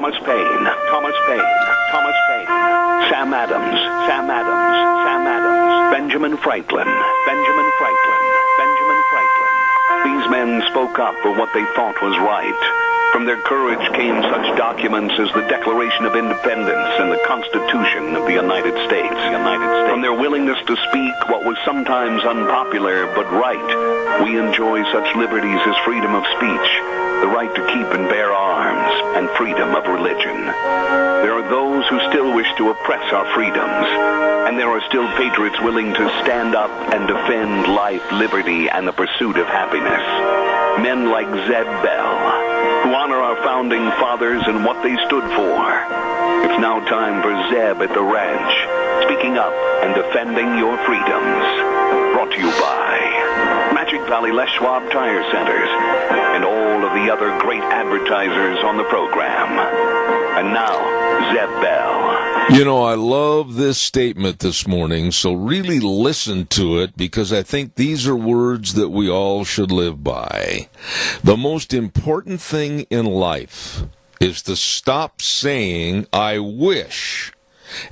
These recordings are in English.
Thomas Paine, Thomas Paine, Thomas Paine, Sam Adams, Sam Adams, Sam Adams, Benjamin Franklin, Benjamin Franklin, Benjamin Franklin. These men spoke up for what they thought was right. From their courage came such documents as the Declaration of Independence and the Constitution of the United States. From their willingness to speak what was sometimes unpopular but right, we enjoy such liberties as freedom of speech, the right to keep and bear arms, and freedom of religion. There are those who still wish to oppress our freedoms, and there are still patriots willing to stand up and defend life, liberty, and the pursuit of happiness. Men like Zeb Bell, who honor our founding fathers and what they stood for. It's now time for Zeb at the ranch, speaking up and defending your freedoms. Brought to you by Magic Valley Les Schwab Tire Centers and all of the other great advertisers on the program. And now, Zeb Bell. You know, I love this statement this morning, so really listen to it because I think these are words that we all should live by. The most important thing in life is to stop saying, I wish,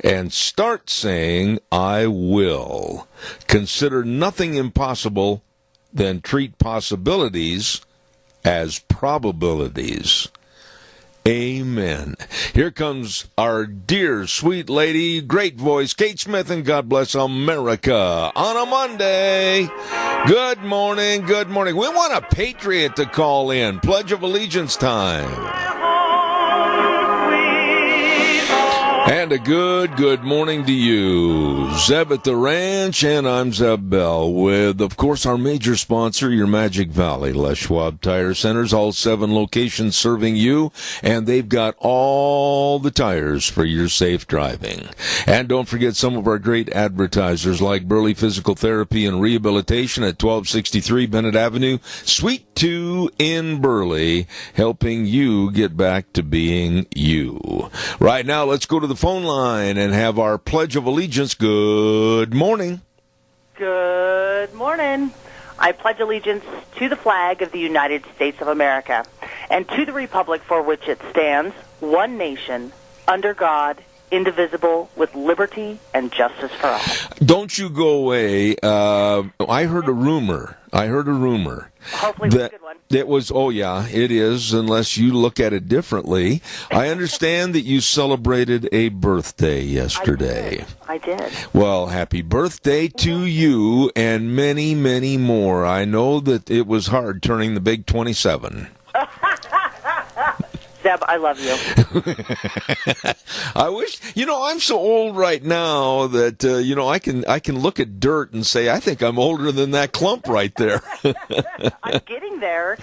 and start saying, I will. Consider nothing impossible, then treat possibilities as probabilities. Amen. Here comes our dear, sweet lady, great voice, Kate Smith, and God Bless America on a Monday. Good morning, good morning. We want a Patriot to call in. Pledge of Allegiance time. And a good morning to you. Zeb at the Ranch, and I'm Zeb Bell with, of course, our major sponsor, your Magic Valley Les Schwab Tire Centers, all 7 locations serving you, and they've got all the tires for your safe driving. And don't forget some of our great advertisers like Burley Physical Therapy and Rehabilitation at 1263 Bennett Avenue, Suite 2 in Burley, helping you get back to being you. Right now, let's go to the phone line and have our Pledge of Allegiance. Good morning. Good morning. I pledge allegiance to the flag of the United States of America and to the republic for which it stands, one nation, under God, indivisible, with liberty and justice for all. Don't you go away. I heard a rumor. Hopefully it's a good one. It was, oh yeah, it is, unless you look at it differently. I understand that you celebrated a birthday yesterday. I did. Well, happy birthday to you and many, many more. I know that it was hard turning the big 27. Zeb, I love you. I wish, I'm so old right now that, I can look at dirt and say, I think I'm older than that clump right there. I'm getting there.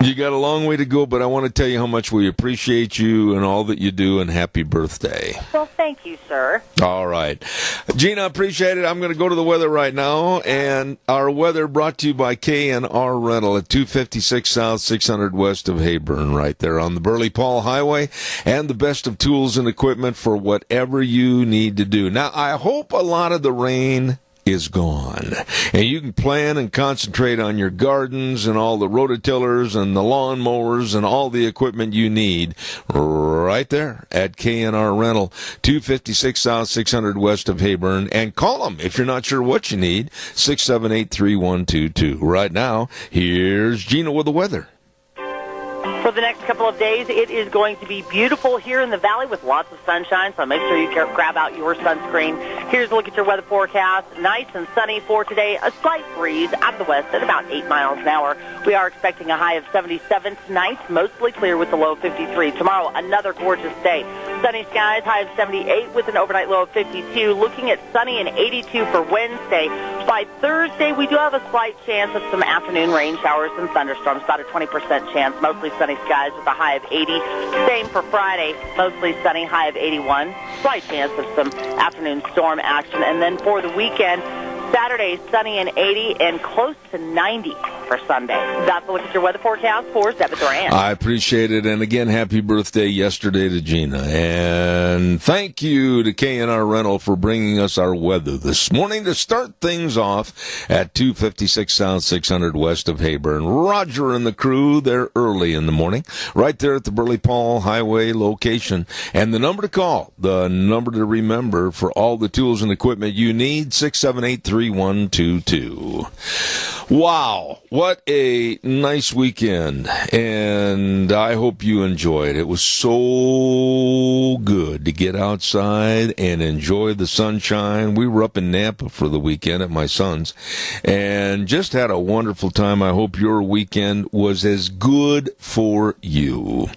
You got a long way to go, but I want to tell you how much we appreciate you and all that you do, and happy birthday. Well, thank you, sir. All right. Gina, appreciate it. I'm going to go to the weather right now, and our weather brought to you by K&R Rental at 256 South, 600 West of Hayburn, right there on the Burley Paul Highway, and the best of tools and equipment for whatever you need to do. Now, I hope a lot of the rain is gone, and you can plan and concentrate on your gardens and all the rototillers and the lawn mowers and all the equipment you need right there at K&R Rental, 256 South, 600 West of Hayburn, and call them if you're not sure what you need, 678-3122. Right now, here's Gina with the weather. For the next couple of days, it is going to be beautiful here in the valley with lots of sunshine, so make sure you grab out your sunscreen. Here's a look at your weather forecast. Nice and sunny for today. A slight breeze out of the west at about 8 miles an hour. We are expecting a high of 77 tonight, mostly clear with a low of 53. Tomorrow, another gorgeous day. Sunny skies, high of 78 with an overnight low of 52. Looking at sunny and 82 for Wednesday. By Thursday, we do have a slight chance of some afternoon rain showers and thunderstorms, about a 20% chance, mostly sunny skies with a high of 80. Same for Friday, mostly sunny, high of 81. Slight chance of some afternoon storm action. And then for the weekend, Saturday, sunny and 80 and close to 90 for Sunday. That's a look at your weather forecast for Zebeth Duran. I appreciate it. And again, happy birthday yesterday to Gina. And thank you to K&R Rental for bringing us our weather this morning to start things off at 256 South 600 west of Hayburn. Roger and the crew, they're early in the morning, right there at the Burley Paul Highway location. And the number to call, the number to remember for all the tools and equipment you need, 678-3122. Wow, what a nice weekend, and I hope you enjoyed. It was so good to get outside and enjoy the sunshine. We were up in Nampa for the weekend at my son's and just had a wonderful time. I hope your weekend was as good for you.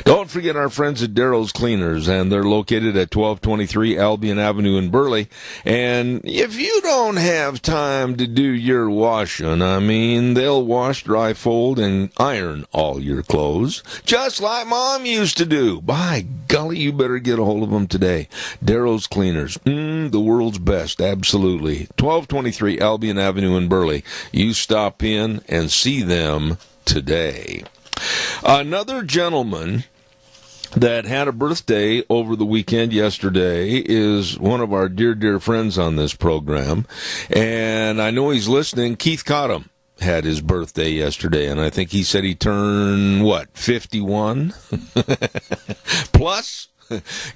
Don't forget our friends at Daryl's Cleaners, and they're located at 1223 Albion Avenue in Burley. And if you don't have time to do your washing, I mean, they'll wash, dry, fold, and iron all your clothes, just like Mom used to do. By golly, you better get a hold of them today. Daryl's Cleaners, the world's best, absolutely. 1223 Albion Avenue in Burley. You stop in and see them today. Another gentleman that had a birthday over the weekend yesterday is one of our dear, dear friends on this program, and I know he's listening. Keith Cottom had his birthday yesterday, and I think he said he turned, 51? Plus,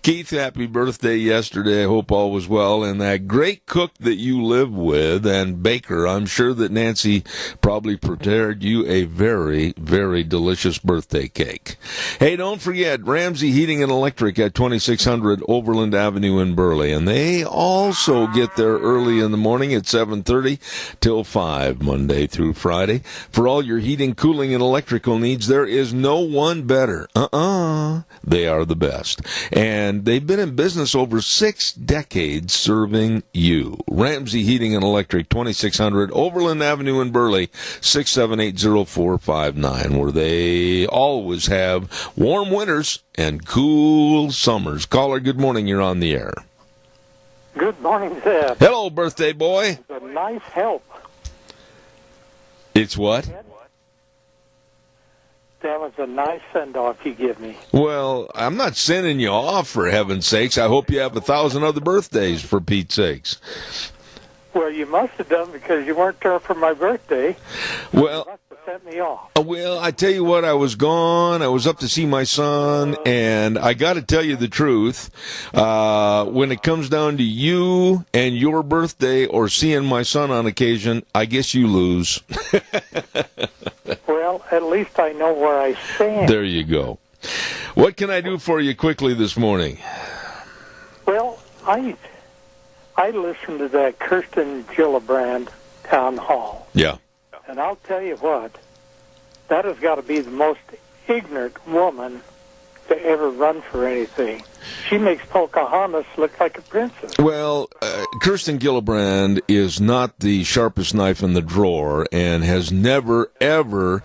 Keith, happy birthday yesterday. I hope all was well. And that great cook that you live with and baker, I'm sure that Nancy probably prepared you a very, very delicious birthday cake. Hey, don't forget, Ramsey Heating and Electric at 2600 Overland Avenue in Burley. And they also get there early in the morning at 7:30 till 5, Monday through Friday. For all your heating, cooling, and electrical needs, there is no one better. They are the best. And they've been in business over 6 decades serving you. Ramsey Heating and Electric, 2600 Overland Avenue in Burley, 678-0459, where they always have warm winters and cool summers. Caller, good morning. You're on the air. Good morning, Zeb. Hello, birthday boy. It's a nice help. It's what? That was a nice send-off you give me. Well, I'm not sending you off, for heaven's sakes. I hope you have 1,000 other birthdays, for Pete's sakes. Well, you must have done because you weren't there for my birthday. Well, You must have sent me off. Well, I tell you what, I was gone. I was up to see my son, and I got to tell you the truth. When it comes down to you and your birthday or seeing my son on occasion, I guess you lose. Well, at least I know where I stand. There you go. What can I do for you quickly this morning? Well, I listened to that Kirsten Gillibrand town hall. Yeah. And I'll tell you what, that has got to be the most ignorant woman to ever run for anything. She makes Pocahontas look like a princess. Well, Kirsten Gillibrand is not the sharpest knife in the drawer and has never, ever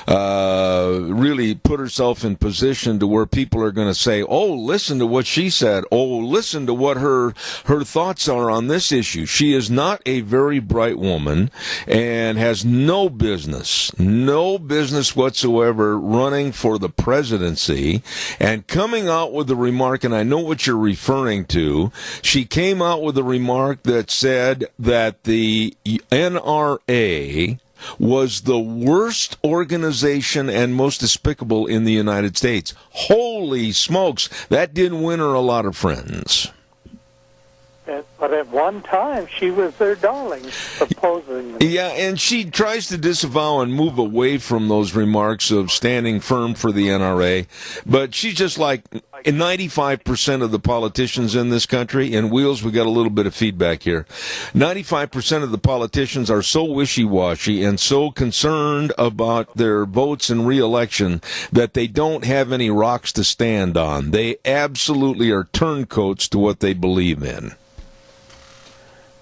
really put herself in position to where people are going to say, oh, listen to what she said. Oh, listen to what her thoughts are on this issue. She is not a very bright woman and has no business whatsoever running for the presidency and coming out with the remark, and I know what you're referring to. She came out with a remark that said that the NRA was the worst organization and most despicable in the United States. Holy smokes, that didn't win her a lot of friends. But at one time, she was their darling, supposedly. Yeah, and she tries to disavow and move away from those remarks of standing firm for the NRA. But she's just like 95% of the politicians in this country. And Wheels, we got a little bit of feedback here. 95% of the politicians are so wishy-washy and so concerned about their votes and re-election that they don't have any rocks to stand on. They absolutely are turncoats to what they believe in.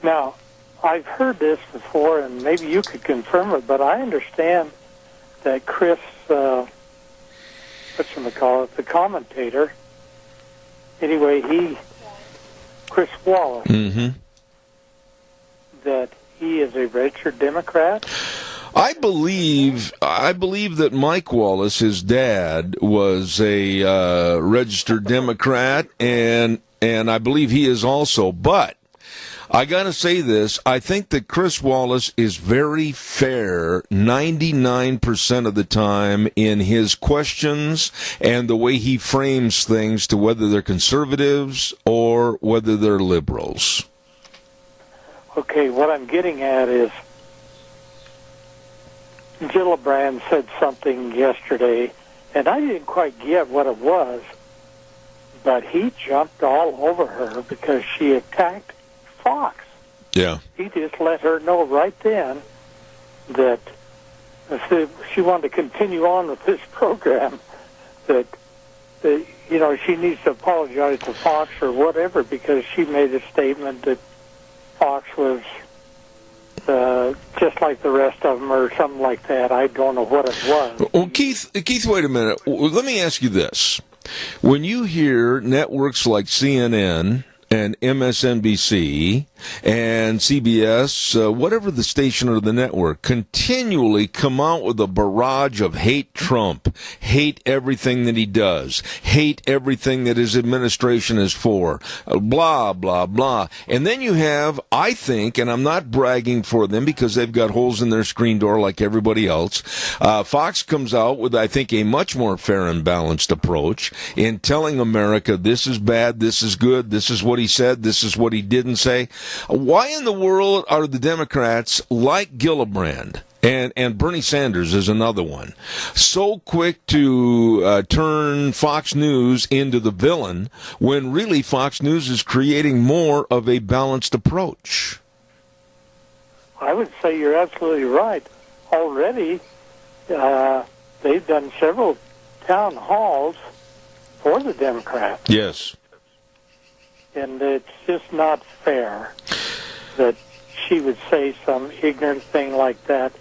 Now, I've heard this before, and maybe you could confirm it, but I understand that Chris, the commentator, anyway, Chris Wallace, that he is a registered Democrat. I I believe that Mike Wallace, his dad, was a registered Democrat, and I believe he is also. But I got to say this, I think that Chris Wallace is very fair 99% of the time in his questions and the way he frames things to whether they're conservatives or whether they're liberals. Okay, what I'm getting at is Gillibrand said something yesterday, and I didn't quite get what it was, but he jumped all over her because she attacked Fox. Yeah. He just let her know right then that if she wanted to continue on with this program, that she needs to apologize to Fox or whatever, because she made a statement that Fox was just like the rest of them or something like that. I don't know what it was. Well, Keith, wait a minute. Let me ask you this. When you hear networks like CNN and MSNBC and CBS, whatever the station or the network, continually come out with a barrage of hate Trump, hate everything that he does, hate everything that his administration is for, blah, blah, blah. And then you have, I think, and I'm not bragging for them because they've got holes in their screen door like everybody else, Fox comes out with, I think, a much more fair and balanced approach in telling America this is bad, this is good, this is what he said, this is what he didn't say. Why in the world are the Democrats like Gillibrand, and Bernie Sanders is another one, so quick to turn Fox News into the villain when really Fox News is creating more of a balanced approach? I would say you're absolutely right. Already, they've done several town halls for the Democrats. Yes. And it's just not fair that she would say some ignorant thing like that,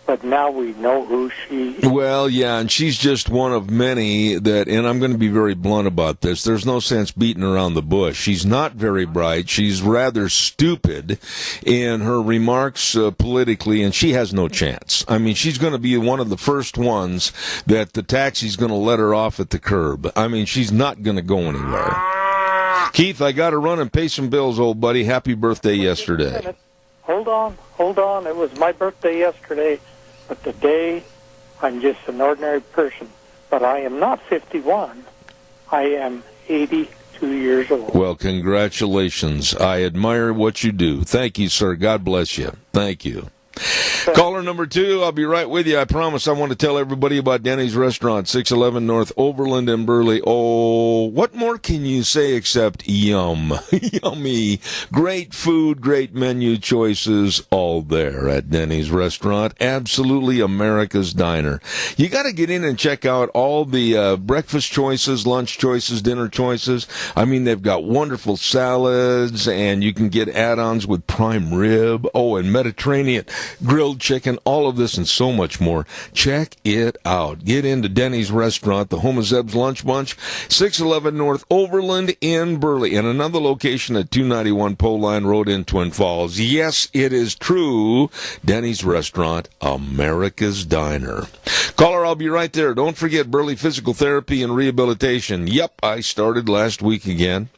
but now we know who she is. Well, yeah, and she's just one of many that, and I'm going to be very blunt about this, there's no sense beating around the bush. She's not very bright. She's rather stupid in her remarks politically, and she has no chance. I mean, she's going to be one of the first ones that the taxi's going to let her off at the curb. I mean, she's not going to go anywhere. Keith, I got to run and pay some bills, old buddy. Happy birthday yesterday. Hold on. It was my birthday yesterday, but today I'm just an ordinary person. But I am not 51. I am 82 years old. Well, congratulations. I admire what you do. Thank you, sir. God bless you. Thank you. Caller number 2, I'll be right with you. I promise I want to tell everybody about Denny's Restaurant, 611 North Overland in Burley. Oh, what more can you say except yum? Yummy. Great food, great menu choices, all there at Denny's Restaurant. Absolutely America's diner. You got to get in and check out all the breakfast choices, lunch choices, dinner choices. I mean, they've got wonderful salads, and you can get add-ons with prime rib. Oh, and Mediterranean grilled chicken, all of this and so much more. Check it out. Get into Denny's Restaurant, the home of Zeb's Lunch Bunch, 611 North Overland in Burley, and another location at 291 Pole Line Road in Twin Falls. Yes, it is true. Denny's Restaurant, America's diner. Caller, I'll be right there. Don't forget Burley Physical Therapy and Rehabilitation. Yep, I started last week again.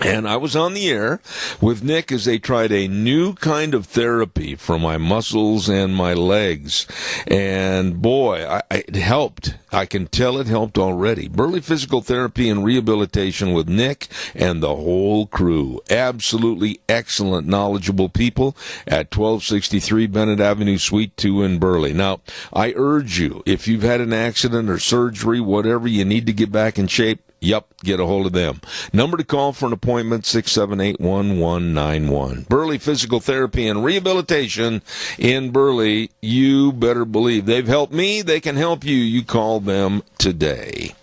And I was on the air with Nick as they tried a new kind of therapy for my muscles and my legs. And boy, it helped. I can tell it helped already. Burley Physical Therapy and Rehabilitation with Nick and the whole crew. Absolutely excellent, knowledgeable people at 1263 Bennett Avenue, Suite 2 in Burley. Now, I urge you, if you've had an accident or surgery, whatever, you need to get back in shape, yep, get a hold of them. Number to call for an appointment, 678-1191. Burley Physical Therapy and Rehabilitation in Burley. You better believe they've helped me. They can help you. You call them today.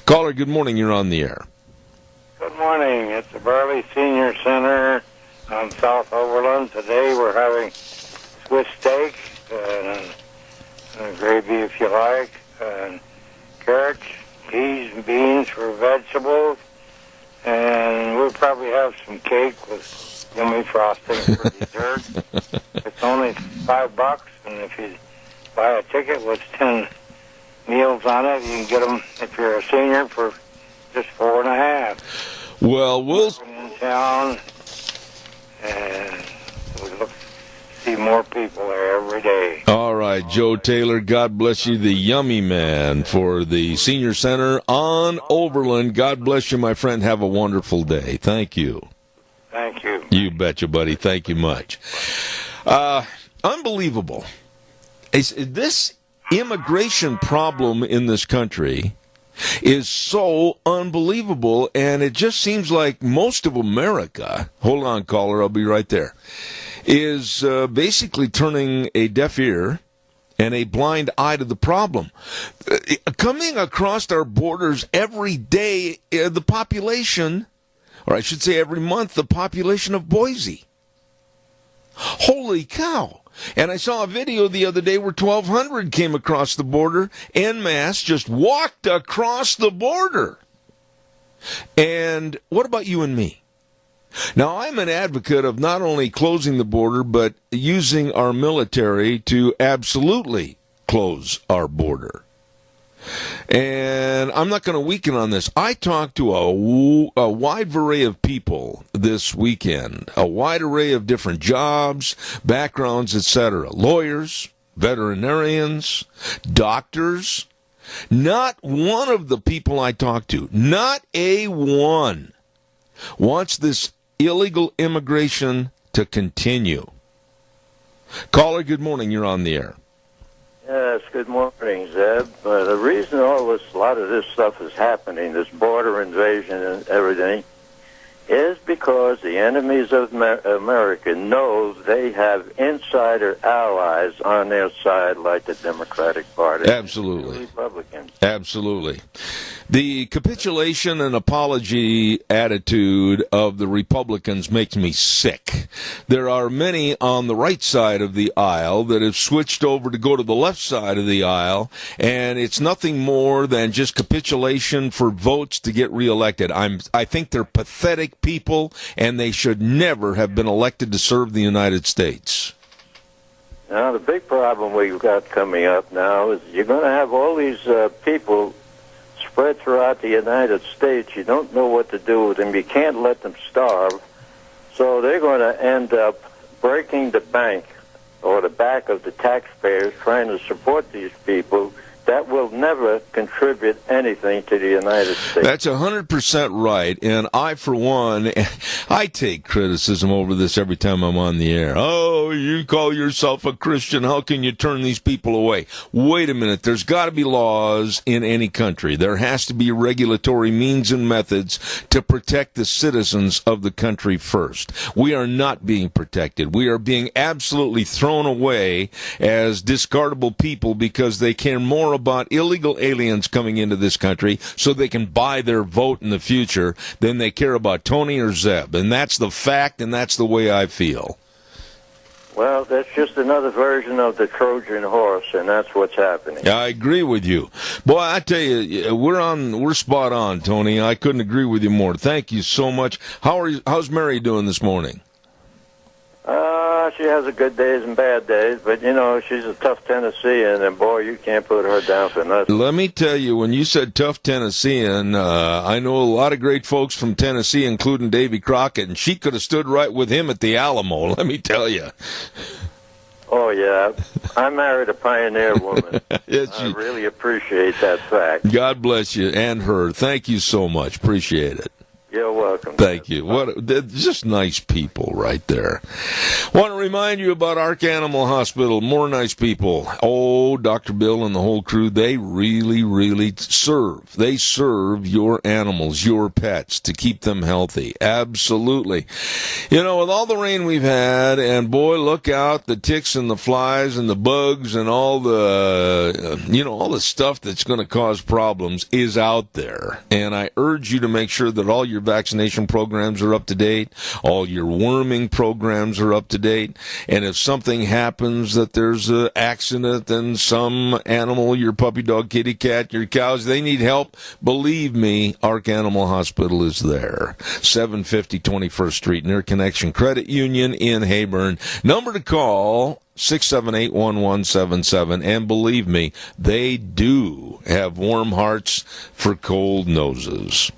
Caller, good morning. You're on the air. Good morning. It's the Burley Senior Center on South Overland. Today we're having Swiss steak and gravy if you like, and carrots, peas and beans for vegetables, and we'll probably have some cake with yummy frosting for dessert. It's only $5, and if you buy a ticket with 10 meals on it. You can get them, if you're a senior, for just $4.50. Well, we'll... In town, and we look see more people there every day. All right, Joe Taylor, God bless you, the yummy man for the Senior Center on Overland. God bless you, my friend. Have a wonderful day. Thank you. Thank you. You betcha, buddy. Thank you much. Unbelievable. This immigration problem in this country is so unbelievable, and it just seems like most of America, hold on, caller, I'll be right there, is basically turning a deaf ear and a blind eye to the problem. Coming across our borders every day, the population, or I should say every month, the population of Boise. Holy cow. And I saw a video the other day where 1,200 came across the border en masse, just walked across the border. And what about you and me? Now, I'm an advocate of not only closing the border, but using our military to absolutely close our border. And I'm not going to weaken on this. I talked to a wide array of people this weekend, a wide array of different jobs, backgrounds, etc. Lawyers, veterinarians, doctors. Not one of the people I talked to, not a one, wants this illegal immigration to continue. Caller, good morning. You're on the air. Yes, good morning, Zeb. The reason a lot of this stuff is happening, this border invasion and everything, is because the enemies of America know they have insider allies on their side, like the Democratic Party. Absolutely. And the Republicans. Absolutely. The capitulation and apology attitude of the Republicans makes me sick. There are many on the right side of the aisle that have switched over to go to the left side of the aisle, and it's nothing more than just capitulation for votes to get reelected. I think they're pathetic people, and they should never have been elected to serve the United States. Now, the big problem we've got coming up now is you're going to have all these people spread throughout the United States. You don't know what to do with them. You can't let them starve. So they're going to end up breaking the bank or the back of the taxpayers trying to support these people that will never contribute anything to the United States. That's 100% right, and I, for one, I take criticism over this every time I'm on the air. Oh, you call yourself a Christian, how can you turn these people away? Wait a minute, there's got to be laws in any country. There has to be regulatory means and methods to protect the citizens of the country first. We are not being protected. We are being absolutely thrown away as discardable people because they care more about illegal aliens coming into this country so they can buy their vote in the future than they care about Tony or Zeb. And that's the fact, and that's the way I feel. Well, that's just another version of the Trojan horse, and that's what's happening. I agree with you. Boy, I tell you, we're spot on, Tony. I couldn't agree with you more. Thank you so much. How's Mary doing this morning? She has a good days and bad days, but, you know, she's a tough Tennessean, and, boy, you can't put her down for nothing. Let me tell you, when you said tough Tennessean, I know a lot of great folks from Tennessee, including Davy Crockett, and she could have stood right with him at the Alamo, let me tell you. Oh, yeah. I married a pioneer woman. Yes, I really appreciate that fact. God bless you and her. Thank you so much. Appreciate it. You're welcome. Thank you. They're just nice people right there. Want to remind you about Ark Animal Hospital. More nice people. Oh, Dr. Bill and the whole crew, they really, really serve. They serve your animals, your pets, to keep them healthy. Absolutely. You know, with all the rain we've had, and boy, look out, the ticks and the flies and the bugs and all the, all the stuff that's going to cause problems is out there. And I urge you to make sure that all your vaccination programs are up to date, all your worming programs are up to date, and if something happens, that there's an accident and some animal, your puppy dog, kitty cat, your cows, they need help, believe me, Ark Animal Hospital is there. 750 21st Street, near Connection Credit Union in Hayburn. Number to call, 678-1177. And believe me, they do have warm hearts for cold noses.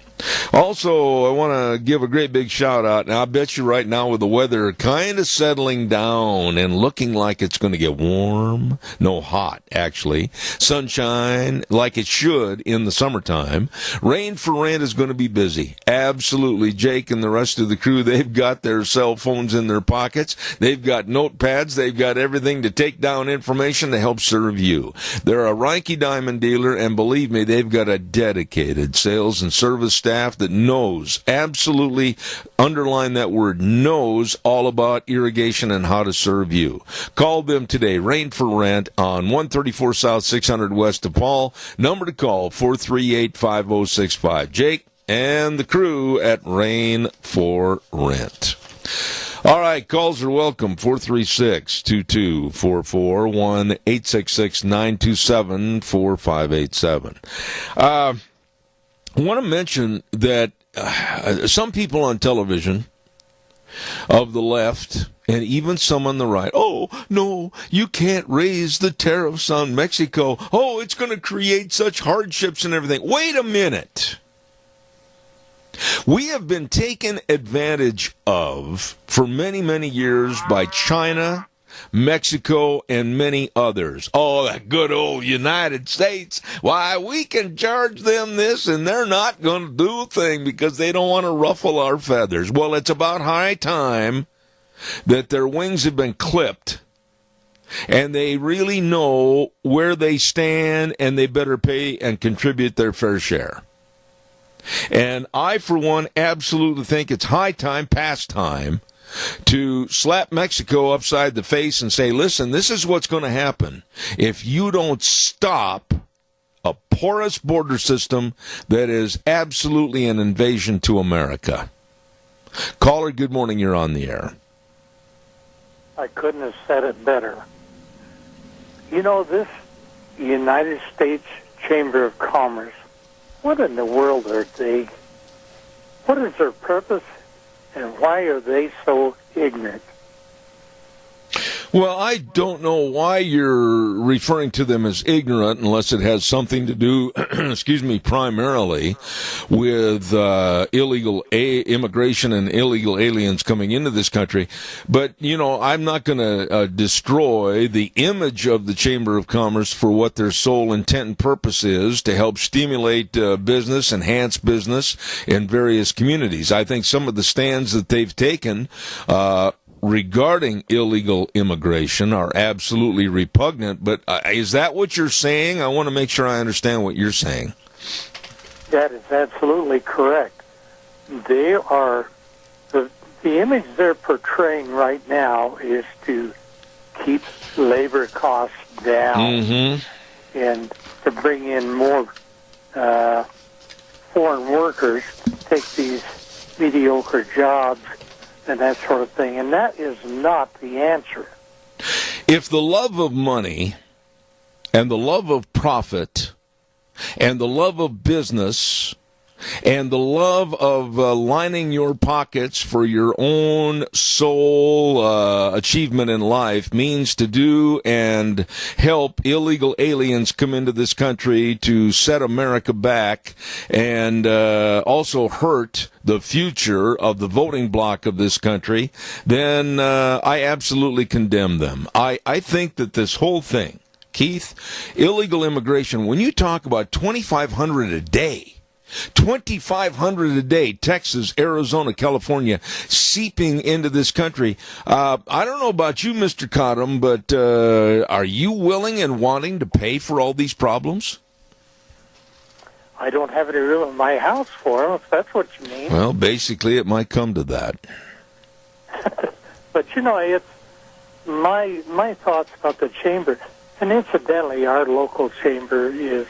Also, I want to give a great big shout out. Now, I bet you right now with the weather kind of settling down and looking like it's going to get warm, no, hot, actually. Sunshine like it should in the summertime. Rain for Rent is going to be busy. Absolutely. Jake and the rest of the crew, they've got their cell phones in their pockets. They've got notepads. They've got everything to take down information to help serve you. They're a Reinke Diamond dealer, and believe me, they've got a dedicated sales and service staff that knows, absolutely underline that word, knows all about irrigation and how to serve you. Call them today. Rain for Rent on 134 South 600 West of Paul. Number to call, 438-5065. Jake and the crew at Rain for Rent. All right, calls are welcome, 436-2244, 1-866-927-4587. I want to mention that some people on television of the left and even some on the right, oh, no, you can't raise the tariffs on Mexico. Oh, it's going to create such hardships and everything. Wait a minute. We have been taken advantage of for many, many years by China, Mexico, and many others. Oh, that good old United States. Why, we can charge them this, and they're not going to do a thing because they don't want to ruffle our feathers. Well, it's about high time that their wings have been clipped, and they really know where they stand, and they better pay and contribute their fair share. And I, for one, absolutely think it's high time, past time, to slap Mexico upside the face and say, listen, this is what's going to happen if you don't stop a porous border system that is absolutely an invasion to America. Caller, good morning. You're on the air. I couldn't have said it better. You know, this United States Chamber of Commerce, what in the world are they? What is their purpose? And why are they so ignorant? Well, I don't know why you're referring to them as ignorant unless it has something to do, primarily with illegal immigration and illegal aliens coming into this country. But, you know, I'm not going to destroy the image of the Chamber of Commerce for what their sole intent and purpose is, to help stimulate business, enhance business in various communities. I think some of the stands that they've taken regarding illegal immigration are absolutely repugnant, but is that what you're saying? I want to make sure I understand what you're saying. That is absolutely correct. They are, the image they're portraying right now is to keep labor costs down and to bring in more foreign workers to take these mediocre jobs and that sort of thing, and that is not the answer. If the love of money and the love of profit and the love of business and the love of lining your pockets for your own sole achievement in life means to do and help illegal aliens come into this country to set America back and also hurt the future of the voting bloc of this country, then I absolutely condemn them. I think that this whole thing, Keith, illegal immigration, when you talk about 2,500 a day, 2,500 a day, Texas, Arizona, California, seeping into this country. I don't know about you, Mr. Cottom, but are you willing and wanting to pay for all these problems? I don't have any room in my house for them, if that's what you mean. Well, basically, it might come to that. But, you know, it's my thoughts about the chamber, and incidentally, our local chamber is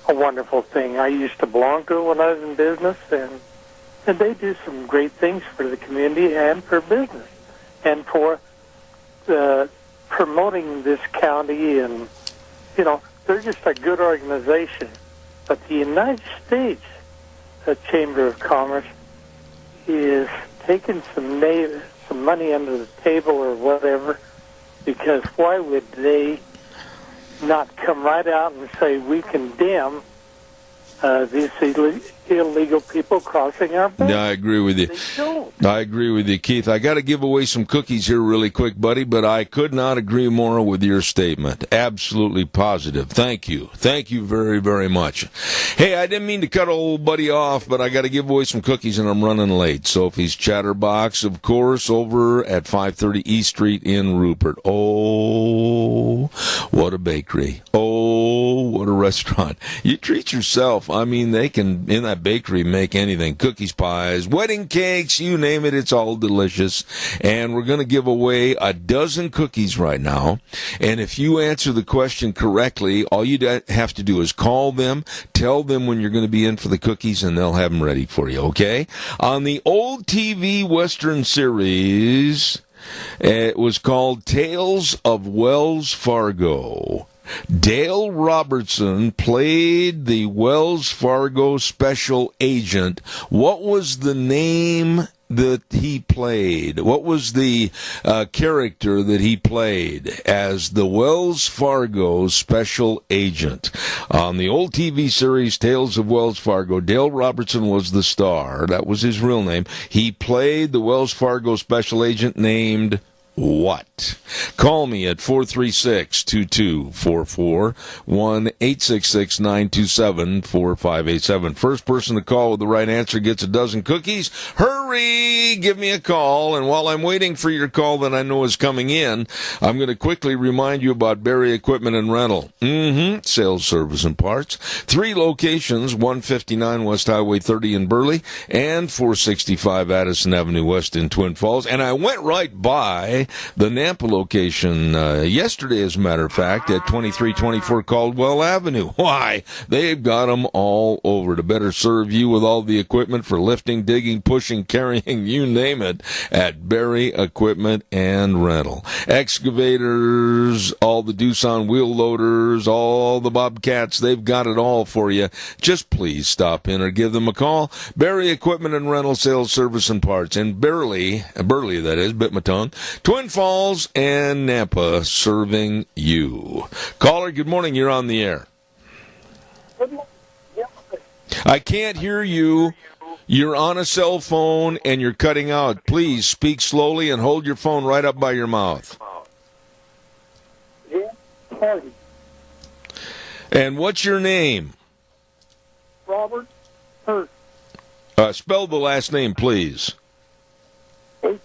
a wonderful thing. I used to belong to it when I was in business, and they do some great things for the community and for business and for promoting this county. And, you know, they're just a good organization. But the United States Chamber of Commerce is taking some money under the table or whatever because why would they not come right out and say we condemn these illegal people crossing our border? Yeah, I agree with you. They don't. I agree with you, Keith. I got to give away some cookies here really quick, buddy, but I could not agree more with your statement. Absolutely positive. Thank you. Thank you very, very much. Hey, I didn't mean to cut old buddy off, but I got to give away some cookies, and I'm running late. Sophie's Chatterbox, of course, over at 530 East Street in Rupert. Oh, what a bakery. Oh, what a restaurant. You treat yourself. I mean, they can, in that bakery, make anything. Cookies, pies, wedding cakes, you name it, it's all delicious. And we're going to give away a dozen cookies right now. And if you answer the question correctly, all you have to do is call them, tell them when you're going to be in for the cookies, and they'll have them ready for you, okay? On the old TV Western series, it was called Tales of Wells Fargo. Dale Robertson played the Wells Fargo special agent. What was the name that he played? What was the character that he played as the Wells Fargo special agent? On the old TV series Tales of Wells Fargo, Dale Robertson was the star. That was his real name. He played the Wells Fargo special agent named what? Call me at 436-2244, 1-866-927-4587. First person to call with the right answer gets a dozen cookies. Hurry! Give me a call. And while I'm waiting for your call that I know is coming in, I'm going to quickly remind you about Berry Equipment and Rental. Sales, service, and parts. 3 locations, 159 West Highway 30 in Burley and 465 Addison Avenue West in Twin Falls. And I went right by the Nampa location yesterday, as a matter of fact, at 2324 Caldwell Avenue. Why? They've got them all over to better serve you with all the equipment for lifting, digging, pushing, carrying, you name it, at Berry Equipment and Rental. Excavators, all the Doosan wheel loaders, all the Bobcats, they've got it all for you. Just please stop in or give them a call. Berry Equipment and Rental, sales, service, and parts. In Burley, that is, bit my tongue. Twin Falls and Nampa serving you. Caller, good morning. You're on the air. I can't hear you. You're on a cell phone and you're cutting out. Please speak slowly and hold your phone right up by your mouth. And what's your name? Robert Hirsch. Spell the last name, please. Hirsch.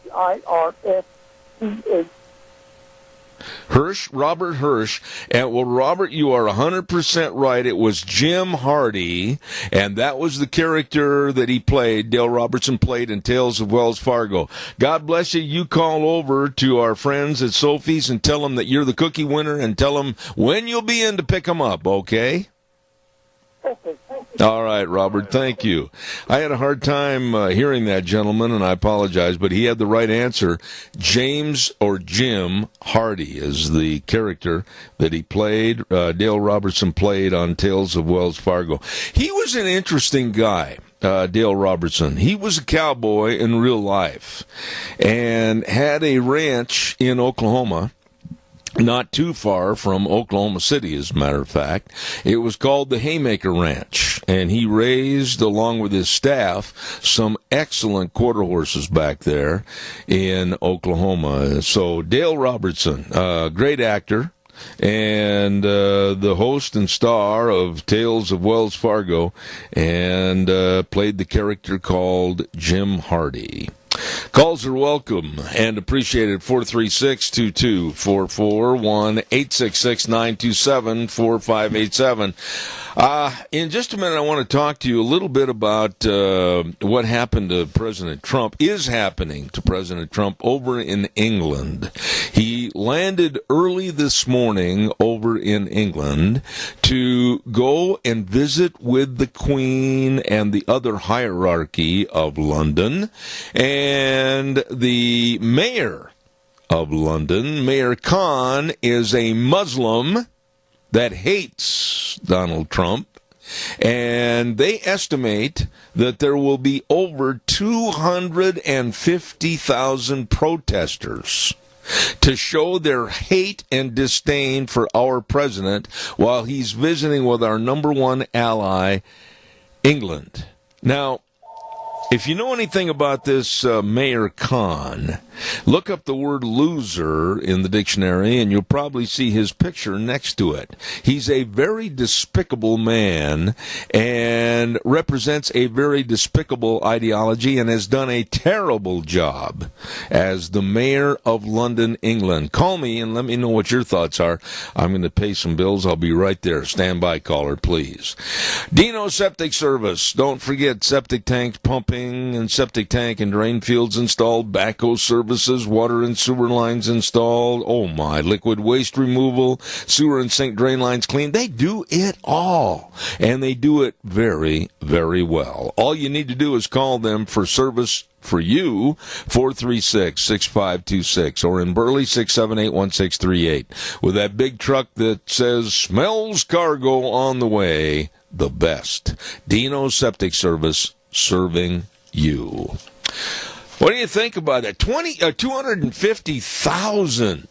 Hirsch, Robert Hirsch. And well, Robert, you are 100% right. It was Jim Hardy, and that was the character that he played, Dale Robertson played in Tales of Wells Fargo. God bless you. You call over to our friends at Sophie's and tell them that you're the cookie winner and tell them when you'll be in to pick them up, okay? Okay. All right, Robert, thank you. I had a hard time hearing that gentleman, and I apologize, but he had the right answer. James or Jim Hardy is the character that he played, Dale Robertson played on Tales of Wells Fargo. He was an interesting guy. Dale Robertson. He was a cowboy in real life and had a ranch in Oklahoma, not too far from Oklahoma City, as a matter of fact. It was called the Haymaker Ranch, and he raised, along with his staff, some excellent quarter horses back there in Oklahoma. So Dale Robertson, great actor, and the host and star of Tales of Wells Fargo, and played the character called Jim Hardy. Calls are welcome and appreciated. 436-2244, 1-866-927-4587. In just a minute, I want to talk to you a little bit about what happened to President Trump, is happening to President Trump over in England. He landed early this morning over in England to go and visit with the Queen and the other hierarchy of London. And the mayor of London, Mayor Khan, is a Muslim that hates Donald Trump, and they estimate that there will be over 250,000 protesters to show their hate and disdain for our president while he's visiting with our number one ally, England. Now, if you know anything about this Mayor Khan, look up the word loser in the dictionary and you'll probably see his picture next to it. He's a very despicable man and represents a very despicable ideology and has done a terrible job as the mayor of London, England. Call me and let me know what your thoughts are. I'm going to pay some bills. I'll be right there. Stand by, caller, please. Dino Septic Service. Don't forget septic tanks pumping and septic tank and drain fields installed, backhoe services, water and sewer lines installed, oh my, liquid waste removal, sewer and sink drain lines cleaned. They do it all, and they do it very, very well. All you need to do is call them for service for you, 436-6526, or in Burley, 678-1638. With that big truck that says, smells cargo on the way, the best. Dino Septic Service, serving you. What do you think about that? 250,000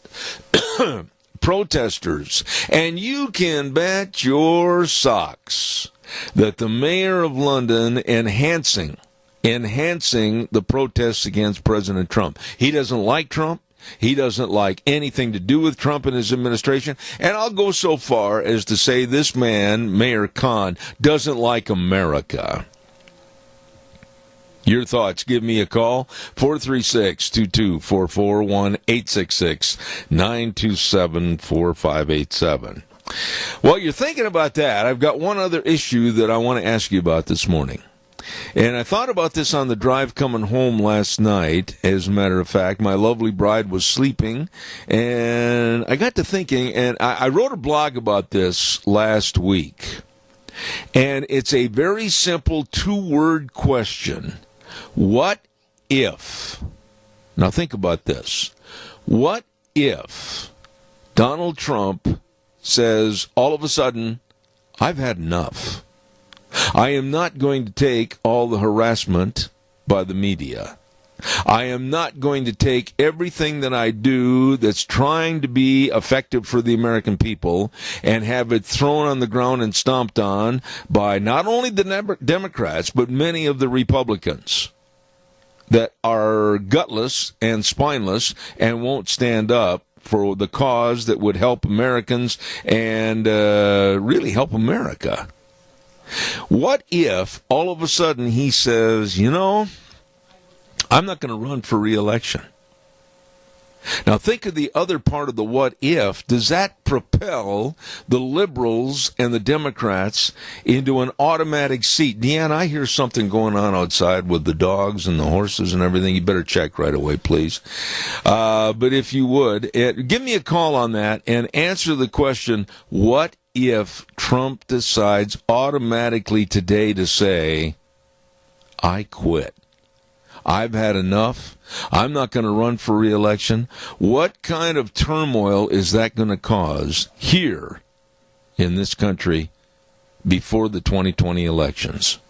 protesters, and you can bet your socks that the mayor of London enhancing the protests against President Trump. He doesn't like Trump. He doesn't like anything to do with Trump and his administration. And I'll go so far as to say this man, Mayor Khan, doesn't like America. Your thoughts, give me a call, 436-2244, 1-866-927-4587. While you're thinking about that, I've got one other issue that I want to ask you about this morning. And I thought about this on the drive coming home last night. As a matter of fact, my lovely bride was sleeping, and I got to thinking, and I wrote a blog about this last week. And it's a very simple two-word question. What if? Now think about this. What if Donald Trump says all of a sudden, I've had enough. I am not going to take all the harassment by the media. I am not going to take everything that I do that's trying to be effective for the American people and have it thrown on the ground and stomped on by not only the Democrats, but many of the Republicans that are gutless and spineless and won't stand up for the cause that would help Americans and really help America. What if all of a sudden he says, you know, I'm not going to run for re-election? Now think of the other part of the what if. Does that propel the liberals and the Democrats into an automatic seat? Deanne, I hear something going on outside with the dogs and the horses and everything. You better check right away, please. But if you would, give me a call on that and answer the question, what if Trump decides automatically today to say, I quit? I've had enough. I'm not going to run for re-election. What kind of turmoil is that going to cause here in this country before the 2020 elections?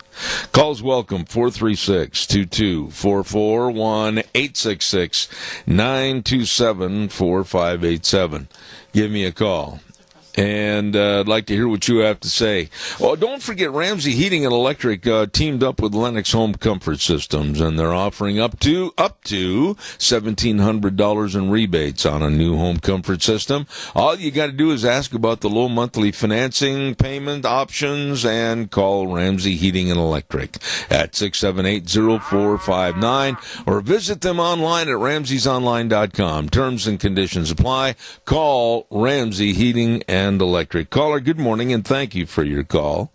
Calls welcome, 436-2244, 1-866-927-4587. Give me a call. And I'd like to hear what you have to say. Oh, don't forget, Ramsey Heating and Electric teamed up with Lennox Home Comfort Systems, and they're offering up to $1,700 in rebates on a new home comfort system. All you got to do is ask about the low monthly financing payment options and call Ramsey Heating and Electric at 678-0459 or visit them online at ramseysonline.com. Terms and conditions apply. Call Ramsey Heating and Electric. Caller, good morning, and thank you for your call.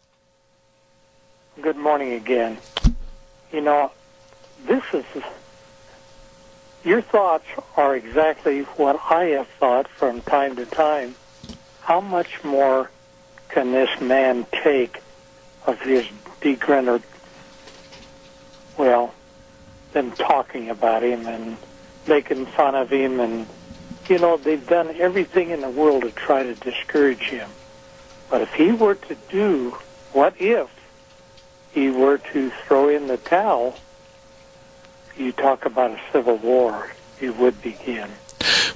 Good morning again. You know, your thoughts are exactly what I have thought from time to time. How much more can this man take of his degraded, them talking about him and making fun of him, and you know, they've done everything in the world to try to discourage him. But if he were to do, what if he were to throw in the towel, you talk about a civil war, it would begin.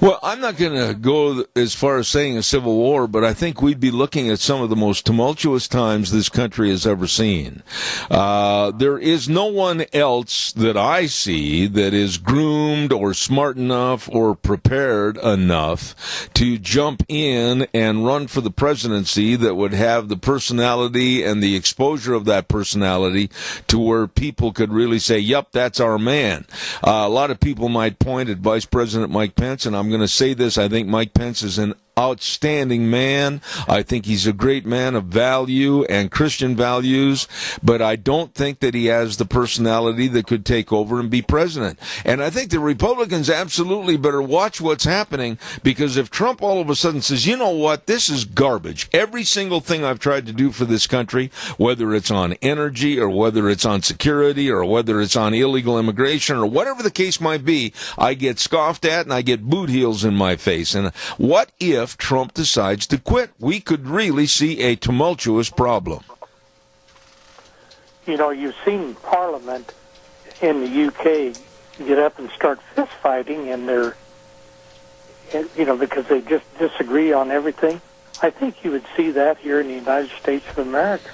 Well, I'm not going to go as far as saying a civil war, but I think we'd be looking at some of the most tumultuous times this country has ever seen. There is no one else that I see that is groomed or smart enough or prepared enough to jump in and run for the presidency that would have the personality and the exposure of that personality to where people could really say, yep, that's our man. A lot of people might point at Vice President Mike Pence, and I'm going to say this, I think Mike Pence is an outstanding man. I think he's a great man of value and Christian values, but I don't think that he has the personality that could take over and be president. And I think the Republicans absolutely better watch what's happening, because if Trump all of a sudden says, you know what, this is garbage. Every single thing I've tried to do for this country, whether it's on energy or whether it's on security or whether it's on illegal immigration or whatever the case might be, I get scoffed at and I get boot heels in my face. And what if Trump decides to quit? We could really see a tumultuous problem. You know, you've seen Parliament in the UK get up and start fist fighting, and they're, you know, because they just disagree on everything. I think you would see that here in the United States of America.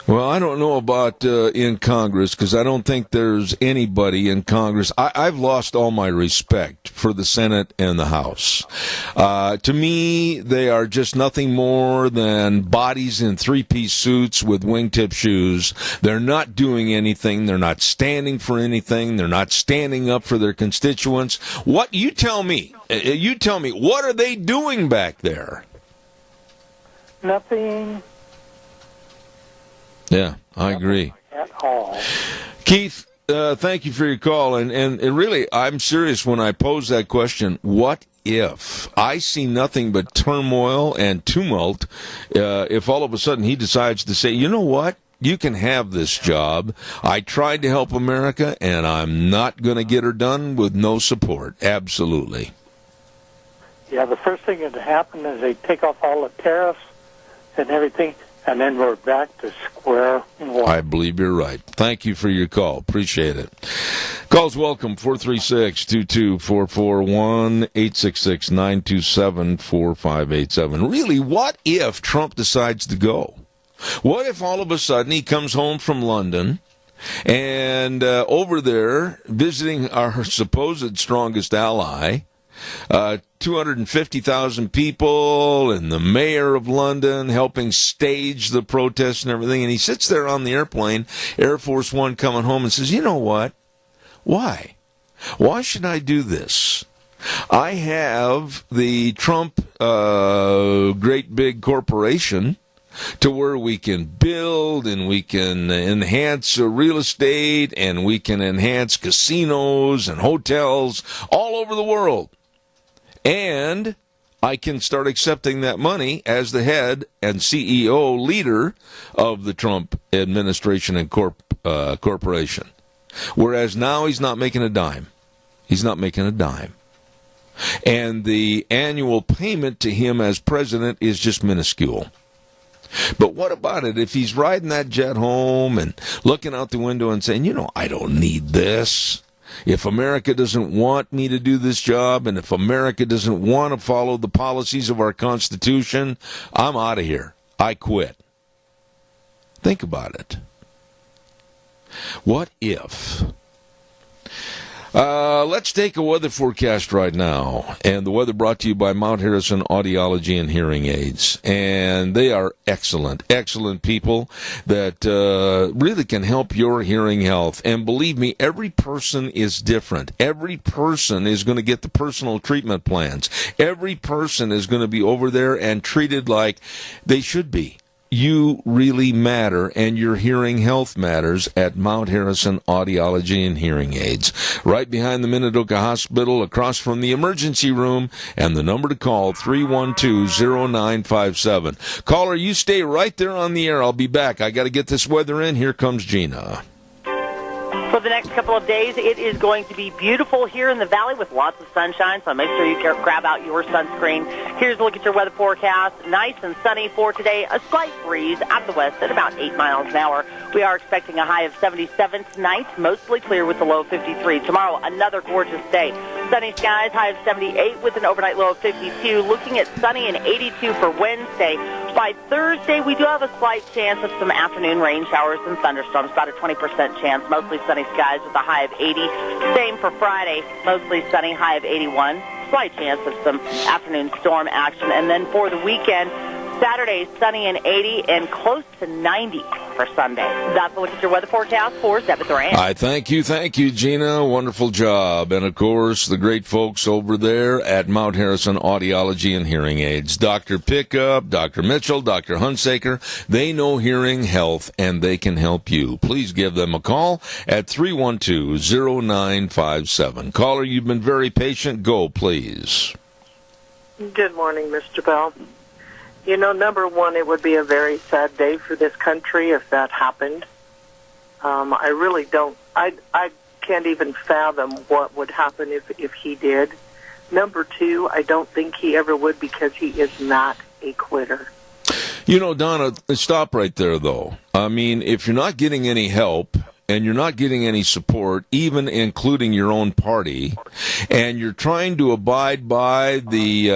Well, I don't know about in Congress, because I don't think there's anybody in Congress. I've lost all my respect for the Senate and the House. To me, they are just nothing more than bodies in three-piece suits with wingtip shoes. They're not doing anything. They're not standing for anything. They're not standing up for their constituents. What you tell me, what are they doing back there? Nothing. Yeah, I agree. At all. Keith, thank you for your call. And really, I'm serious when I pose that question. What if? I see nothing but turmoil and tumult if all of a sudden he decides to say, you know what? You can have this job. I tried to help America, and I'm not going to get her done with no support. Absolutely. Yeah, the first thing that happened is they take off all the tariffs and everything, and then we're back to square one. I believe you're right. Thank you for your call. Appreciate it. Calls welcome, 436-2244, 1-866-927-4587. Really, what if Trump decides to go? What if all of a sudden he comes home from London and over there visiting our supposed strongest ally, 250,000 people and the mayor of London helping stage the protests and everything. And he sits there on the airplane, Air Force One, coming home and says, you know what? Why? Why should I do this? I have the Trump great big corporation to where we can build and we can enhance real estate and we can enhance casinos and hotels all over the world. And I can start accepting that money as the head and CEO leader of the Trump administration and corporation. Whereas now he's not making a dime. He's not making a dime. And the annual payment to him as president is just minuscule. But what about it if he's riding that jet home and looking out the window and saying, you know, I don't need this. If America doesn't want me to do this job, and if America doesn't want to follow the policies of our Constitution, I'm out of here. I quit. Think about it. What if? Let's take a weather forecast right now. And the weather brought to you by Mount Harrison Audiology and Hearing Aids. And they are excellent, excellent people that really can help your hearing health. And believe me, every person is different. Every person is going to get the personal treatment plans. Every person is going to be over there and treated like they should be. You really matter, and your hearing health matters at Mount Harrison Audiology and Hearing Aids. Right behind the Minidoka Hospital, across from the emergency room, and the number to call, 312-0957. Caller, you stay right there on the air. I'll be back. I got to get this weather in. Here comes Gina. For the next couple of days, it is going to be beautiful here in the valley with lots of sunshine, so make sure you grab out your sunscreen. Here's a look at your weather forecast. Nice and sunny for today. A slight breeze out of the west at about 8 miles an hour. We are expecting a high of 77 tonight, mostly clear with a low of 53. Tomorrow, another gorgeous day. Sunny skies, high of 78 with an overnight low of 52. Looking at sunny and 82 for Wednesday. By Thursday, we do have a slight chance of some afternoon rain showers and thunderstorms, about a 20% chance. Mostly sunny skies with a high of 80. Same for Friday, mostly sunny, high of 81. Slight chance of some afternoon storm action. And then for the weekend, Saturday, sunny and 80 and close to 90 for Sunday. That's a look at your weather forecast for Zebeth Rand. I thank you, Gina. Wonderful job. And, of course, the great folks over there at Mount Harrison Audiology and Hearing Aids. Dr. Pickup, Dr. Mitchell, Dr. Hunsaker, they know hearing health, and they can help you. Please give them a call at 312-0957. Caller, you've been very patient. Go, please. Good morning, Mr. Bell. You know, number one, it would be a very sad day for this country if that happened. I really don't. I can't even fathom what would happen if he did. Number two, I don't think he ever would because he is not a quitter. You know, Donna, stop right there, though. I mean, if you're not getting any help and you're not getting any support, even including your own party, and you're trying to abide by the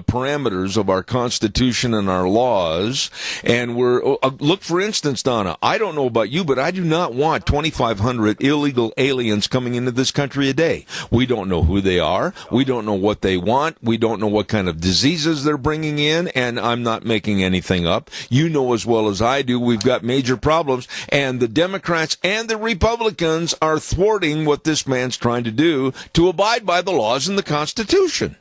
parameters of our Constitution and our laws, and look, for instance, Donna, I don't know about you, but I do not want 2,500 illegal aliens coming into this country a day. We don't know who they are. We don't know what they want. We don't know what kind of diseases they're bringing in, and I'm not making anything up. You know as well as I do, we've got major problems, and the Democrats and the Republicans are thwarting what this man's trying to do to abide by the laws and the Constitution.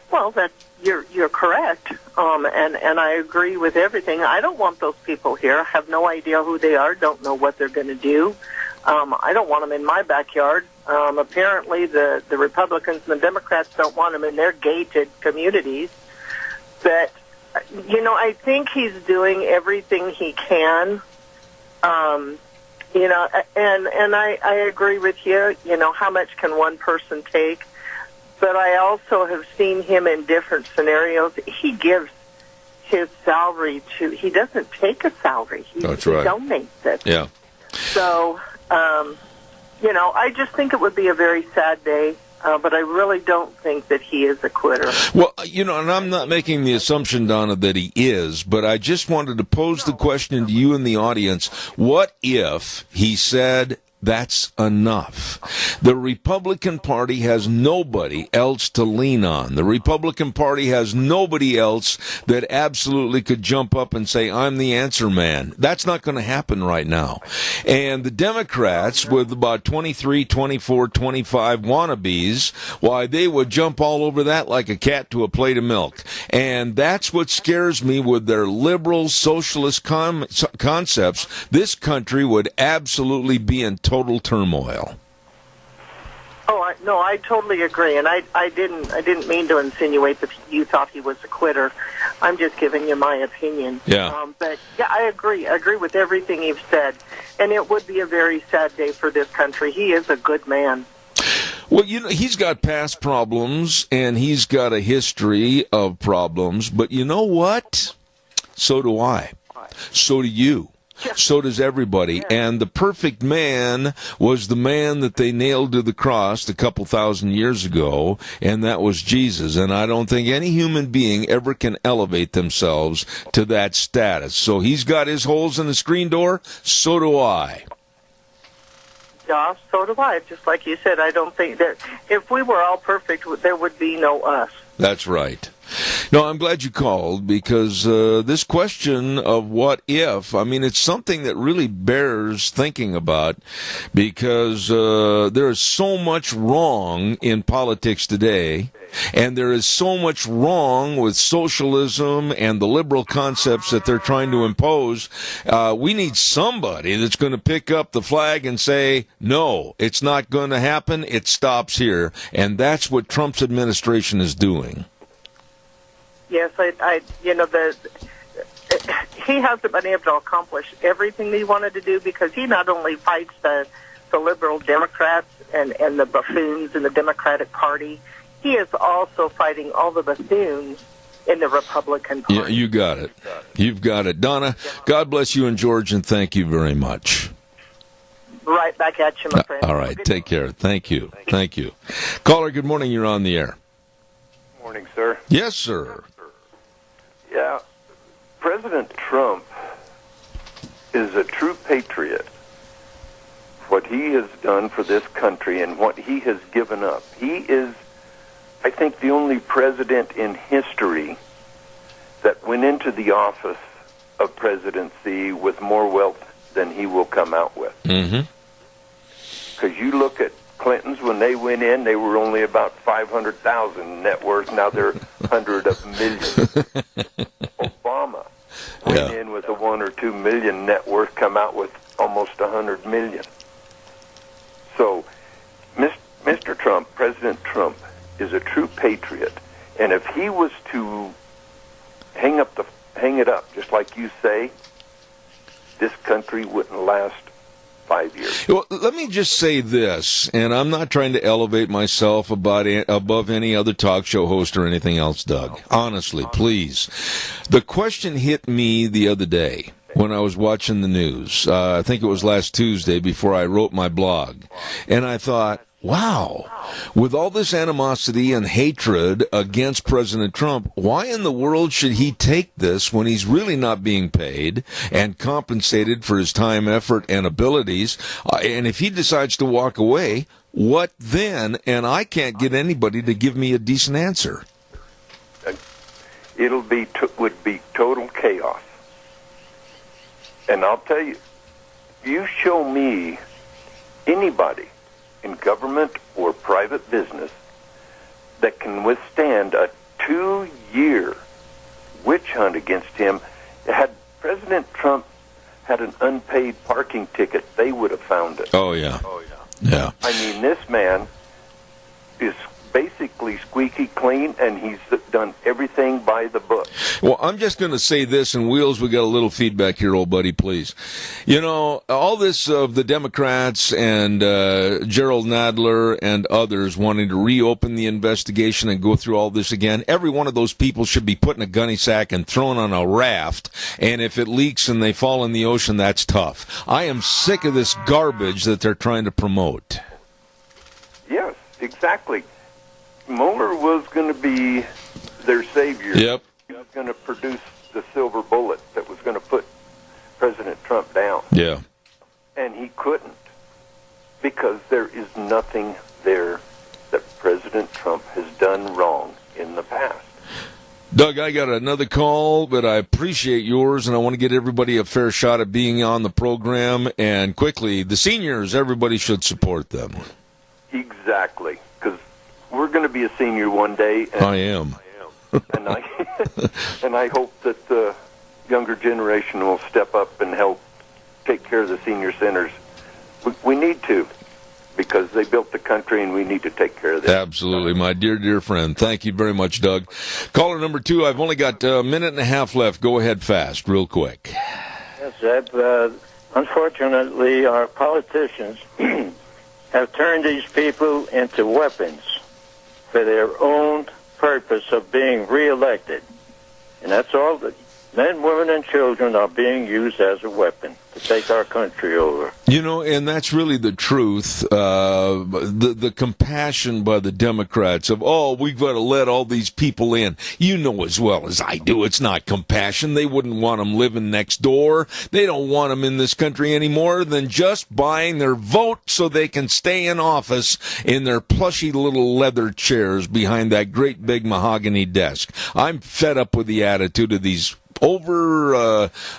Well, you're correct, and I agree with everything. I don't want those people here. I have no idea who they are, don't know what they're going to do. I don't want them in my backyard. Apparently, the Republicans and the Democrats don't want them in their gated communities. But, you know, I think he's doing everything he can. You know, and I agree with you. You know, how much can one person take? But I also have seen him in different scenarios. He gives his salary to. He doesn't take a salary. That's right. He donates it. Yeah. So, you know, I just think it would be a very sad day. But I really don't think that he is a quitter. Well, you know, and I'm not making the assumption, Donna, that he is, but I just wanted to pose the question to you in the audience. What if he said, that's enough? The Republican Party has nobody else to lean on. The Republican Party has nobody else that absolutely could jump up and say, I'm the answer man. That's not going to happen right now. And the Democrats, with about 23, 24, 25 wannabes, why, they would jump all over that like a cat to a plate of milk. And that's what scares me with their liberal socialist concepts. This country would absolutely be in total turmoil. Oh, no, I totally agree, and I didn't mean to insinuate that you thought he was a quitter. I'm just giving you my opinion. Yeah. But yeah, I agree. I agree with everything you've said, and it would be a very sad day for this country. He is a good man. Well, you know, he's got past problems, and he's got a history of problems, but you know what? So do I. So do you. So does everybody. And the perfect man was the man that they nailed to the cross a couple thousand years ago, and that was Jesus. And I don't think any human being ever can elevate themselves to that status. So he's got his holes in the screen door. So do I. Yeah, so do I. Just like you said, I don't think that if we were all perfect, there would be no us. That's right. No, I'm glad you called, because this question of what if, I mean, it's something that really bears thinking about, because there is so much wrong in politics today, and there is so much wrong with socialism and the liberal concepts that they're trying to impose. We need somebody that's going to pick up the flag and say, no, it's not going to happen. It stops here. And that's what Trump's administration is doing. Yes, you know, he hasn't been able to accomplish everything that he wanted to do, because he not only fights the liberal Democrats and the buffoons in the Democratic Party, he is also fighting all the buffoons in the Republican Party. Yeah, you got it. You've got it. Donna, God bless you and George, and thank you very much. Right back at you, my friend. All right, take care. Thank you. Thank you. Caller, good morning. You're on the air. Morning, sir. Yes, sir. Yeah, President Trump is a true patriot. What he has done for this country and what he has given up. He is, I think, the only president in history that went into the office of presidency with more wealth than he will come out with. Mm-hmm. Because you look at Clinton's, when they went in, they were only about 500,000 net worth. Now they're 100 of millions. Obama went in with a 1 or 2 million net worth, come out with almost 100 million. So, Mr. Trump, President Trump, is a true patriot. And if he was to hang it up, just like you say, this country wouldn't last 5 years. Well, let me just say this, and I'm not trying to elevate myself above any other talk show host or anything else, Doug. Honestly, please. The question hit me the other day when I was watching the news. I think it was last Tuesday before I wrote my blog. And I thought, wow, with all this animosity and hatred against President Trump, why in the world should he take this when he's really not being paid and compensated for his time, effort, and abilities? And if he decides to walk away, what then? And I can't get anybody to give me a decent answer. Would be total chaos. And I'll tell you, you show me anybody in government or private business that can withstand a 2-year witch hunt against him. Had President Trump had an unpaid parking ticket, they would have found it. Oh, yeah. Yeah. I mean, this man is basically squeaky clean, and he's done everything by the book. Well, I'm just going to say this, and Wheels, we got a little feedback here, old buddy, please. You know, all this of the Democrats and Gerald Nadler and others wanting to reopen the investigation and go through all this again, every one of those people should be put in a gunny sack and thrown on a raft, and if it leaks and they fall in the ocean, that's tough. I am sick of this garbage that they're trying to promote. Yes, exactly. Mueller was going to be their savior. Yep. He was going to produce the silver bullet that was going to put President Trump down. Yeah. And he couldn't, because there is nothing there that President Trump has done wrong in the past. Doug, I got another call, but I appreciate yours, and I want to get everybody a fair shot at being on the program. And quickly, the seniors, everybody should support them. Exactly, because we're going to be a senior one day. And I am. and I hope that the younger generation will step up and help take care of the senior centers. We need to, because they built the country, and we need to take care of them. Absolutely, my dear friend. Thank you very much, Doug. Caller number 2, I've only got a minute and a half left. Go ahead fast, real quick. Yes, Zeb. Unfortunately, our politicians have turned these people into weapons for their own purpose of being reelected. And that's all that men, women, and children are being used as a weapon to take our country over. You know, and that's really the truth. The compassion by the Democrats of, we've got to let all these people in. You know as well as I do, it's not compassion. They wouldn't want them living next door. They don't want them in this country any more than just buying their vote so they can stay in office in their plushy little leather chairs behind that great big mahogany desk. I'm fed up with the attitude of these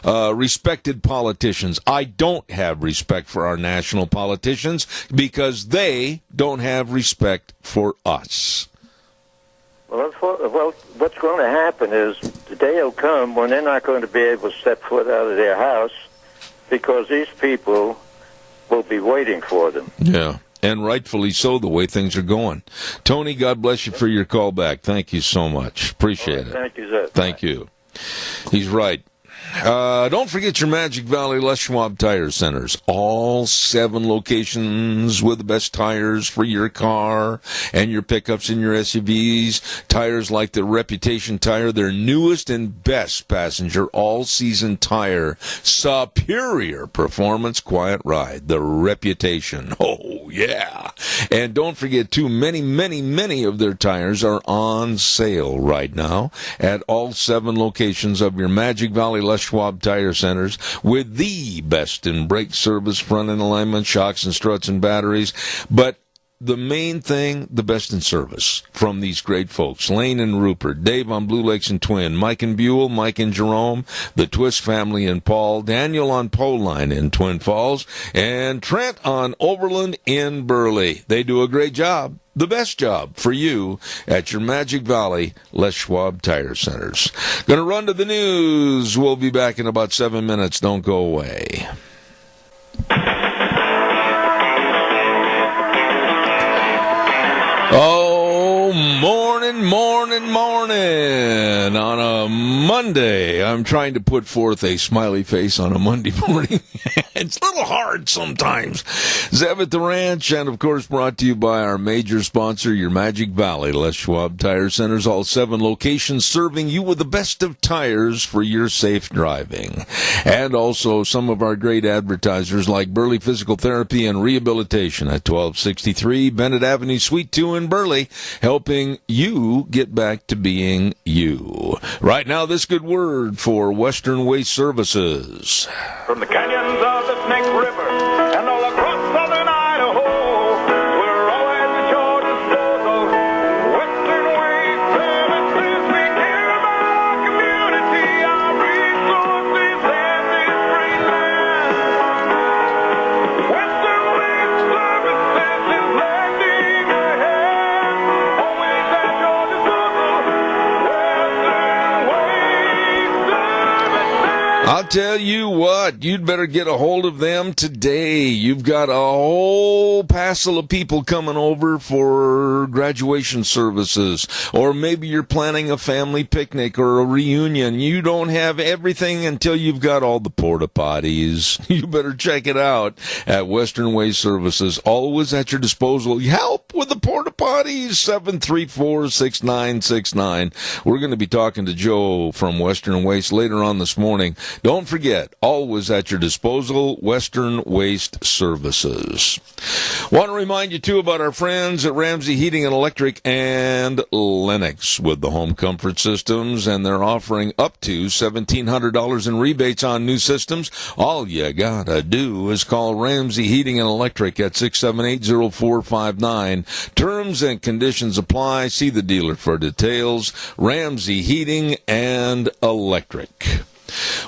respected politicians. I don't have respect for our national politicians because they don't have respect for us. Well, what's going to happen is the day will come when they're not going to be able to step foot out of their house because these people will be waiting for them. Yeah. And rightfully so, the way things are going. Tony, God bless you for your call back. Thank you so much. Appreciate it. Thank you, sir. Thank you. He's right. Don't forget your Magic Valley Les Schwab Tire Centers. All 7 locations with the best tires for your car and your pickups and your SUVs. Tires like the Reputation tire, their newest and best passenger all-season tire. Superior performance, quiet ride. The Reputation. Oh, yeah. And don't forget, too, many of their tires are on sale right now at all 7 locations of your Magic Valley Les Schwab Tire Centers with the best in brake service, front-end alignment, shocks and struts and batteries. But the main thing, the best in service from these great folks. Lane and Rupert, Dave on Blue Lakes and Twin, Mike and Buell, Mike and Jerome, the Twist family and Paul, Daniel on Pole Line in Twin Falls, and Trent on Overland in Burley. They do a great job. The best job for you at your Magic Valley Les Schwab Tire Centers. Gonna run to the news. We'll be back in about 7 minutes. Don't go away. Oh, morning on a Monday. I'm trying to put forth a smiley face on a Monday morning. It's a little hard sometimes. Zev at the Ranch, and of course brought to you by our major sponsor, your Magic Valley Les Schwab Tire Centers, all 7 locations serving you with the best of tires for your safe driving. And also some of our great advertisers like Burley Physical Therapy and Rehabilitation at 1263 Bennett Avenue, Suite 2 in Burley, helping you get back to being you. Right now, this good word for Western Waste Services. From the canyons of the Snake River and all across southern Idaho, we're always at your disposal. Western Waste Services, we care about our community, our resources, and this great land. Western Waste Services is lending a hand, always at your disposal. Western Waste Services. I'll tell you what, you'd better get a hold of them today. You've got a whole passel of people coming over for graduation services, or maybe you're planning a family picnic or a reunion. You don't have everything until you've got all the porta potties. You better check it out at Western Waste Services. Always at your disposal. Help with the porta potties. 734-6969. We're going to be talking to Joe from Western Waste later on this morning. Don't forget, always at your disposal, Western Waste Services. Want to remind you, too, about our friends at Ramsey Heating and Electric and Lennox with the home comfort systems, and they're offering up to $1,700 in rebates on new systems. All you gotta do is call Ramsey Heating and Electric at 678-0459. Terms and conditions apply. See the dealer for details. Ramsey Heating and Electric.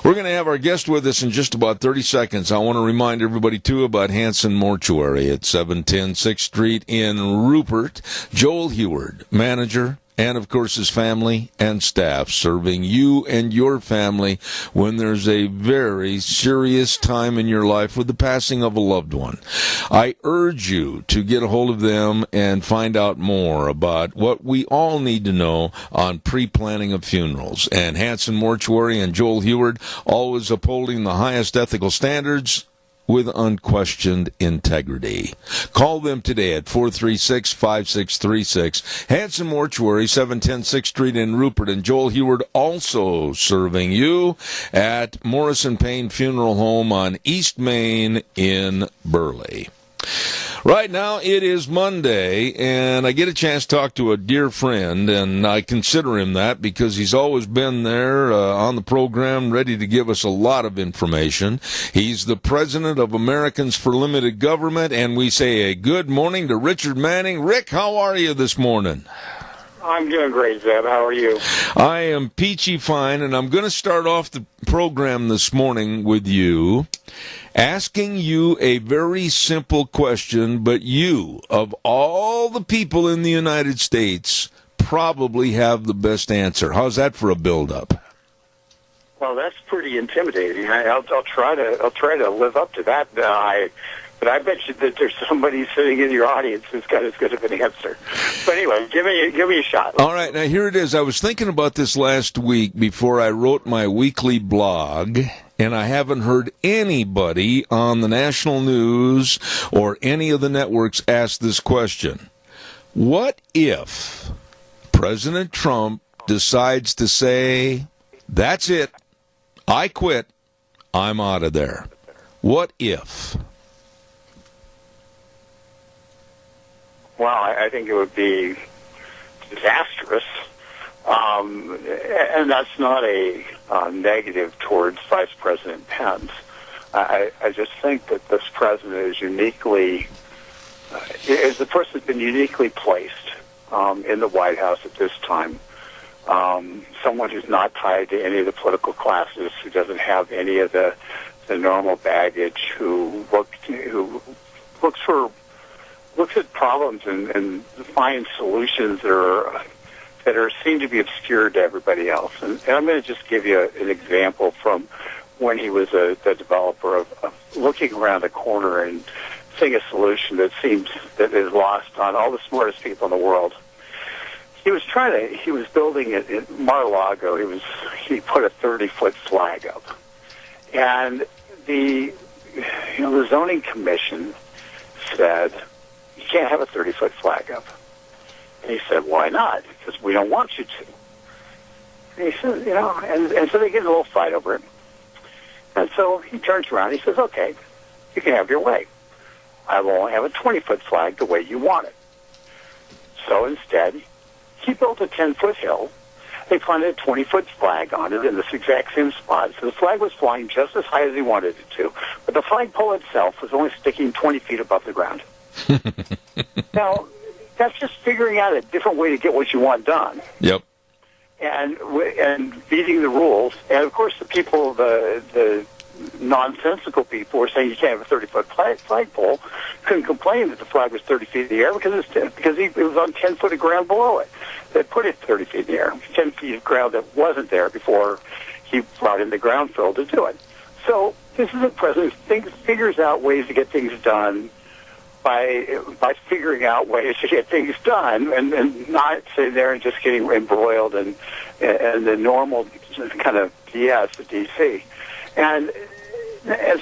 We're going to have our guest with us in just about 30 seconds. I want to remind everybody, too, about Hanson Mortuary at 710 6th Street in Rupert. Joel Heward, manager, and, of course, his family and staff serving you and your family when there's a very serious time in your life with the passing of a loved one. I urge you to get a hold of them and find out more about what we all need to know on pre-planning of funerals. And Hanson Mortuary and Joel Heward always upholding the highest ethical standards with unquestioned integrity. Call them today at 436-5636. Hanson Mortuary, 710 6th Street in Rupert, and Joel Heward also serving you at Morrison Payne Funeral Home on East Main in Burley. Right now, it is Monday, and I get a chance to talk to a dear friend, and I consider him that because he's always been there on the program, ready to give us a lot of information. He's the president of Americans for Limited Government, and we say a good morning to Richard Manning. Rick, how are you this morning? I'm doing great, Zeb. How are you? I am peachy fine, and I'm going to start off the program this morning with you, asking you a very simple question, but you, of all the people in the United States, probably have the best answer. How's that for a build-up? Well, that's pretty intimidating. I'll try to live up to that. But I bet you that there's somebody sitting in your audience who's got as good of an answer. But anyway, give me a shot. All right, now here it is. I was thinking about this last week before I wrote my weekly blog, and I haven't heard anybody on the national news or any of the networks ask this question. What if President Trump decides to say, that's it, I quit, I'm out of there? What if? Well, I think it would be disastrous, and that's not a negative towards Vice President Pence. I just think that this president is uniquely, is the person that's been uniquely placed in the White House at this time. Someone who's not tied to any of the political classes, who doesn't have any of the normal baggage, who looks at problems and finds solutions that are seem to be obscure to everybody else. And I'm going to just give you an example from when he was the developer of looking around the corner and seeing a solution that is lost on all the smartest people in the world. He was building it in Mar-a-Lago. He put a 30-foot flag up, and the zoning commission said, you can't have a 30-foot flag up. And he said, why not? Because we don't want you to. And he said, and so they get in a little fight over it. And so he turns around and he says, okay, you can have your way. I will only have a 20-foot flag the way you want it. So instead, he built a 10-foot hill. They planted a 20-foot flag on it in this exact same spot. So the flag was flying just as high as he wanted it to, but the flagpole itself was only sticking 20 feet above the ground. Now, that's just figuring out a different way to get what you want done. Yep. And beating the rules. And, of course, the people, the nonsensical people were saying you can't have a 30-foot flagpole, couldn't complain that the flag was 30 feet in the air because it was on 10 foot of ground below it. They put it 30 feet in the air, 10 feet of ground that wasn't there before he brought in the ground fill to do it. So this is a president who figures out ways to get things done by figuring out ways to get things done and not sitting there and just getting embroiled in the normal kind of BS at D.C. And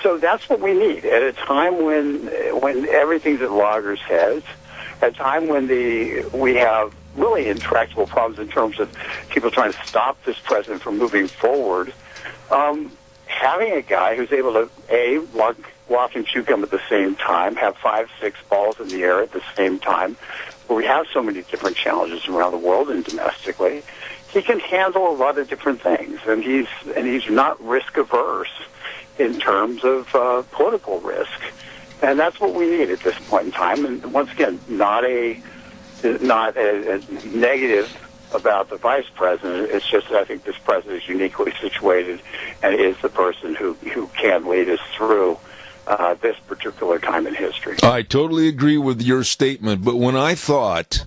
so that's what we need at a time when everything's at loggerheads, at a time when we have really intractable problems in terms of people trying to stop this president from moving forward. Having a guy who's able to, walk and chew gum at the same time, have 5, 6 balls in the air at the same time, where we have so many different challenges around the world and domestically, he can handle a lot of different things, and he's not risk averse in terms of political risk, and that's what we need at this point in time. And once again, not a negative about the vice president. It's just that I think this president is uniquely situated and is the person who can lead us through this particular time in history. I totally agree with your statement, but when I thought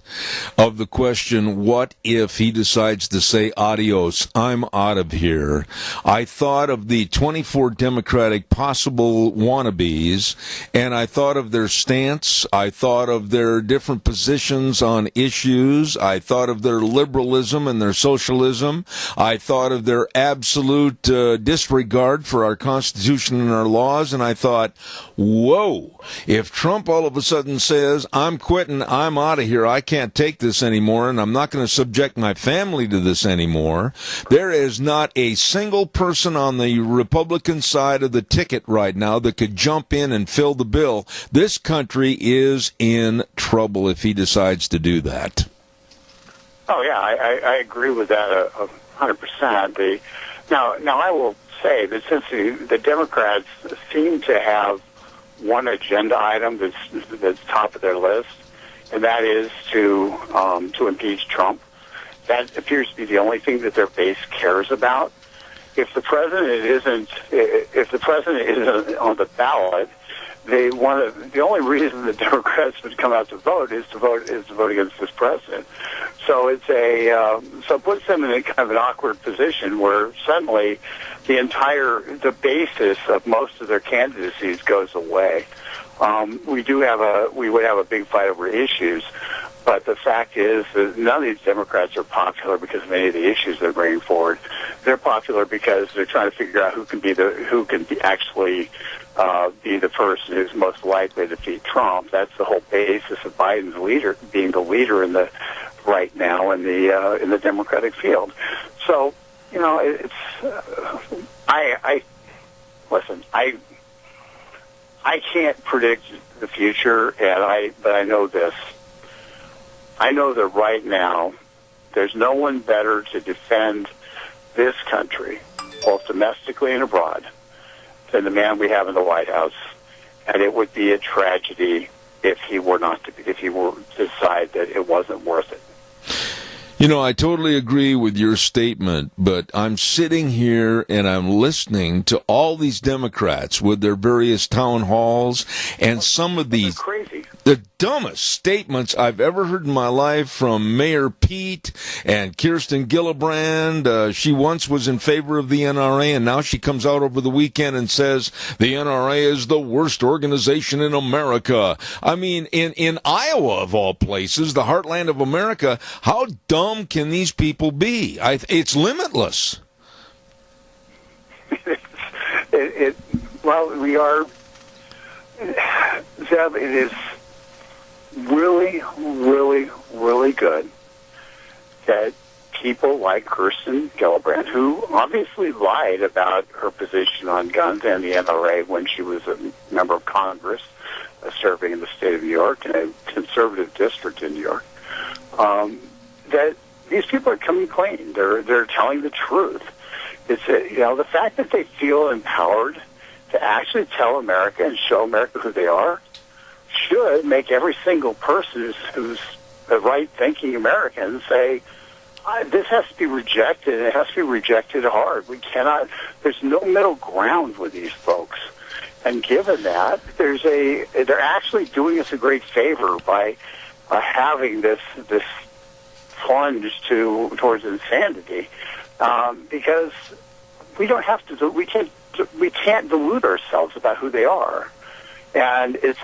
of the question, what if he decides to say, adios, I'm out of here, I thought of the 24 Democratic possible wannabes, and I thought of their stance, I thought of their different positions on issues, I thought of their liberalism and their socialism, I thought of their absolute disregard for our Constitution and our laws, and I thought, whoa, if Trump all of a sudden says, I'm quitting, I'm out of here, I can't take this anymore, and I'm not going to subject my family to this anymore, there is not a single person on the Republican side of the ticket right now that could jump in and fill the bill. This country is in trouble if he decides to do that. Oh, yeah, I agree with that 100%. Now, I will say that since the Democrats seem to have one agenda item that's top of their list, and that is to impeach Trump, that appears to be the only thing that their base cares about. If the president isn't on the ballot, the only reason the Democrats would come out to vote is to vote against this president. So it puts them in a kind of an awkward position where suddenly the basis of most of their candidacies goes away. we would have a big fight over issues. But the fact is that none of these Democrats are popular because of any of the issues they're bringing forward. They're popular because they're trying to figure out who can actually be the person who's most likely to defeat Trump. That's the whole basis of Biden's being the leader in the right now in the Democratic field. So, it's listen. I can't predict the future, but I know this. I know that right now there's no one better to defend this country, both domestically and abroad, than the man we have in the White House. And it would be a tragedy if he were to decide that it wasn't worth it. I totally agree with your statement, but I'm sitting here and I'm listening to all these Democrats with their various town halls, and some of these crazy. The dumbest statements I've ever heard in my life from Mayor Pete and Kirsten Gillibrand. She once was in favor of the NRA, and now she comes out over the weekend and says the NRA is the worst organization in America. I mean, in Iowa, of all places, the heartland of America, how dumb can these people be? It's limitless. Well, we are, Zeb, it is really, really, really good that people like Kirsten Gillibrand, who obviously lied about her position on guns and the NRA when she was a member of Congress, serving in the state of New York in a conservative district in New York, that these people are coming clean. They're telling the truth. It's the fact that they feel empowered to actually tell America and show America who they are should make every single person who's a right-thinking American say, this has to be rejected, and it has to be rejected hard. We cannot, there's no middle ground with these folks. And given that, they're actually doing us a great favor by having this plunge towards insanity, because we don't have to, we can't delude ourselves about who they are. And it's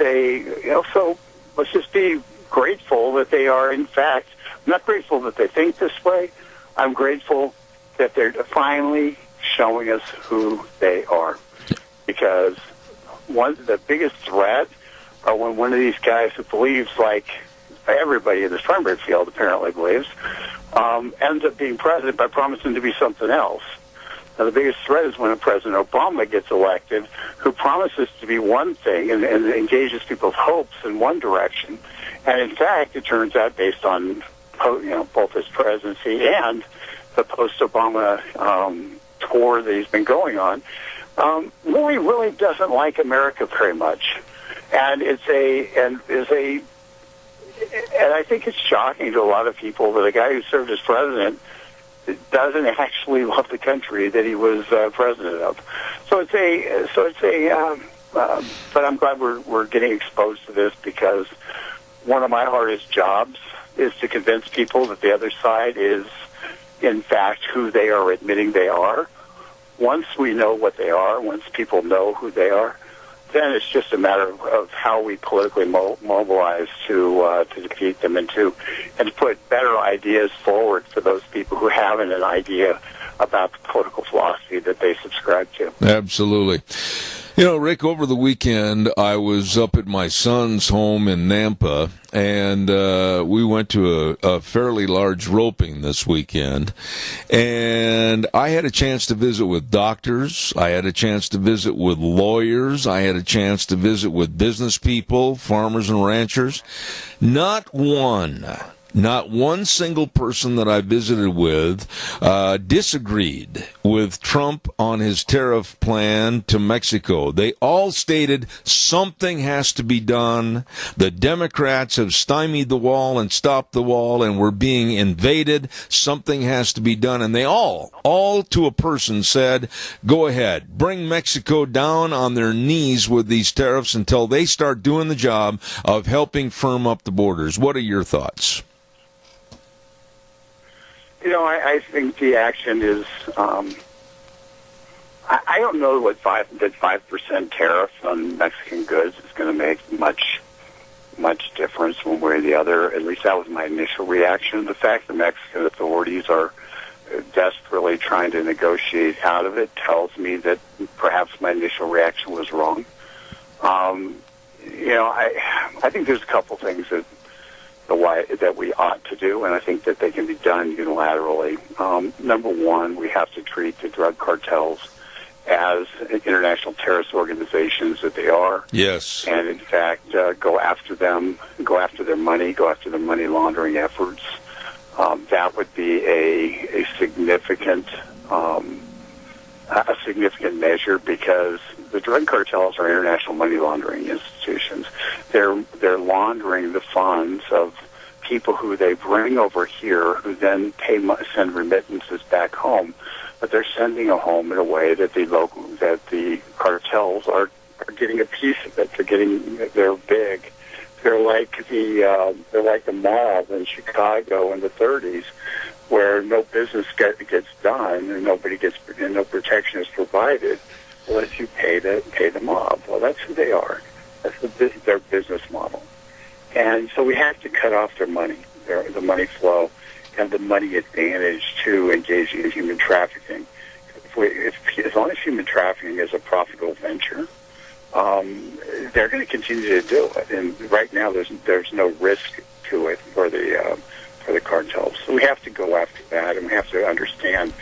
so let's just be grateful that they are, in fact, I'm not grateful that they think this way. I'm grateful that they're finally showing us who they are. Because the biggest threat are when one of these guys who believes, like everybody in this primary field apparently believes, ends up being president by promising to be something else. Now, the biggest threat is when President Obama gets elected, who promises to be one thing and engages people's hopes in one direction. And in fact, it turns out, based on both his presidency and the post-Obama tour that he's been going on, really doesn't like America very much. And and I think it's shocking to a lot of people that a guy who served as president doesn't actually love the country that he was president of. But I'm glad we're getting exposed to this, because one of my hardest jobs is to convince people that the other side is, in fact, who they are admitting they are. Once we know what they are, once people know who they are, then it's just a matter of how we politically mobilize to defeat them and to put better ideas forward for those people who haven't an idea about the political philosophy that they subscribe to. Absolutely. Rick, over the weekend, I was up at my son's home in Nampa, and we went to a fairly large roping this weekend. And I had a chance to visit with doctors. I had a chance to visit with lawyers. I had a chance to visit with business people, farmers and ranchers. Not one single person that I visited with disagreed with Trump on his tariff plan to Mexico. They all stated something has to be done. The Democrats have stymied the wall and stopped the wall, and we're being invaded. Something has to be done. And they all to a person said, go ahead, bring Mexico down on their knees with these tariffs until they start doing the job of helping firm up the borders. What are your thoughts? I think the action is, I don't know what 5% tariff on Mexican goods is going to other. At least that was my initial reaction. The fact that Mexican authorities are desperately trying to negotiate out of it tells me that perhaps my initial reaction was wrong. I think there's a couple things that we ought to do, and I think that they can be done unilaterally. Number one, we have to treat the drug cartels as international terrorist organizations that they are. Yes. And in fact, go after them, go after their money, go after their money laundering efforts. That would be a significant measure, because the drug cartels are international money laundering institutions. They're laundering the funds of people who they bring over here, who then send remittances back home. But they're sending them home in a way that the cartels are getting a piece of it. They're big. They're like the mob in Chicago in the 30s, where no business gets done and no protection is provided unless you pay the mob. Well, that's who they are. That's their business model. And so we have to cut off their money, the money flow, and the money advantage to engaging in human trafficking. As long as human trafficking is a profitable venture, they're going to continue to do it. And right now, there's no risk to it for the cartels. So we have to go after that, and we have to understand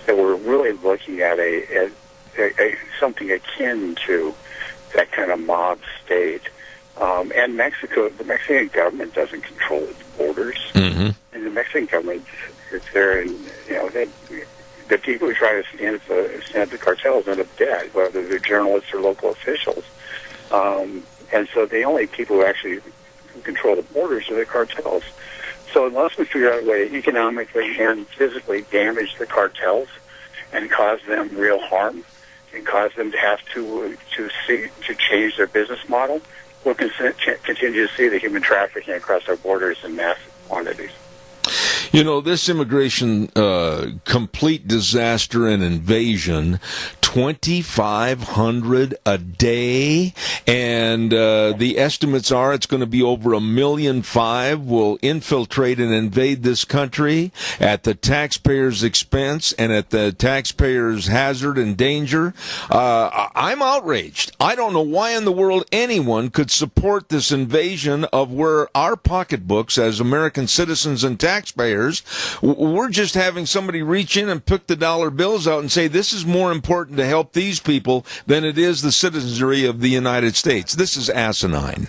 that we're really looking at something akin to that kind of mob state. And Mexico, the Mexican government doesn't control its borders. Mm-hmm. And the Mexican government is there, and the people who try to stand the cartels end up dead, whether they're journalists or local officials. And so the only people who actually control the borders are the cartels. So unless we figure out a way to economically and physically damage the cartels and cause them real harm and cause them to have to change their business model, we'll continue to see the human trafficking across our borders in massive quantities. This immigration complete disaster and invasion, 2,500 a day, and the estimates are it's going to be over 1.5 million will infiltrate and invade this country at the taxpayers' expense and at the taxpayers' hazard and danger. I'm outraged. I don't know why in the world anyone could support this invasion of where our pocketbooks as American citizens and taxpayers, we're just having somebody reach in and pick the dollar bills out and say this is more important to help these people than it is the citizenry of the United States. This is asinine.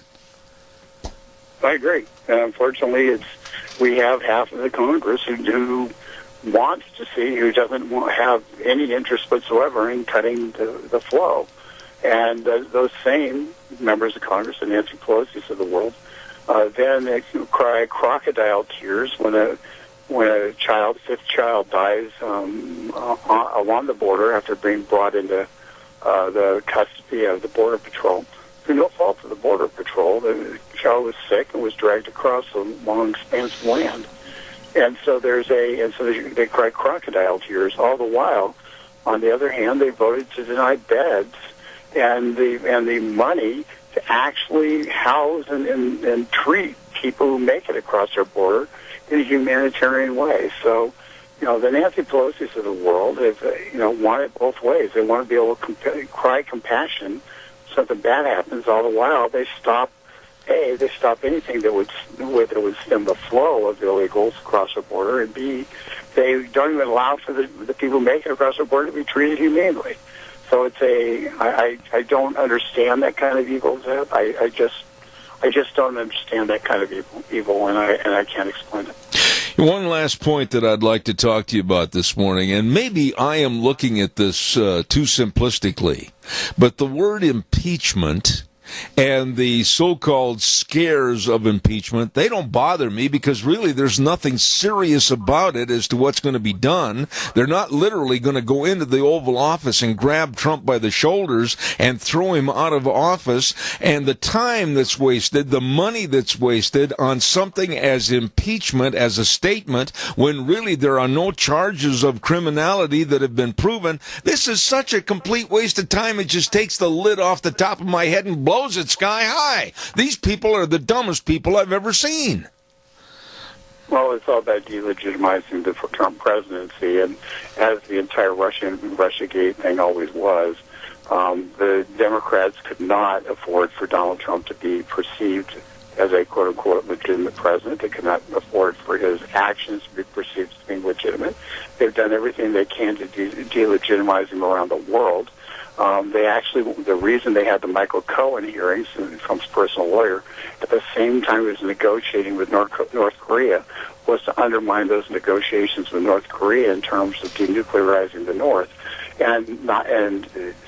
I agree. Unfortunately, we have half of the Congress who wants to see, who doesn't have any interest whatsoever in cutting the flow. And those same members of Congress, the Nancy Pelosi's of the world, then they cry crocodile tears when a fifth child dies along the border after being brought into the custody of the Border Patrol. Through no fault of the Border Patrol, the child was sick and was dragged across a long expanse of land. And so they cry crocodile tears. All the while, on the other hand, they voted to deny beds and the money to actually house and treat people who make it across our border in a humanitarian way. So, the Nancy Pelosi's of the world want it both ways. They want to be able to cry compassion. Something bad happens. All the while, they stop anything that would stem the flow of illegals across our border, and B, they don't even allow for the people who make it across our border to be treated humanely. So I don't understand that kind of evil, Zeb. I just don't understand that kind of evil, and I can't explain it. One last point that I'd like to talk to you about this morning, and maybe I am looking at this too simplistically, but the word impeachment and the so-called scares of impeachment, they don't bother me because really there's nothing serious about it as to what's going to be done. They're not literally going to go into the Oval Office and grab Trump by the shoulders and throw him out of office. And the time that's wasted, the money that's wasted on something as impeachment, as a statement, when really there are no charges of criminality that have been proven. This is such a complete waste of time. It just takes the lid off the top of my head and blows it sky high. These people are the dumbest people I've ever seen. Well, it's all about delegitimizing the Trump presidency, and as the entire Russiagate thing always was, the Democrats could not afford for Donald Trump to be perceived as a quote-unquote legitimate president. They could not afford for his actions to be perceived as being legitimate. They've done everything they can to delegitimize him around the world. The reason they had the Michael Cohen hearings, Trump's personal lawyer, at the same time he was negotiating with North Korea, was to undermine those negotiations with North Korea in terms of denuclearizing the North.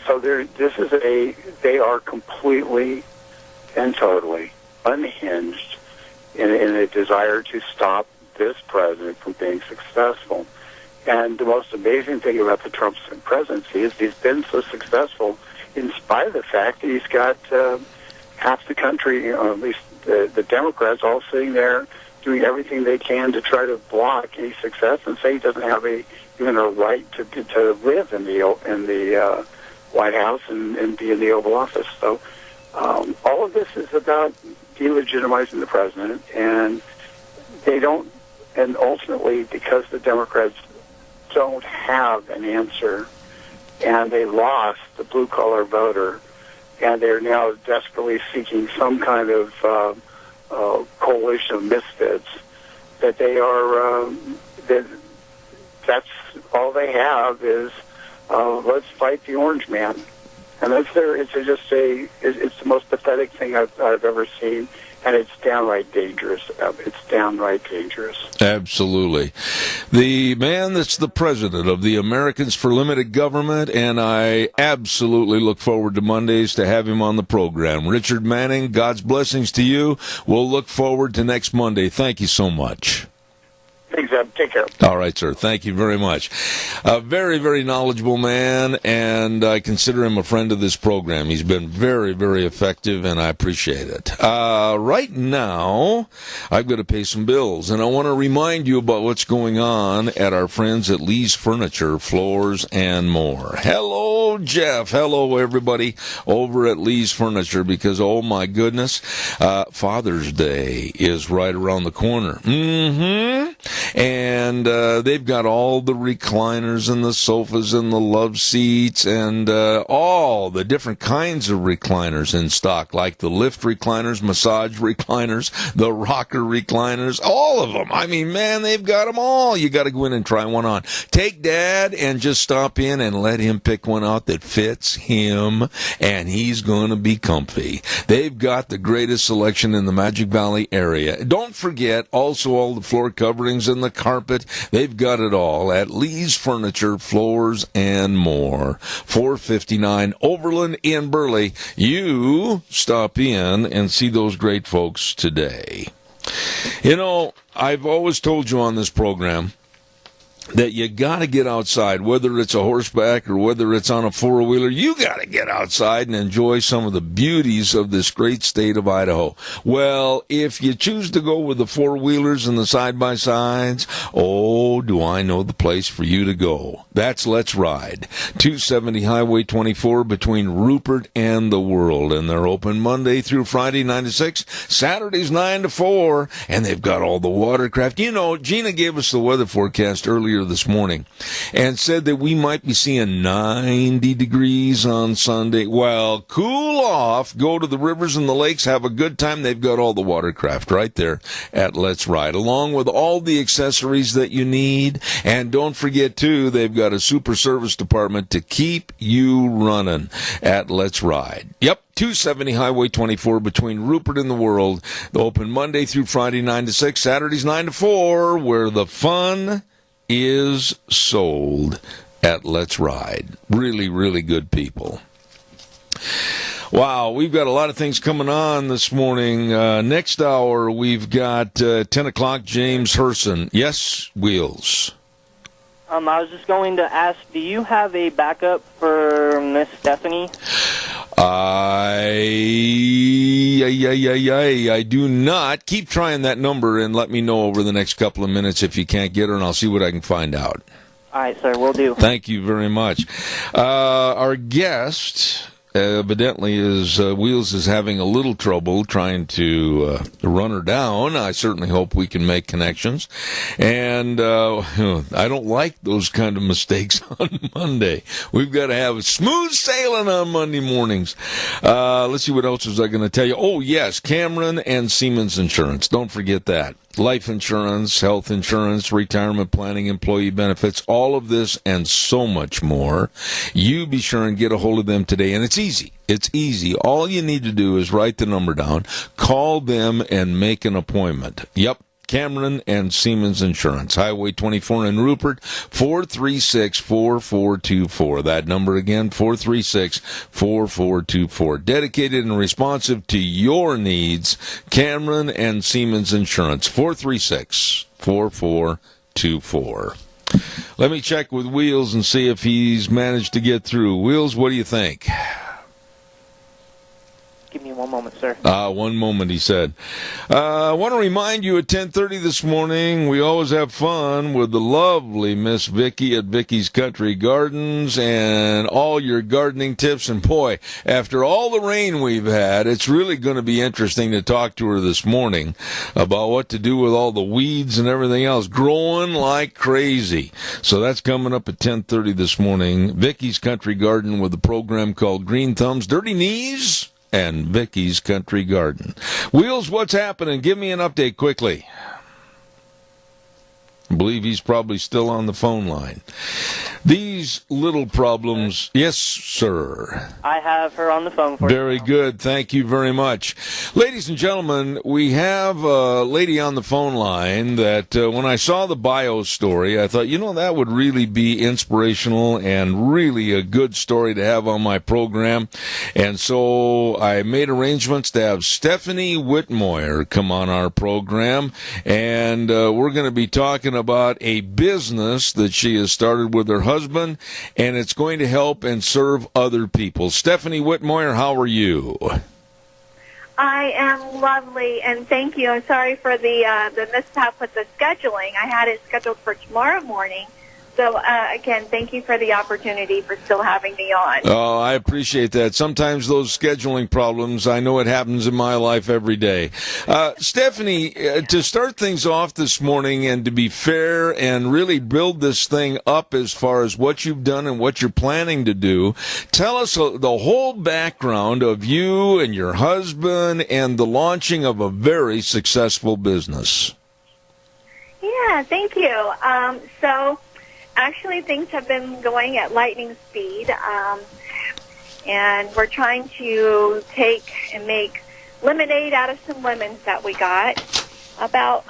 So they are completely and totally unhinged in a desire to stop this president from being successful. And the most amazing thing about the Trump presidency is he's been so successful in spite of the fact that he's got half the country, or at least the Democrats, all sitting there doing everything they can to try to block any success and say he doesn't have even a right to live in the White House and be in the Oval Office. So all of this is about delegitimizing the president, and and ultimately, because the Democrats don't have an answer, and they lost the blue-collar voter, and they're now desperately seeking some kind of coalition of misfits, that they are, that's all they have is, let's fight the orange man. And it's the most pathetic thing I've ever seen, and it's downright dangerous. It's downright dangerous. Absolutely. The man that's the president of the Americans for Limited Government, and I absolutely look forward to Mondays to have him on the program. Richard Manning, God's blessings to you. We'll look forward to next Monday. Thank you so much. Thanks, Ed. Take care. All right, sir. Thank you very much. A very, very knowledgeable man, and I consider him a friend of this program. He's been very, very effective, and I appreciate it. Right now, I've got to pay some bills, and I want to remind you about what's going on at our friends at Lee's Furniture, Floors, and More. Hello, Jeff. Hello, everybody over at Lee's Furniture, because, oh, my goodness, Father's Day is right around the corner. Mm-hmm. And they've got all the recliners and the sofas and the love seats and all the different kinds of recliners in stock, like the lift recliners, massage recliners, the rocker recliners, all of them. I mean, man, they've got them all. You got to go in and try one on. Take Dad and just stop in and let him pick one out that fits him, and he's going to be comfy. They've got the greatest selection in the Magic Valley area. Don't forget also all the floor coverings and the carpet. They've got it all at Lee's Furniture, Floors, and More. 459 Overland in Burley. You stop in and see those great folks today. You know, I've always told you on this program that you got to get outside, whether it's a horseback or whether it's on a four-wheeler. You got to get outside and enjoy some of the beauties of this great state of Idaho. Well, if you choose to go with the four-wheelers and the side-by-sides, oh, do I know the place for you to go. That's Let's Ride, 270 Highway 24 between Rupert and the World. And they're open Monday through Friday, 9 to 6, Saturdays, 9 to 4, and they've got all the watercraft. You know, Gina gave us the weather forecast earlier this morning and said that we might be seeing 90 degrees on Sunday. Well, cool off, go to the rivers and the lakes, have a good time. They've got all the watercraft right there at Let's Ride, along with all the accessories that you need. And don't forget, too, they've got a super service department to keep you running at Let's Ride. Yep. 270 Highway 24 between Rupert and the World. They open Monday through Friday, 9 to 6, Saturdays, 9 to 4, where the fun is sold at Let's Ride. Really, really good people. Wow, we've got a lot of things coming on this morning. Next hour, we've got 10 o'clock, James Herson. Yes, Wheels. I was just going to ask, do you have a backup for Miss Stephanie? I do not. Keep trying that number and let me know over the next couple of minutes if you can't get her, and I'll see what I can find out. All right, sir, will do. Thank you very much. Our guest evidently Wheels is having a little trouble trying to run her down. I certainly hope we can make connections. And I don't like those kind of mistakes on Monday. We've got to have smooth sailing on Monday mornings. Let's see, what else was I going to tell you? Oh, yes, Cameron and Siemens Insurance. Don't forget that. Life insurance, health insurance, retirement planning, employee benefits, all of this and so much more. You be sure and get a hold of them today. And it's easy. It's easy. All you need to do is write the number down, call them, and make an appointment. Yep. Cameron and Siemens Insurance, Highway 24 in Rupert, 436-4424. That number again, 436-4424. Dedicated and responsive to your needs, Cameron and Siemens Insurance, 436-4424. Let me check with Wheels and see if he's managed to get through. Wheels, what do you think? Give me one moment, sir. 1 moment, he said. I want to remind you at 10:30 this morning, we always have fun with the lovely Miss Vicky at Vicky's Country Gardens and all your gardening tips. And boy, after all the rain we've had, it's really going to be interesting to talk to her this morning about what to do with all the weeds and everything else growing like crazy. So that's coming up at 10:30 this morning. Vicky's Country Garden with a program called Green Thumbs, Dirty Knees, and Vicky's Country Garden. Wheels, what's happening? Give me an update quickly. I believe he's probably still on the phone line. These little problems. Yes, sir. I have her on the phone for you. Very good. Thank you very much. Ladies and gentlemen, we have a lady on the phone line that when I saw the bio story, I thought, that would really be inspirational and really a good story to have on my program. And so I made arrangements to have Stephanie Whitmoyer come on our program. And we're going to be talking about a business that she has started with her husband, and it's going to help and serve other people. Stephanie Whitmoyer, how are you? I am lovely, and thank you. I'm sorry for the mishap with the scheduling. I had it scheduled for tomorrow morning. So, again, thank you for the opportunity for still having me on. Oh, I appreciate that. Sometimes those scheduling problems, I know it happens in my life every day. Stephanie, to start things off this morning and to be fair and really build this thing up as far as what you've done and what you're planning to do, tell us the whole background of you and your husband and the launching of a very successful business. Yeah, thank you. Actually, things have been going at lightning speed, and we're trying to take and make lemonade out of some lemons that we got. About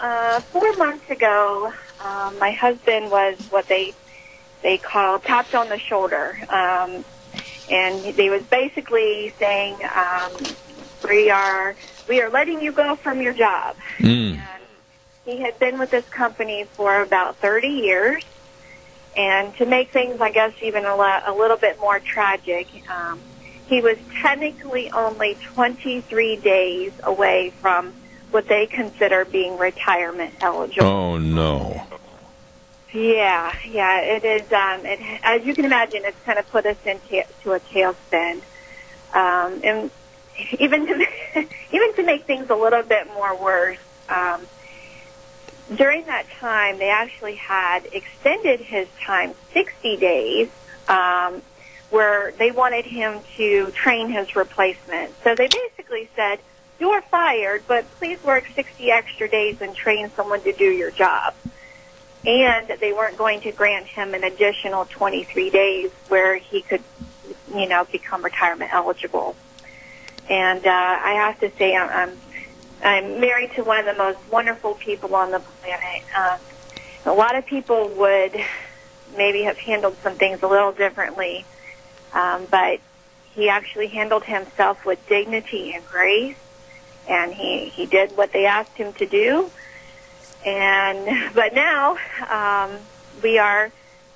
4 months ago, my husband was what they call tapped on the shoulder, and they was basically saying, we are letting you go from your job. And he had been with this company for about 30 years. And to make things, I guess, even a little bit more tragic, he was technically only 23 days away from what they consider being retirement eligible. Oh, no. Yeah, it is. As you can imagine, it's kind of put us into a tailspin. And even to make things a little bit more worse, during that time, they actually had extended his time 60 days, where they wanted him to train his replacement. So they basically said, you're fired, but please work 60 extra days and train someone to do your job. And they weren't going to grant him an additional 23 days where he could, become retirement eligible. And I have to say, I'm married to one of the most wonderful people on the planet. A lot of people would maybe have handled some things a little differently, but he actually handled himself with dignity and grace, and he did what they asked him to do. But now we are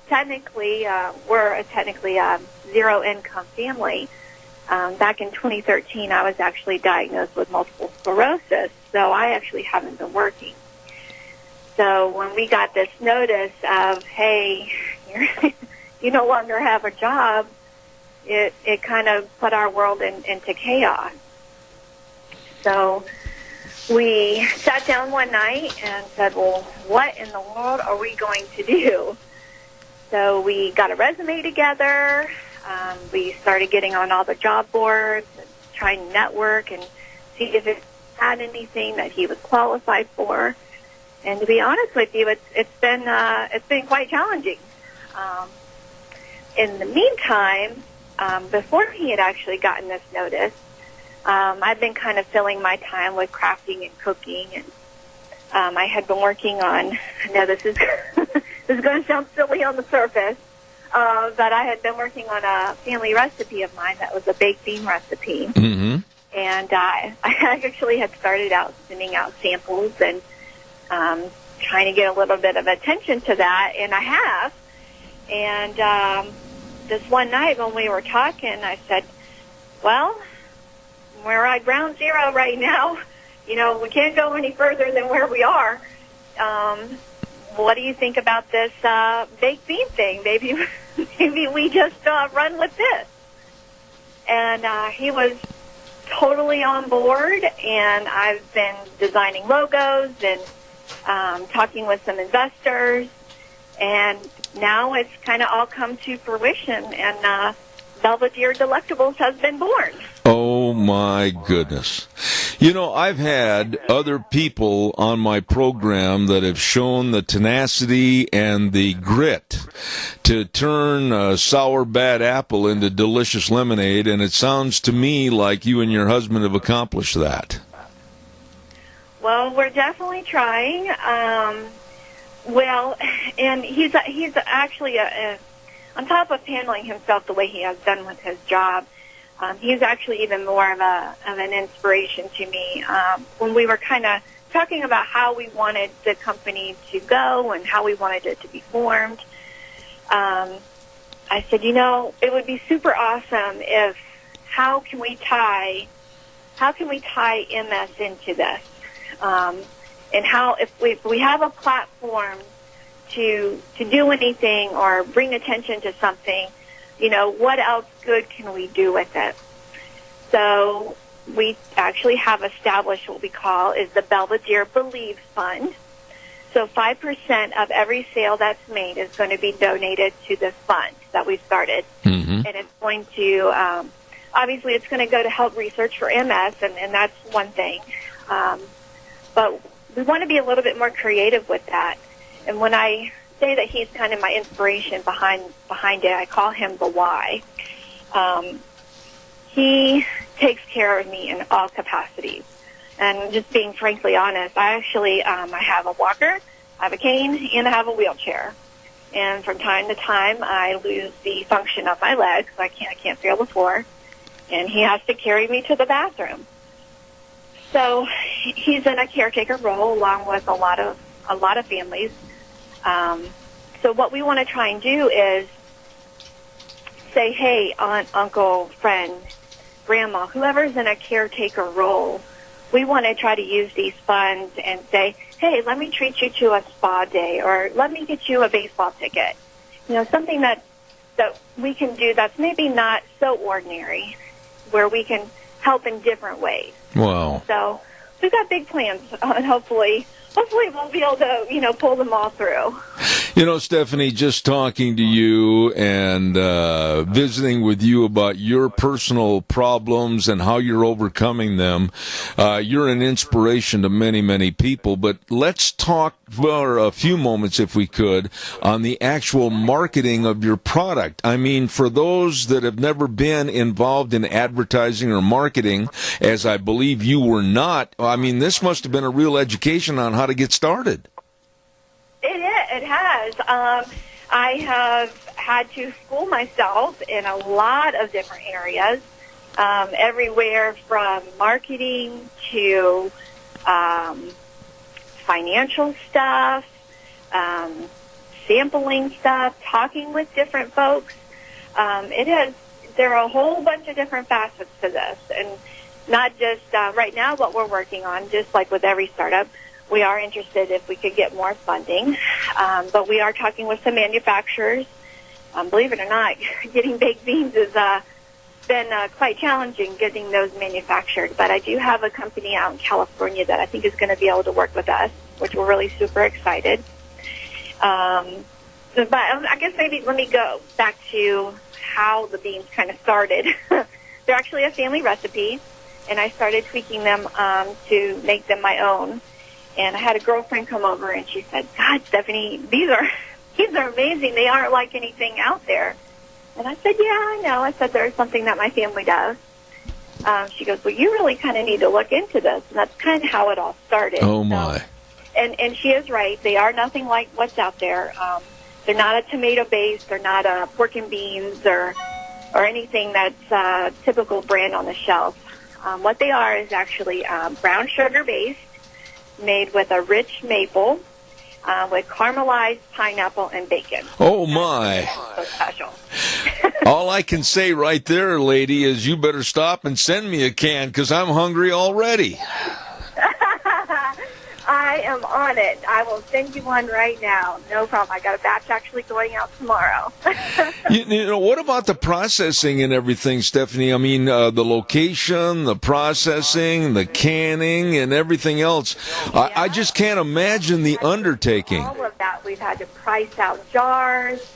technically we're technically a zero-income family. Back in 2013, I was actually diagnosed with multiple sclerosis, so I actually haven't been working. So when we got this notice of, hey, you no longer have a job, it kind of put our world into chaos. So we sat down one night and said, well, what in the world are we going to do? So we got a resume together. We started getting on all the job boards and trying to network and see if it had anything that he was qualified for. And to be honest with you, it's been quite challenging. In the meantime, before he had actually gotten this notice, I've been kind of filling my time with crafting and cooking, and I had been working on. I know this is this is going to sound silly on the surface, but I had been working on a family recipe of mine that was a baked bean recipe, Mm-hmm. and I actually had started out sending out samples and trying to get a little bit of attention to that, and I have. And this one night when we were talking, I said, well, we're at ground zero right now. You know, we can't go any further than where we are. What do you think about this baked bean thing? Maybe we just run with this. And he was totally on board, and I've been designing logos and talking with some investors, and now it's kind of all come to fruition, and Belvedere Delectables has been born. Oh, my goodness. You know, I've had other people on my program that have shown the tenacity and the grit to turn a sour bad apple into delicious lemonade, and it sounds to me like you and your husband have accomplished that. Well, we're definitely trying. Well, and he's actually on top of handling himself the way he has done with his job. He's actually even more of an inspiration to me. When we were kind of talking about how we wanted the company to go and how we wanted it to be formed, I said, you know, it would be super awesome if how can we tie MS into this, and how if we have a platform to do anything or bring attention to something, you know, what else good can we do with it? So we actually have established what we call is the Belvedere Believes Fund. So 5% of every sale that's made is going to be donated to this fund that we started. Mm-hmm. And it's going to, obviously it's going to go to help research for MS, and that's one thing. But we want to be a little bit more creative with that. And when I say that he's kind of my inspiration behind it, I call him the why. He takes care of me in all capacities. And just being frankly honest, I actually I have a walker, I have a cane, and I have a wheelchair. And from time to time, I lose the function of my legs. I can't feel the floor. And he has to carry me to the bathroom. So he's in a caretaker role along with a lot of families. So what we want to try and do is say, hey, aunt, uncle, friend, grandma, whoever's in a caretaker role, we want to try to use these funds and say, hey, let me treat you to a spa day, or let me get you a baseball ticket. You know, something that we can do that's maybe not so ordinary, where we can help in different ways. Wow. So we've got big plans, and hopefully we'll be able to, you know, pull them all through. You know, Stephanie, just talking to you and visiting with you about your personal problems and how you're overcoming them, you're an inspiration to many, many people. But let's talk for a few moments, if we could, on the actual marketing of your product. I mean, for those that have never been involved in advertising or marketing, as I believe you were not, I mean, this must have been a real education on how to get started. It has. I have had to school myself in a lot of different areas, everywhere from marketing to financial stuff, sampling stuff, talking with different folks. There are a whole bunch of different facets to this, and not just right now what we're working on, just like with every startup. We are interested if we could get more funding, but we are talking with some manufacturers. Believe it or not, getting baked beans is been quite challenging getting those manufactured. But I do have a company out in California that I think is going to be able to work with us, which we're really super excited. But I guess maybe let me go back to how the beans kind of started. They're actually a family recipe, and I started tweaking them to make them my own. And I had a girlfriend come over, and she said, "God, Stephanie, these are amazing. They aren't like anything out there." And I said, "Yeah, I know." I said, "There's something that my family does." She goes, "Well, you really kind of need to look into this." And that's kind of how it all started. Oh, my. And she is right. They are nothing like what's out there. They're not a tomato base. They're not a pork and beans or anything that's a typical brand on the shelf. What they are is actually brown sugar based, made with a rich maple, with caramelized pineapple and bacon. Oh, my. So special. All I can say right there, lady, is you better stop and send me a can, because I'm hungry already. I am on it. I will send you one right now. No problem. I got a batch actually going out tomorrow. you know, what about the processing and everything, Stephanie? I mean, the location, the processing, the canning, and everything else. Yeah. I just can't imagine the undertaking. All of that. We've had to price out jars.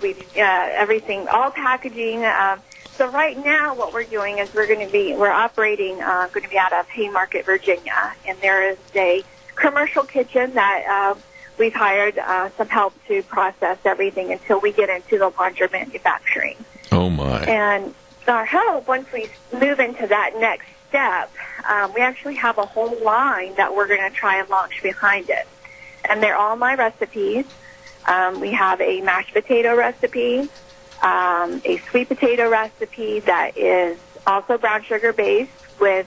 We've everything, all packaging. So right now, what we're doing is we're operating, going to be out of Haymarket, Virginia, and there is a commercial kitchen that we've hired some help to process everything until we get into the larger manufacturing. Oh, my. And our hope, once we move into that next step, we actually have a whole line that we're going to try and launch behind it. And they're all my recipes. We have a mashed potato recipe, a sweet potato recipe that is also brown sugar based with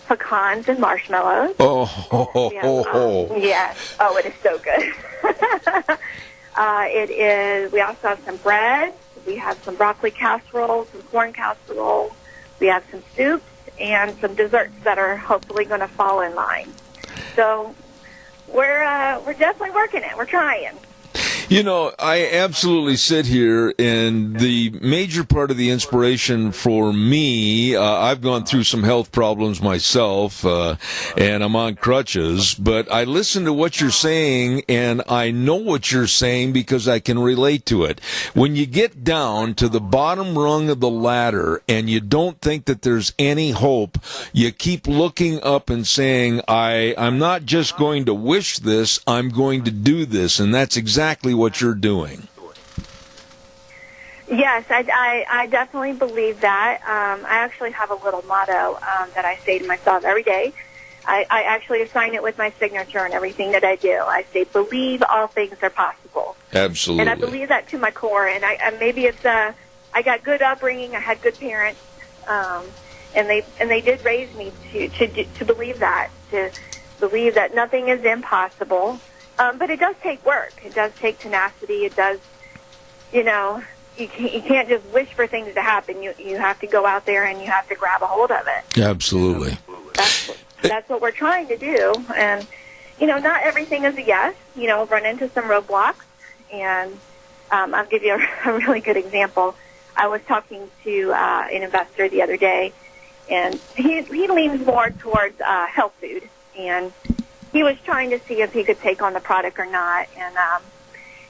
pecans and marshmallows. Yes. Oh, it is so good. It is. We also have some bread. We have some broccoli casserole, some corn casserole. We have some soups and some desserts that are hopefully going to fall in line. So we're definitely working it. We're trying. You know, I absolutely sit here, and the major part of the inspiration for me, I've gone through some health problems myself, and I'm on crutches, but I listen to what you're saying, and I know what you're saying because I can relate to it. When you get down to the bottom rung of the ladder and you don't think that there's any hope, you keep looking up and saying, I'm not just going to wish this, I'm going to do this, and that's exactly what you're doing. Yes, I definitely believe that. I actually have a little motto that I say to myself every day. I actually assign it with my signature and everything that I do. I say, believe all things are possible. Absolutely. And I believe that to my core. And maybe it's I got good upbringing. I had good parents, and they did raise me to believe that, to believe that nothing is impossible. But it does take work. It does take tenacity. It does, you can't just wish for things to happen. You have to go out there and you have to grab a hold of it. Absolutely. That's what we're trying to do. And, not everything is a yes. Run into some roadblocks. And I'll give you a really good example. I was talking to an investor the other day, and he leans more towards health food. And he was trying to see if he could take on the product or not. And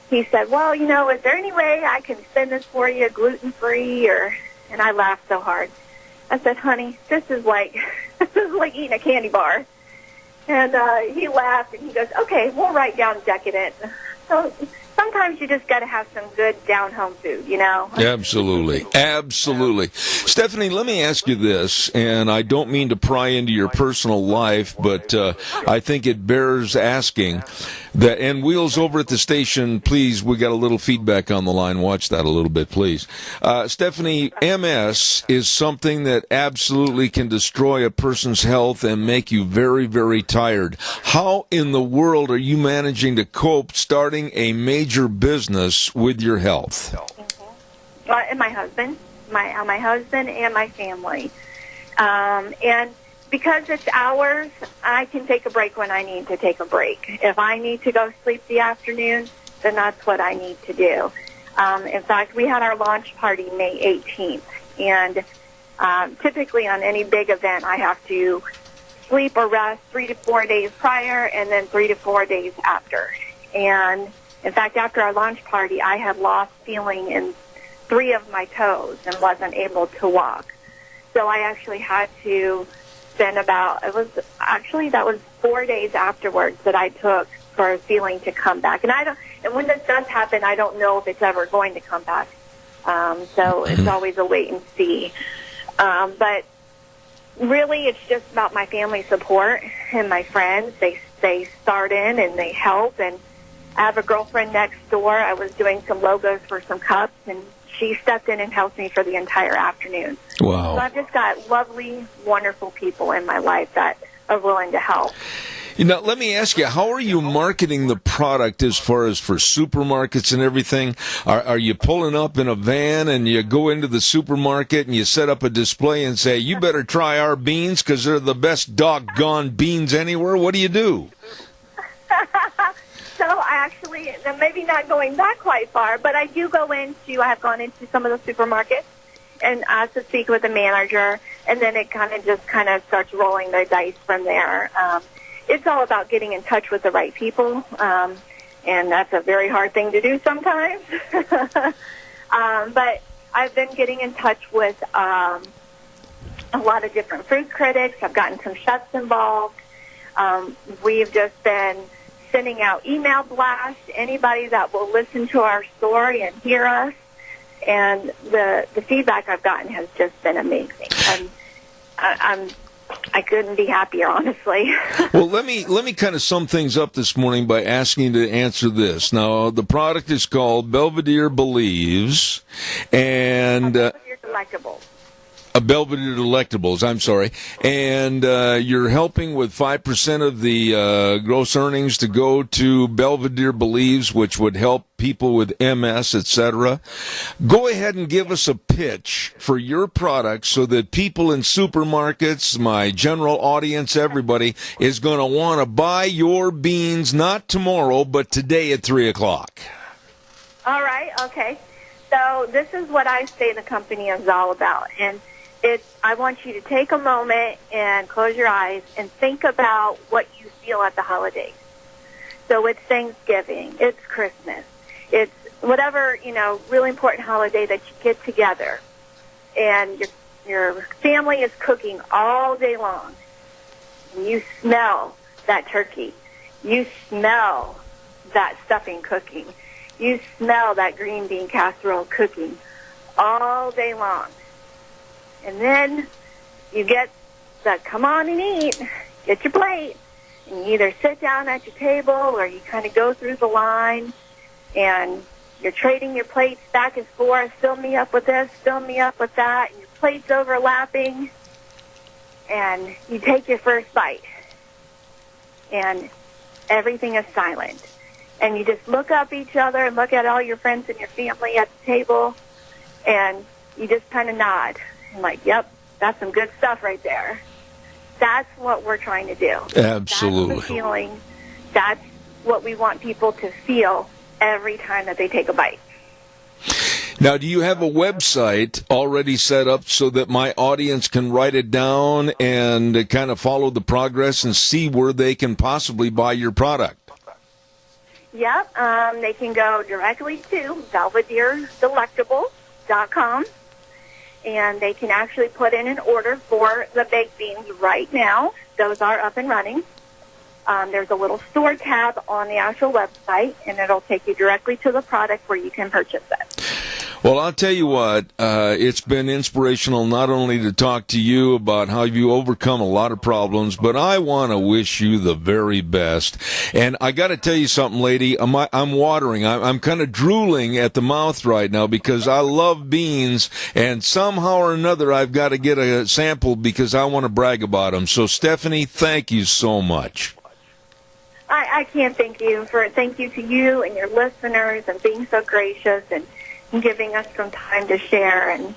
he said, well, is there any way I can spin this for you gluten-free? And I laughed so hard. I said, honey, this is like eating a candy bar. And he laughed, and he goes, okay, we'll write down decadent. So sometimes you just got to have some good down-home food, Absolutely. Absolutely. Stephanie, let me ask you this, and I don't mean to pry into your personal life, but I think it bears asking. And Wheels over at the station, please, we got a little feedback on the line. Watch that a little bit, please. Stephanie, MS is something that absolutely can destroy a person's health and make you very, very tired. How in the world are you managing to cope starting a major business with your health? And my husband, my husband and my family. And because it's ours, I can take a break when I need to take a break. If I need to go sleep the afternoon, then that's what I need to do. In fact, we had our launch party May 18th, and typically on any big event, I have to sleep or rest 3 to 4 days prior and then 3 to 4 days after. And in fact, after our launch party, I had lost feeling in 3 of my toes and wasn't able to walk. So I actually had to spend that was 4 days afterwards that I took for a feeling to come back. And when this does happen, I don't know if it's ever going to come back. So it's always a wait and see. But really, it's just about my family support and my friends. They start in and they help. And I have a girlfriend next door. I was doing some logos for some cups, and she stepped in and helped me for the entire afternoon. Wow. So I've just got lovely, wonderful people in my life that are willing to help. Now, let me ask you, how are you marketing the product as far as for supermarkets and everything? Are you pulling up in a van and you go into the supermarket and you set up a display and say, you better try our beans because they're the best doggone beans anywhere? What do you do? So I actually, maybe not going that quite far, but I have gone into some of the supermarkets and asked to speak with the manager, and then it kind of starts rolling the dice from there. It's all about getting in touch with the right people, and that's a very hard thing to do sometimes. But I've been getting in touch with a lot of different food critics. I've gotten some chefs involved. We've just been sending out email blasts to anybody that will listen to our story and hear us. And the feedback I've gotten has just been amazing. I couldn't be happier, honestly. Well, let me kind of sum things up this morning by asking you to answer this. Now, the product is called Belvedere Believes, and Belvedere Delectables. Belvedere Delectables, I'm sorry. And you're helping with 5% of the gross earnings to go to Belvedere Believes, which would help people with MS, etc. Go ahead and give us a pitch for your product so that people in supermarkets, my general audience, everybody, is going to want to buy your beans not tomorrow, but today at 3 o'clock. All right, okay. So this is what I say the company is all about. And I want you to take a moment and close your eyes and think about what you feel at the holidays. So it's Thanksgiving, it's Christmas, it's whatever, really important holiday that you get together. And your family is cooking all day long. And you smell that turkey. You smell that stuffing cooking. You smell that green bean casserole cooking all day long. And then you get the come on and eat, get your plate, and you either sit down at your table or you kind of go through the line and you're trading your plates back and forth, fill me up with this, fill me up with that, and your plates overlapping, and you take your first bite, and everything is silent. And you just look up each other and look at all your friends and your family at the table, and you just kind of nod. I'm like, yep, that's some good stuff right there. That's what we're trying to do. Absolutely. That's the feeling. That's what we want people to feel every time that they take a bite. Now, do you have a website already set up so that my audience can write it down and kind of follow the progress and see where they can possibly buy your product? Yep, they can go directly to belvederedelectables.com. And they can actually put in an order for the baked beans right now. Those are up and running. There's a little store tab on the actual website, and it'll take you directly to the product where you can purchase it. Well, I'll tell you what, it's been inspirational not only to talk to you about how you overcome a lot of problems, but I want to wish you the very best. And I got to tell you something, lady, I'm watering. I'm kind of drooling at the mouth right now because I love beans, and somehow or another I've got to get a sample because I want to brag about them. So, Stephanie, thank you so much. I can't thank you to you and your listeners and being so gracious and giving us some time to share. And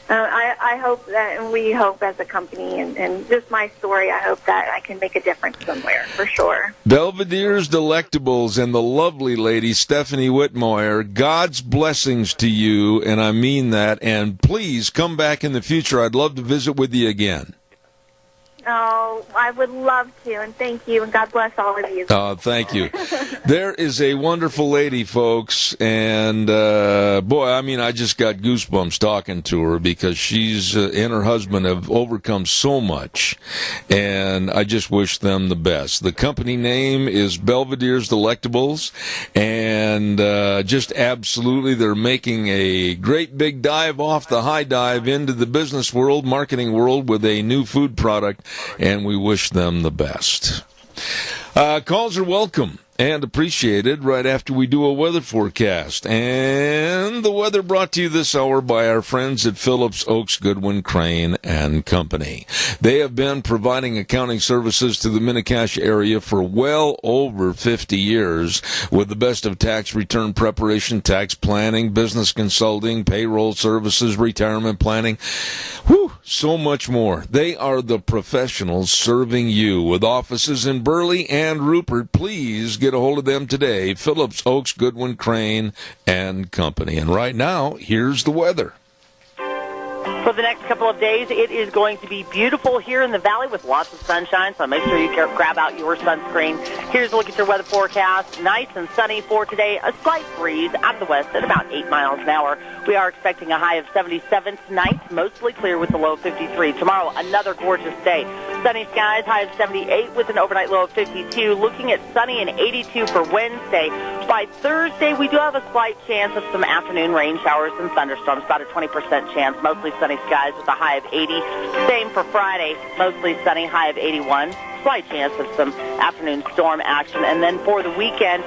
I hope that, and we hope as a company, and just my story, I hope that I can make a difference somewhere, for sure. Belvedere's Delectables and the lovely lady, Stephanie Whitmire, God's blessings to you, and I mean that, and please come back in the future. I'd love to visit with you again. Oh, I would love to, and thank you, and God bless all of you. Thank you. There is a wonderful lady, folks, and boy, I mean, I just got goosebumps talking to her because she's and her husband have overcome so much, and I just wish them the best. The company name is Belvedere's Delectables, and just absolutely, they're making a great big dive off the high dive into the business world, marketing world with a new food product, and we wish them the best. Calls are welcome and appreciated right after we do a weather forecast. And the weather brought to you this hour by our friends at Phillips Oaks Goodwin Crane and Company. They have been providing accounting services to the Mini-Cash area for well over 50 years with the best of tax return preparation, tax planning, business consulting, payroll services, retirement planning. Whew, so much more. They are the professionals serving you with offices in Burley and Rupert. Please get a hold of them today. Phillips Oaks Goodwin Crane and Company. And right now, here's the weather. For the next couple of days, it is going to be beautiful here in the valley with lots of sunshine, so make sure you grab out your sunscreen. Here's a look at your weather forecast. Nice and sunny for today. A slight breeze out of the west at about 8 miles an hour. We are expecting a high of 77 tonight, mostly clear with a low of 53. Tomorrow, another gorgeous day. Sunny skies, high of 78 with an overnight low of 52. Looking at sunny and 82 for Wednesday. By Thursday, we do have a slight chance of some afternoon rain showers and thunderstorms, about a 20% chance, mostly sunny skies with a high of 80. Same for Friday, mostly sunny, high of 81. Slight chance of some afternoon storm action. And then for the weekend,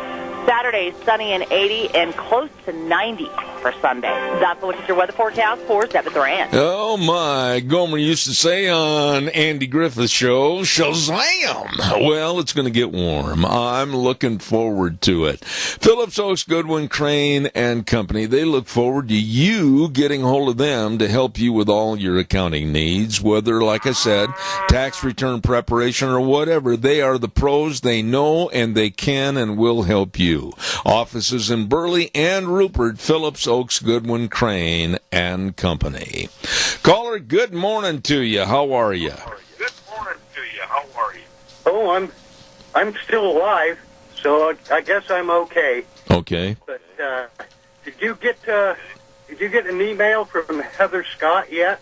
Saturday, sunny and 80 and close to 90 for Sunday. That's a look at your weather forecast for Deborah Durant. Oh, my. Gomer used to say on Andy Griffith's show, Shazam! Well, it's going to get warm. I'm looking forward to it. Phillips Oaks Goodwin Crane and Company, they look forward to you getting hold of them to help you with all your accounting needs, whether, like I said, tax return preparation or whatever. They are the pros. They know and they can and will help you. Offices in Burley and Rupert, Phillips Oaks Goodwin Crane and Company. Caller, good morning to you. How are you? Good morning to you. How are you? Oh, I'm still alive, so I guess I'm okay. Okay. But did you get an email from Heather Scott yet?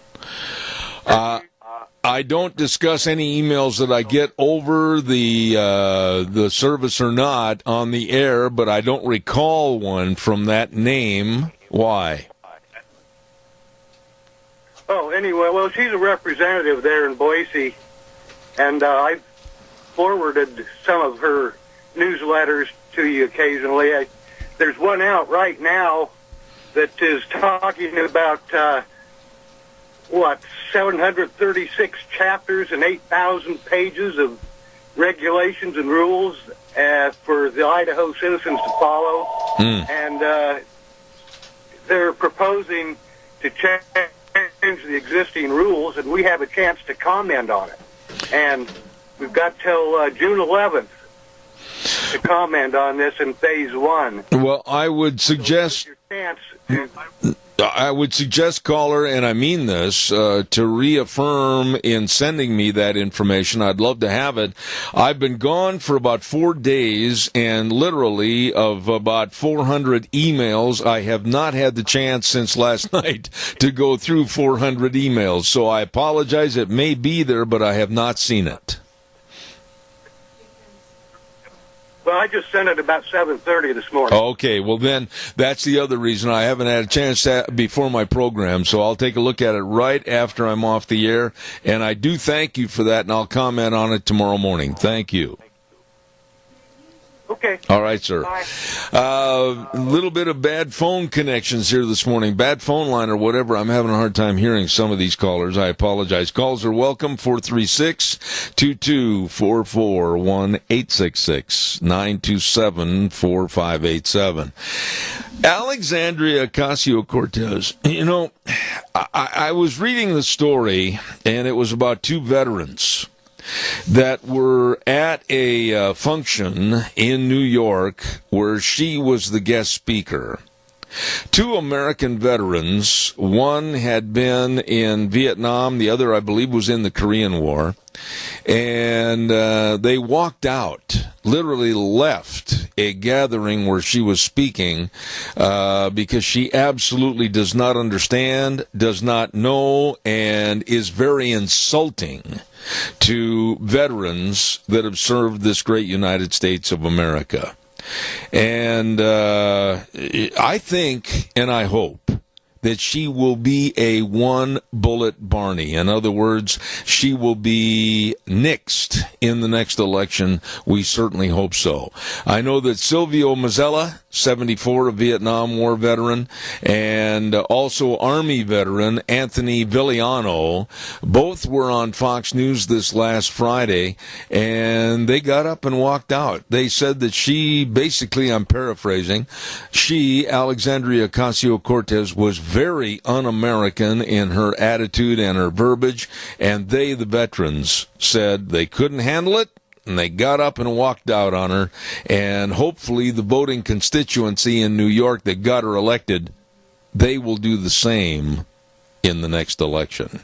I don't discuss any emails that I get over the service or not on the air, but I don't recall one from that name. Why? Oh, anyway, well, she's a representative there in Boise, and I forwarded some of her newsletters to you occasionally. There's one out right now that is talking about 736 chapters and 8,000 pages of regulations and rules for the Idaho citizens to follow. And they're proposing to change the existing rules, and we have a chance to comment on it. And we've got till June 11th to comment on this in Phase 1. Well, I would suggest... I would suggest, caller, and I mean this, to reaffirm in sending me that information. I'd love to have it. I've been gone for about 4 days, and literally of about 400 emails, I have not had the chance since last night to go through 400 emails. So I apologize. It may be there, but I have not seen it. Well, I just sent it about 7:30 this morning. Okay, well then, that's the other reason I haven't had a chance to before my program, so I'll take a look at it right after I'm off the air, and I do thank you for that, and I'll comment on it tomorrow morning. Thank you. Okay. All right, sir. Bye. A little bit of bad phone connections here this morning. Bad phone line or whatever. I'm having a hard time hearing some of these callers. I apologize. Calls are welcome. 436-2244, 1-866-927-4587. Alexandria Ocasio-Cortez. You know, I was reading the story, and it was about two veterans that were at a function in New York where she was the guest speaker. Two American veterans, one had been in Vietnam, the other, I believe, was in the Korean War, and they walked out, literally left a gathering where she was speaking because she absolutely does not understand, does not know, and is very insulting to veterans that have served this great United States of America. And I think, and I hope, that she will be a one-bullet Barney. In other words, she will be nixed in the next election. We certainly hope so. I know that Silvio Mazzella, 74, a Vietnam War veteran, and also Army veteran Anthony Villiano, both were on Fox News this last Friday, and they got up and walked out. They said that she, basically, I'm paraphrasing, she, Alexandria Ocasio-Cortez, was very un-American in her attitude and her verbiage, and they, the veterans, said they couldn't handle it, and they got up and walked out on her, and hopefully the voting constituency in New York that got her elected, they will do the same in the next election.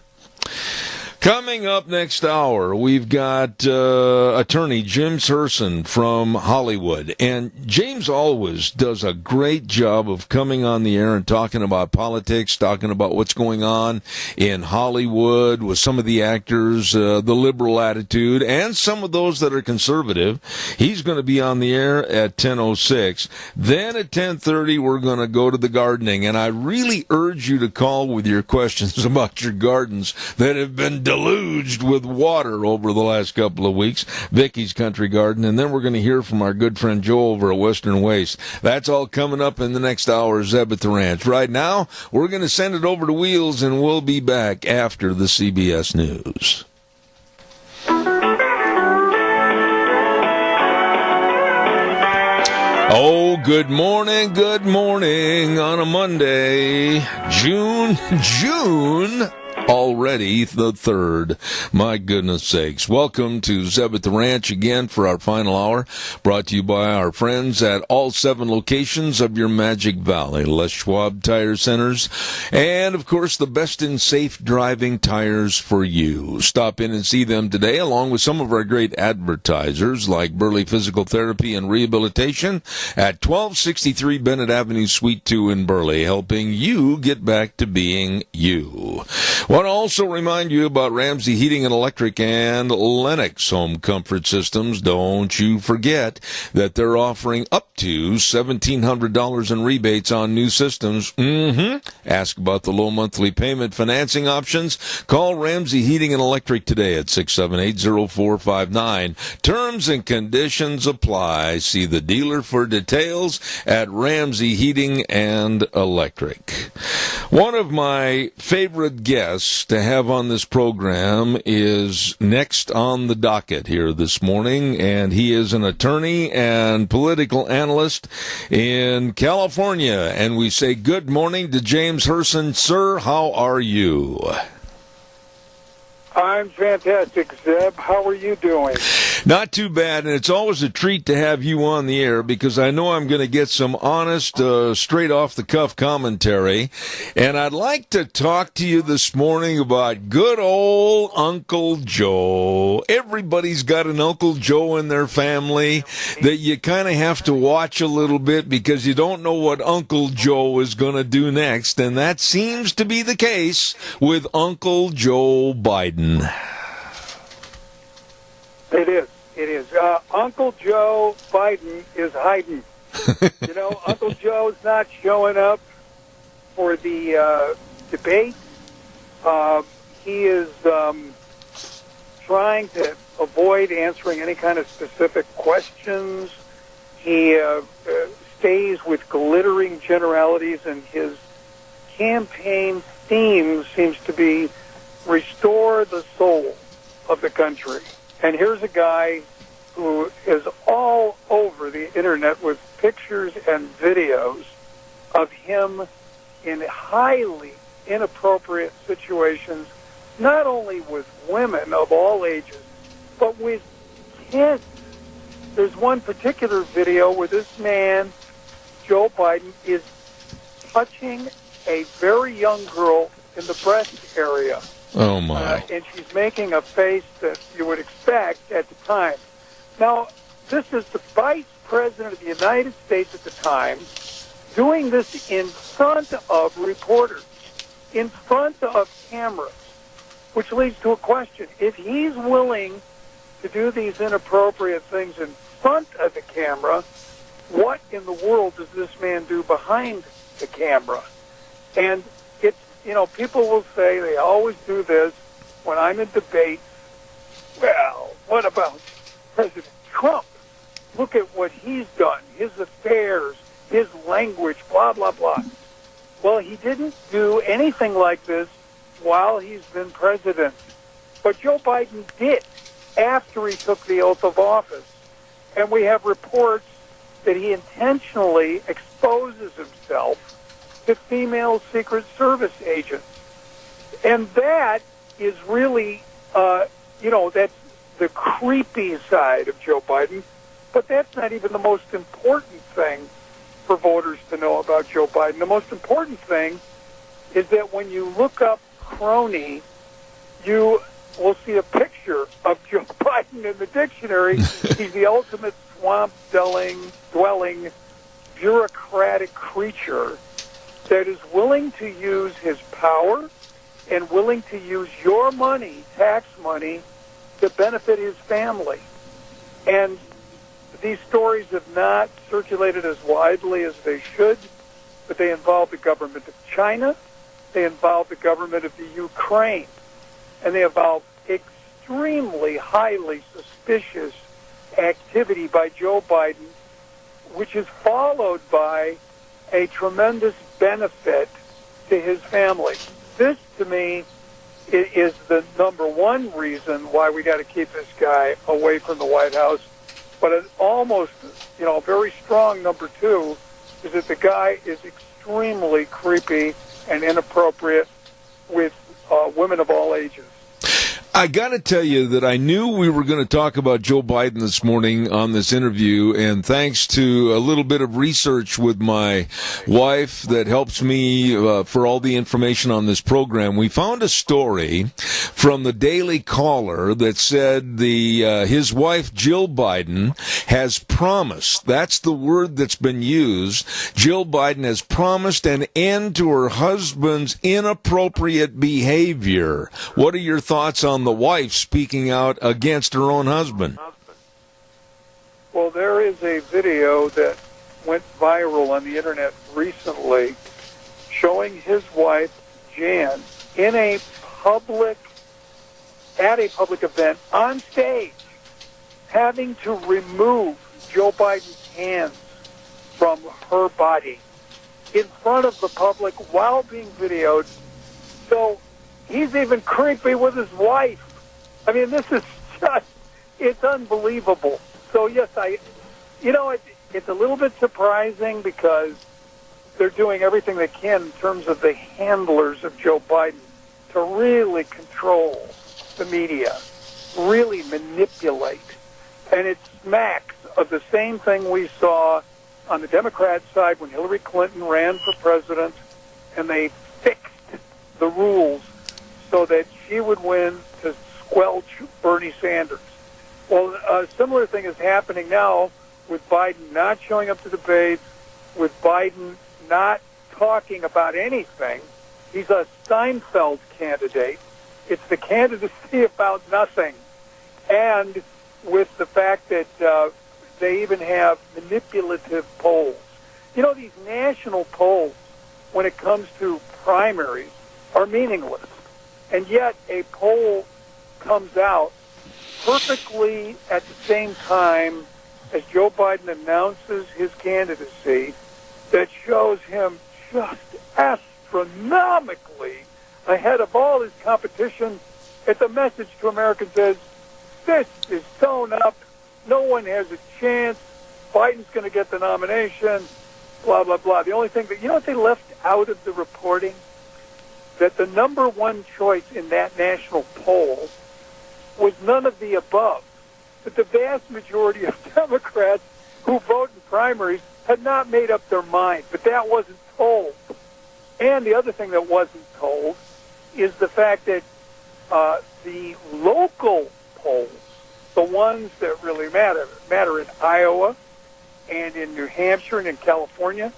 Coming up next hour, we've got attorney James Herson from Hollywood. And James always does a great job of coming on the air and talking about politics, talking about what's going on in Hollywood with some of the actors, the liberal attitude, and some of those that are conservative. He's going to be on the air at 10:06. Then at 10:30, we're going to go to the gardening. And I really urge you to call with your questions about your gardens that have been deluged with water over the last couple of weeks. Vicky's Country Garden, and then we're going to hear from our good friend Joe over at Western Waste. That's all coming up in the next hour, Zeb at the Ranch. Right now, we're going to send it over to Wheels, and we'll be back after the CBS News. Oh, good morning on a Monday, June already the 3rd. My goodness sakes. Welcome to Zeb at the Ranch again for our final hour, brought to you by our friends at all 7 locations of your Magic Valley, Les Schwab Tire Centers, and of course the best in safe driving tires for you. Stop in and see them today, along with some of our great advertisers like Burley Physical Therapy and Rehabilitation at 1263 Bennett Avenue, Suite 2 in Burley, helping you get back to being you. Want to also remind you about Ramsey Heating and Electric and Lennox Home Comfort Systems. Don't you forget that they're offering up to $1,700 in rebates on new systems. Ask about the low monthly payment financing options. Call Ramsey Heating and Electric today at 678-0459. Terms and conditions apply. See the dealer for details at Ramsey Heating and Electric. One of my favorite guests to have on this program is next on the docket here this morning, and he is an attorney and political analyst in California. And we say good morning to James Herson. Sir, how are you? I'm fantastic, Zeb. How are you doing? Not too bad, and it's always a treat to have you on the air because I know I'm going to get some honest, straight-off-the-cuff commentary. And I'd like to talk to you this morning about good old Uncle Joe. Everybody's got an Uncle Joe in their family that you kind of have to watch a little bit because you don't know what Uncle Joe is going to do next, and that seems to be the case with Uncle Joe Biden. It is. Uncle Joe Biden is hiding. Uncle Joe's not showing up for the debate. He is trying to avoid answering any kind of specific questions. He stays with glittering generalities, and his campaign theme seems to be restore the soul of the country. And here's a guy who is all over the internet with pictures and videos of him in highly inappropriate situations, not only with women of all ages, but with kids. There's one particular video where this man, Joe Biden, is touching a very young girl in the breast area. Oh, my. And she's making a face that you would expect at the time. Now, this is the Vice President of the United States at the time doing this in front of reporters, in front of cameras, which leads to a question. If he's willing to do these inappropriate things in front of the camera, what in the world does this man do behind the camera? And it's, people will say, they always do this when I'm in debates. Well, what about President Trump? Look at what he's done, his affairs, his language, blah, blah, blah. Well, he didn't do anything like this while he's been president. But Joe Biden did after he took the oath of office. And we have reports that he intentionally exposes himself to female Secret Service agents. And that is really, that's the creepy side of Joe Biden. But that's not even the most important thing for voters to know about Joe Biden. The most important thing is that when you look up crony, you will see a picture of Joe Biden in the dictionary. He's the ultimate swamp-dwelling, bureaucratic creature that is willing to use his power and willing to use your money, tax money, to benefit his family. And these stories have not circulated as widely as they should, but they involve the government of China, they involve the government of the Ukraine, and they involve extremely highly suspicious activity by Joe Biden, which is followed by a tremendous benefit to his family. This, to me, is the number one reason why we got to keep this guy away from the White House. But it's almost, a very strong number two is that the guy is extremely creepy and inappropriate with women of all ages. I got to tell you that I knew we were going to talk about Joe Biden this morning on this interview, and thanks to a little bit of research with my wife that helps me for all the information on this program, we found a story from the Daily Caller that said his wife, Jill Biden, has promised, that's the word that's been used, Jill Biden has promised an end to her husband's inappropriate behavior. What are your thoughts on the wife speaking out against her own husband? Well, there is a video that went viral on the internet recently showing his wife, Jan, at a public event on stage, having to remove Joe Biden's hands from her body in front of the public while being videoed. So he's even creepy with his wife. I mean, this is just, it's unbelievable. So, yes, it's a little bit surprising because they're doing everything they can in terms of the handlers of Joe Biden to really control the media, really manipulate. And it smacks of the same thing we saw on the Democrat side when Hillary Clinton ran for president, and they fixed the rules so that she would win to squelch Bernie Sanders. Well, a similar thing is happening now with Biden not showing up to debates, with Biden not talking about anything. He's a Seinfeld candidate. It's the candidacy about nothing. And with the fact that they even have manipulative polls. These national polls, when it comes to primaries, are meaningless. And yet a poll comes out perfectly at the same time as Joe Biden announces his candidacy that shows him just astronomically ahead of all his competition. It's a message to Americans as this is sewn up. No one has a chance. Biden's going to get the nomination, blah, blah, blah. The only thing that, you know what they left out of the reporting? That the number one choice in that national poll was none of the above. That the vast majority of Democrats who vote in primaries had not made up their mind. But that wasn't told. And the other thing that wasn't told is the fact that the local polls, the ones that really matter in Iowa and in New Hampshire and in California,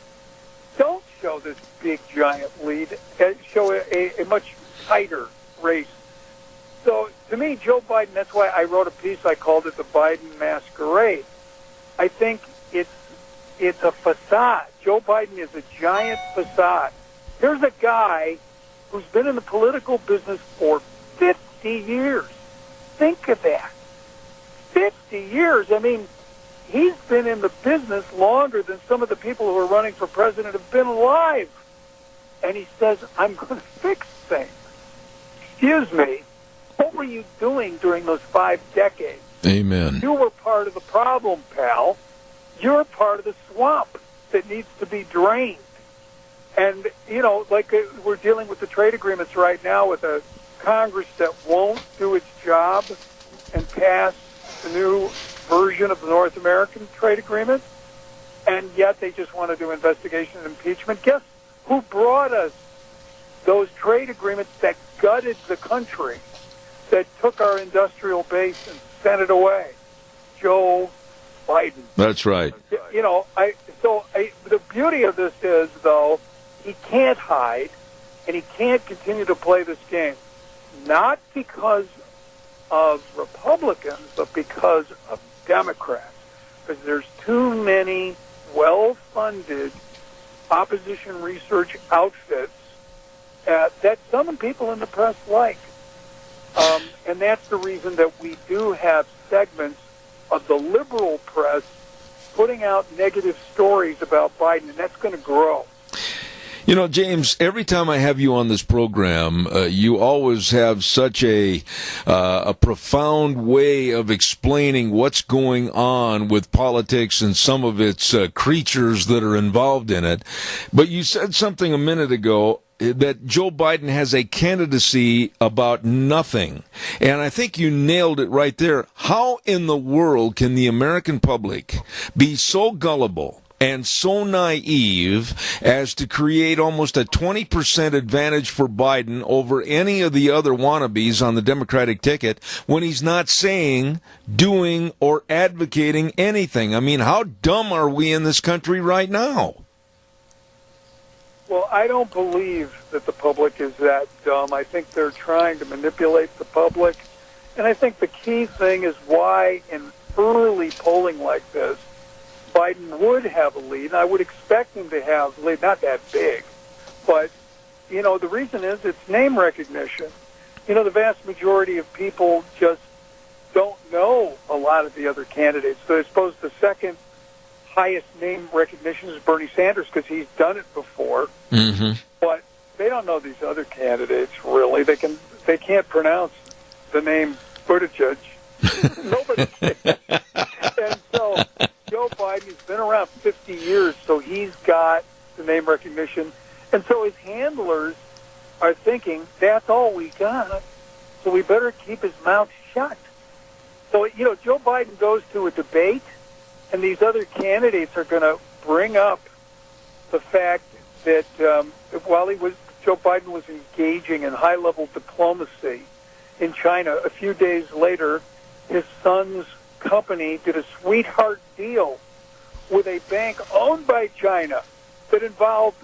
don't show this big, giant lead. Show a much tighter race. So, to me, Joe Biden, that's why I wrote a piece, I called it the Biden Masquerade. I think it's a facade. Joe Biden is a giant facade. Here's a guy who's been in the political business for 50 years. Think of that. 50 years. I mean, he's been in the business longer than some of the people who are running for president have been alive. And he says, I'm going to fix things. Excuse me, what were you doing during those 5 decades? Amen. You were part of the problem, pal. You're part of the swamp that needs to be drained. And, you know, like we're dealing with the trade agreements right now with a Congress that won't do its job and pass the new version of the North American trade agreement, and yet they just want to do investigation and impeachment. Guess who brought us those trade agreements that gutted the country, that took our industrial base and sent it away? Joe Biden. That's right. You know, the beauty of this is, though, he can't hide, and he can't continue to play this game, not because of Republicans, but because of Democrats. Because there's too many well-funded opposition research outfits that some people in the press like. And that's the reason that we do have segments of the liberal press putting out negative stories about Biden, and that's going to grow. You know, James, every time I have you on this program, you always have such a profound way of explaining what's going on with politics and some of its creatures that are involved in it. But you said something a minute ago that Joe Biden has a candidacy about nothing. And I think you nailed it right there. How in the world can the American public be so gullible and so naive as to create almost a 20% advantage for Biden over any of the other wannabes on the Democratic ticket when he's not saying, doing, or advocating anything? I mean, how dumb are we in this country right now? Well, I don't believe that the public is that dumb. I think they're trying to manipulate the public. And I think the key thing is why in early polling like this, Biden would have a lead. I would expect him to have a lead, not that big. But, you know, the reason is it's name recognition. You know, the vast majority of people just don't know a lot of the other candidates. So I suppose the second highest name recognition is Bernie Sanders because he's done it before. Mm-hmm. But they don't know these other candidates, really. They can't pronounce the name Buttigieg. Nobody can. And so Joe Biden has been around 50 years, so he's got the name recognition. And so his handlers are thinking, that's all we got, so we better keep his mouth shut. So, you know, Joe Biden goes to a debate, and these other candidates are going to bring up the fact that while Joe Biden was engaging in high-level diplomacy in China, a few days later, his son's company did a sweetheart deal with a bank owned by China that involved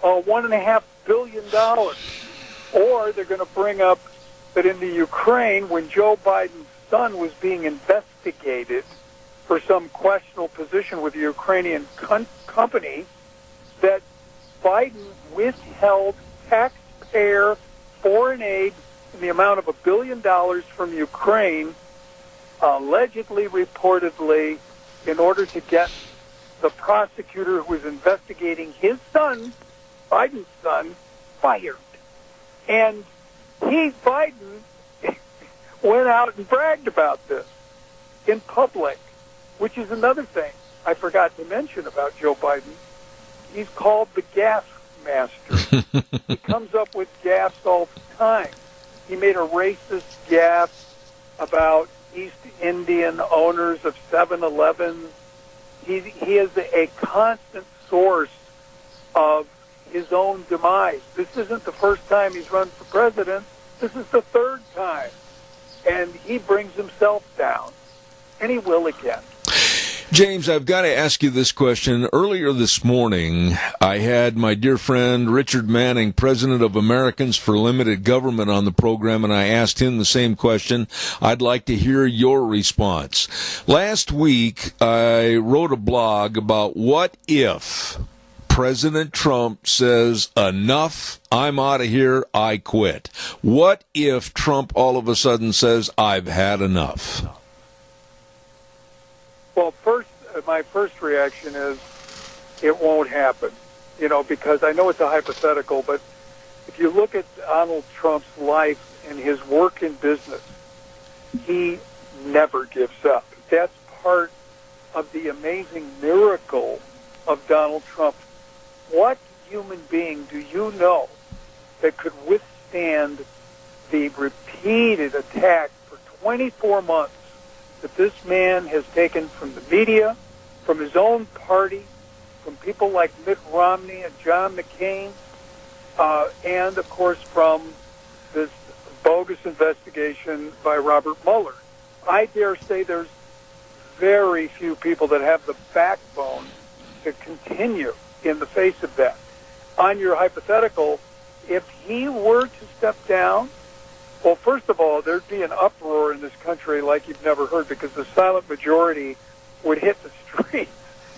$1.5 billion. Or they're going to bring up that in the Ukraine, when Joe Biden's son was being investigated for some questionable position with the Ukrainian company, that Biden withheld taxpayer foreign aid in the amount of $1 billion from Ukraine, allegedly, reportedly, in order to get the prosecutor who was investigating his son, Biden's son, fired. And Biden, went out and bragged about this in public, which is another thing I forgot to mention about Joe Biden. He's called the gas master. He comes up with gas all the time. He made a racist gaffe about East Indian owners of 7-Elevens. He is a constant source of his own demise. This isn't the first time he's run for president. This is the third time. And he brings himself down. And he will again. James, I've got to ask you this question. Earlier this morning, I had my dear friend Richard Manning, president of Americans for Limited Government, on the program, and I asked him the same question. I'd like to hear your response. Last week, I wrote a blog about what if President Trump says, enough, I'm out of here, I quit. What if Trump all of a sudden says, I've had enough? Well, my first reaction is it won't happen, because I know it's a hypothetical, but if you look at Donald Trump's life and his work in business, he never gives up. That's part of the amazing miracle of Donald Trump. What human being do you know that could withstand the repeated attack for 24 months that this man has taken from the media, from his own party, from people like Mitt Romney and John McCain, and, of course, from this bogus investigation by Robert Mueller? I dare say there's very few people that have the backbone to continue in the face of that. On your hypothetical, if he were to step down, well, first of all, there'd be an uproar in this country like you've never heard, because the silent majority would hit the streets.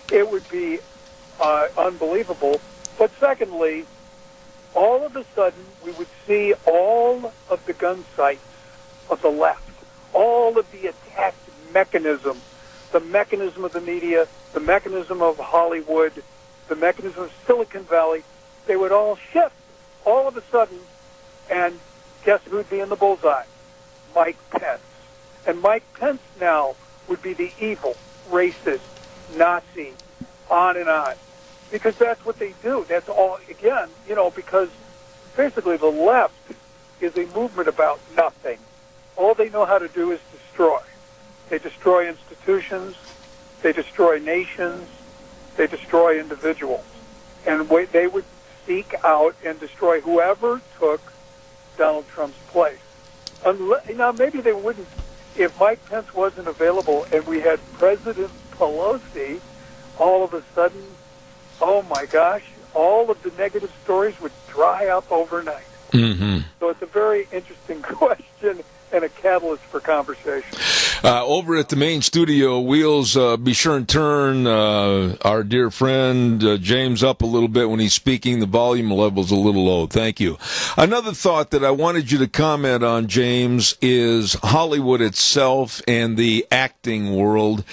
It would be unbelievable. But secondly, all of a sudden, we would see all of the gun sites of the left, all of the attack mechanism, the mechanism of the media, the mechanism of Hollywood, the mechanism of Silicon Valley. They would all shift all of a sudden, and guess who'd be in the bullseye? Mike Pence. And Mike Pence now would be the evil, racist, Nazi, on and on. Because that's what they do. That's all, again, because basically the left is a movement about nothing. All they know how to do is destroy. They destroy institutions. They destroy nations. They destroy individuals. And they would seek out and destroy whoever took Donald Trump's place. Now, maybe they wouldn't. If Mike Pence wasn't available and we had President Pelosi, all of a sudden, oh my gosh, all of the negative stories would dry up overnight. Mm-hmm. So it's a very interesting question and a catalyst for conversation. Over at the main studio wheels, be sure and turn our dear friend James up a little bit when he's speaking. The volume level's a little low. Thank you. Another thought that I wanted you to comment on, James, is Hollywood itself and the acting world.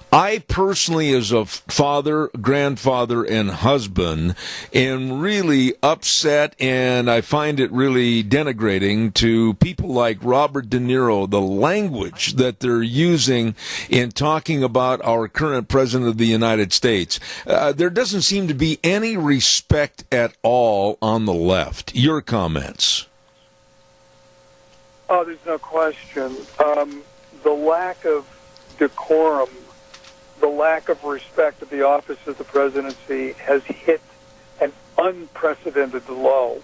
I personally, as a father, grandfather, and husband, am really upset, and I find it really denigrating to people like Robert De Niro, the language that they're using in talking about our current president of the United States. There doesn't seem to be any respect at all on the left. Your comments? Oh, there's no question. The lack of decorum, the lack of respect of the office of the presidency has hit an unprecedented low.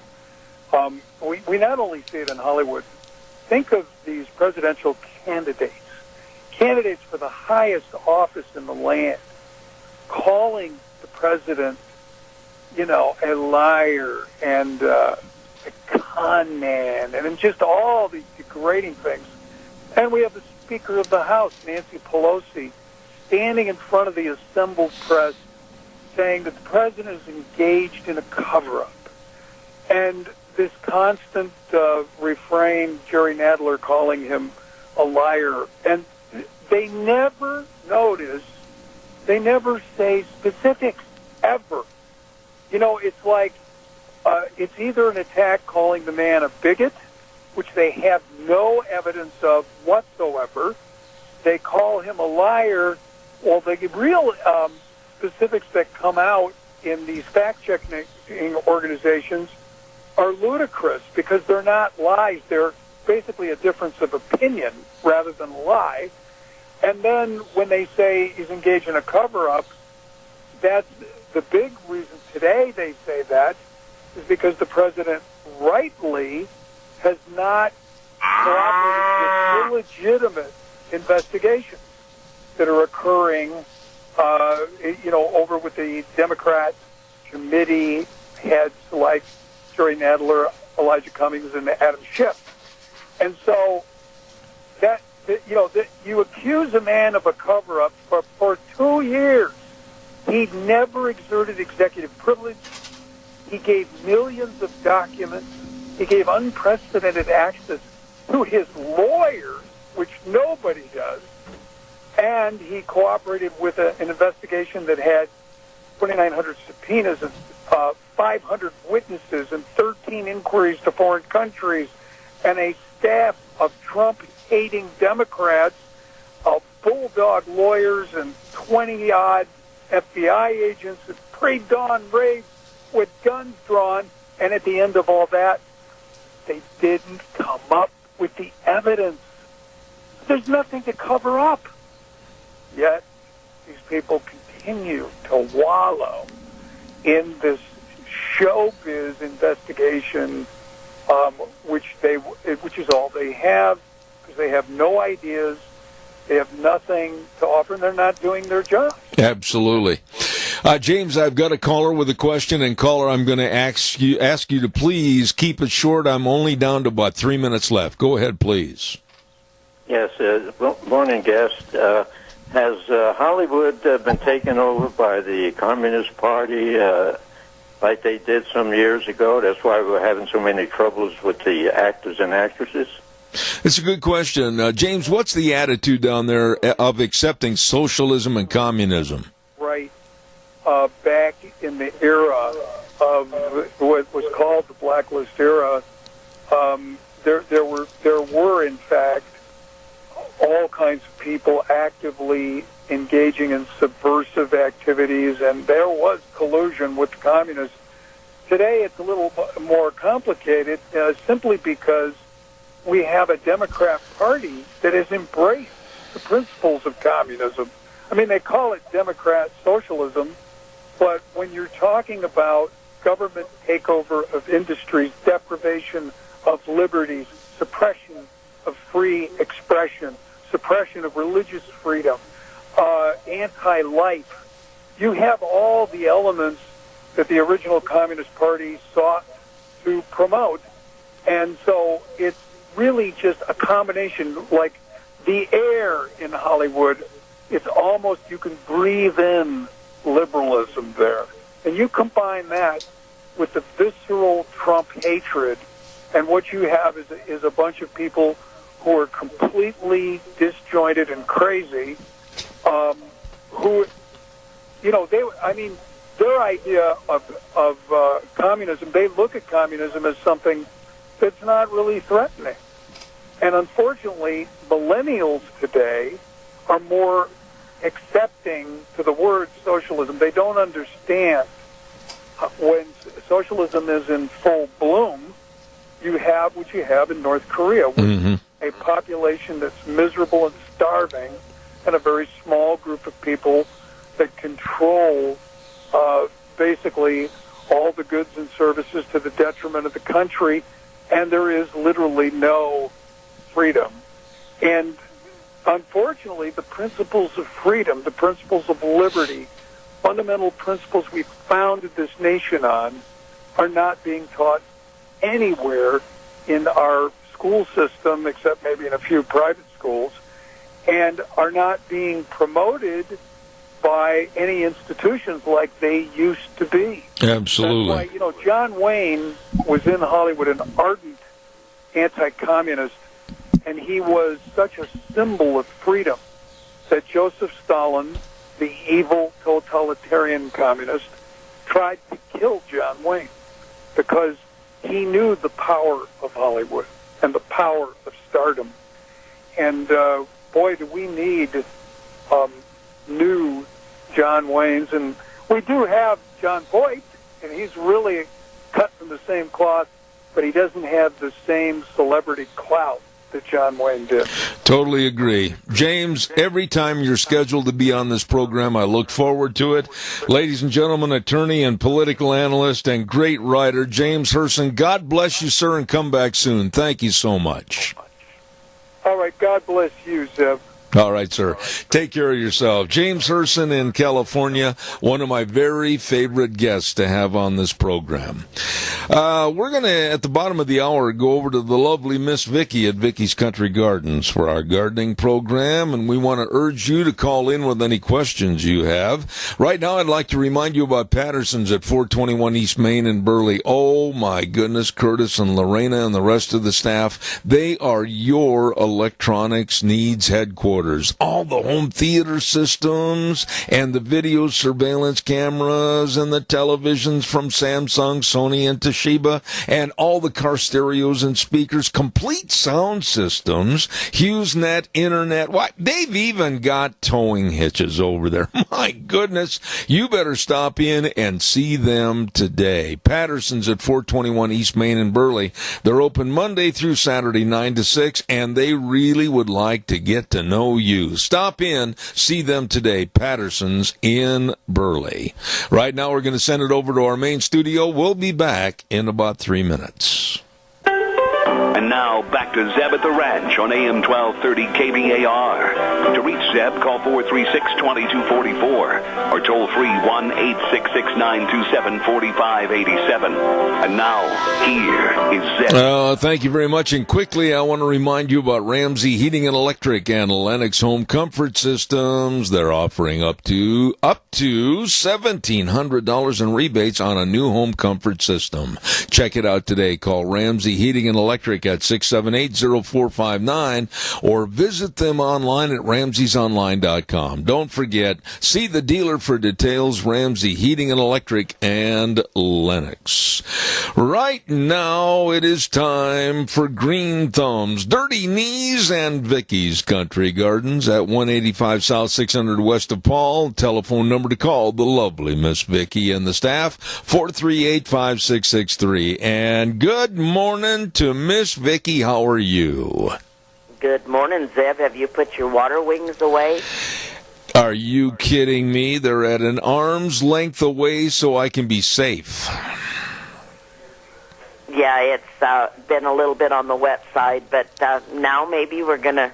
We not only see it in Hollywood. Think of these presidential candidates for the highest office in the land, calling the president, a liar and a con man, and just all these degrading things. And we have the Speaker of the House, Nancy Pelosi, standing in front of the assembled press saying that the president is engaged in a cover-up. And this constant refrain, Jerry Nadler calling him a liar. And they never notice They never say specifics, ever. You know, it's like it's either an attack calling the man a bigot, which they have no evidence of whatsoever. They call him a liar. Well, the real specifics that come out in these fact-checking organizations are ludicrous because they're not lies. They're basically a difference of opinion rather than a lie. And then when they say he's engaged in a cover-up, that's the big reason today they say that is because the president rightly has not cooperated with illegitimate investigations that are occurring, over with the Democrat committee heads like Jerry Nadler, Elijah Cummings, and Adam Schiff. And so that you accuse a man of a cover-up for 2 years. He never exerted executive privilege. He gave millions of documents. He gave unprecedented access to his lawyers, which nobody does. And he cooperated with an investigation that had 2,900 subpoenas and 500 witnesses and 13 inquiries to foreign countries and a staff of Trump-hating Democrats, bulldog lawyers and 20-odd FBI agents at pre-dawn raids with guns drawn. And at the end of all that, they didn't come up with the evidence. There's nothing to cover up. Yet, these people continue to wallow in this showbiz investigation, which is all they have, because they have no ideas, they have nothing to offer, and they're not doing their job. Absolutely. James, I've got a caller with a question, and caller, I'm going to ask you to please keep it short. I'm only down to about 3 minutes left. Go ahead, please. Yes, morning, guest. Has Hollywood been taken over by the Communist Party like they did some years ago? That's why we're having so many troubles with the actors and actresses. It's a good question. James, what's the attitude down there of accepting socialism and communism? Right. Back in the era of what was called the blacklist era, there were in fact all kinds of people actively engaging in subversive activities, and there was collusion with the communists. Today it's a little more complicated simply because we have a Democrat Party that has embraced the principles of communism. I mean, they call it Democrat socialism, but when you're talking about government takeover of industries, deprivation of liberties, suppression of free expression, suppression of religious freedom, anti-life, you have all the elements that the original Communist Party sought to promote. And so it's really just a combination, like the air in Hollywood, it's almost, you can breathe in liberalism there. And you combine that with the visceral Trump hatred, and what you have is a bunch of people who are completely disjointed and crazy, who, their idea of communism, they look at communism as something that's not really threatening. And unfortunately, millennials today are more accepting to the word socialism. They don't understand when socialism is in full bloom, you have what you have in North Korea, with a population that's miserable and starving, and a very small group of people that control basically all the goods and services to the detriment of the country, and there is literally no freedom. And unfortunately, the principles of freedom, the principles of liberty, fundamental principles we founded this nation on, are not being taught anywhere in our school system, except maybe in a few private schools, and are not being promoted by any institutions like they used to be. Absolutely. That's why, John Wayne was in Hollywood, an ardent anti-communist, and he was such a symbol of freedom that Joseph Stalin the evil totalitarian communist, tried to kill John Wayne because he knew the power of Hollywood and the power of stardom. And boy, do we need new John Waynes. And we do have John Voight, and he's really cut from the same cloth, but he doesn't have the same celebrity clout that John Wayne did. Totally agree. James, every time you're scheduled to be on this program, I look forward to it. Ladies and gentlemen, attorney and political analyst and great writer, James Herson, God bless you, sir, and come back soon. Thank you so much. All right, God bless you, Zeb. All right, sir. Take care of yourself. James Herson in California, one of my very favorite guests to have on this program. We're going to, at the bottom of the hour, go over to the lovely Miss Vicky at Vicky's Country Gardens for our gardening program, and we want to urge you to call in with any questions you have. Right now, I'd like to remind you about Patterson's at 421 East Main in Burley. Oh, my goodness, Curtis and Lorena and the rest of the staff, they are your electronics needs headquarters. All the home theater systems and the video surveillance cameras and the televisions from Samsung, Sony, and Toshiba, and all the car stereos and speakers, complete sound systems, HughesNet, internet. What? They've even got towing hitches over there. My goodness, you better stop in and see them today. Patterson's at 421 East Main in Burley. They're open Monday through Saturday, 9 to 6, and they really would like to get to know you. Stop in, see them today, Patterson's in Burley. Right now, we're going to send it over to our main studio. We'll be back in about 3 minutes. And now, back to Zeb at the Ranch on AM 1230 KBAR. To reach Zeb, call 436-2244 or toll free 1-866-927-4587. And now, here is Zeb. Thank you very much. And quickly, I want to remind you about Ramsey Heating and Electric and Lennox Home Comfort Systems. They're offering up to $1,700 in rebates on a new home comfort system. Check it out today. Call Ramsey Heating and Electric at 678-0459 or visit them online at ramseysonline.com. Don't forget, see the dealer for details, Ramsey Heating and Electric and Lennox. Right now, it is time for Green Thumbs, Dirty Knees, and Vicky's Country Gardens at 185 South 600 West of Paul. Telephone number to call the lovely Miss Vicky and the staff, 438-5663. And good morning to Miss Vicky. How are you? Good morning, Zeb. Have you put your water wings away? Are you kidding me? They're at an arm's length away so I can be safe. Yeah, it's been a little bit on the wet side, but now maybe we're going to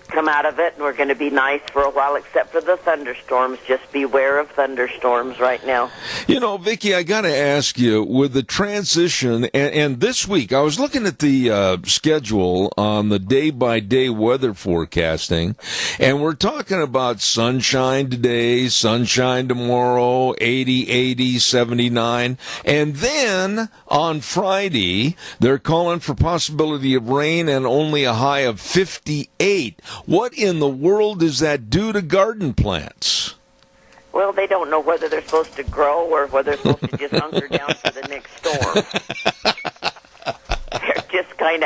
come out of it and we're going to be nice for a while, except for the thunderstorms. Just beware of thunderstorms right now. You know, Vicki, I got to ask you, with the transition, and this week, I was looking at the schedule on the day-by-day weather forecasting, and we're talking about sunshine today, sunshine tomorrow, 80, 80, 79, and then on Friday, they're calling for possibility of rain and only a high of 58. What in the world does that do to garden plants? Well, they don't know whether they're supposed to grow or whether they're supposed to just hunker down for the next storm.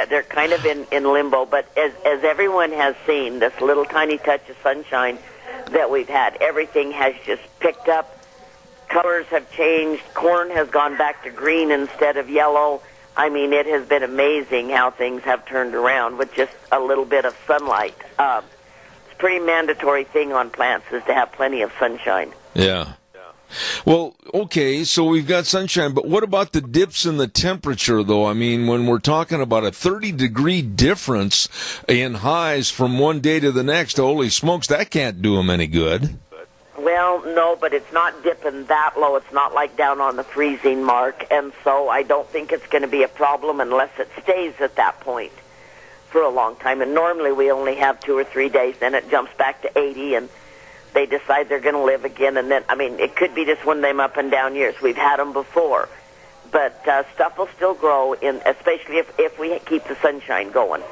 They're kind of in limbo. But as everyone has seen, this little tiny touch of sunshine that we've had, everything has just picked up. Colors have changed. Corn has gone back to green instead of yellow. I mean, it has been amazing how things have turned around with just a little bit of sunlight. It's a pretty mandatory thing on plants is to have plenty of sunshine. Yeah. Well, okay, so we've got sunshine, but what about the dips in the temperature, though? I mean, when we're talking about a 30-degree difference in highs from one day to the next, holy smokes, that can't do them any good. Well, no, but it's not dipping that low. It's not like down on the freezing mark, and so I don't think it's going to be a problem unless it stays at that point for a long time. And normally we only have 2 or 3 days, then it jumps back to 80, and they decide they're going to live again. And then, I mean, it could be just one of them up and down years. We've had them before. But stuff will still grow, especially if we keep the sunshine going.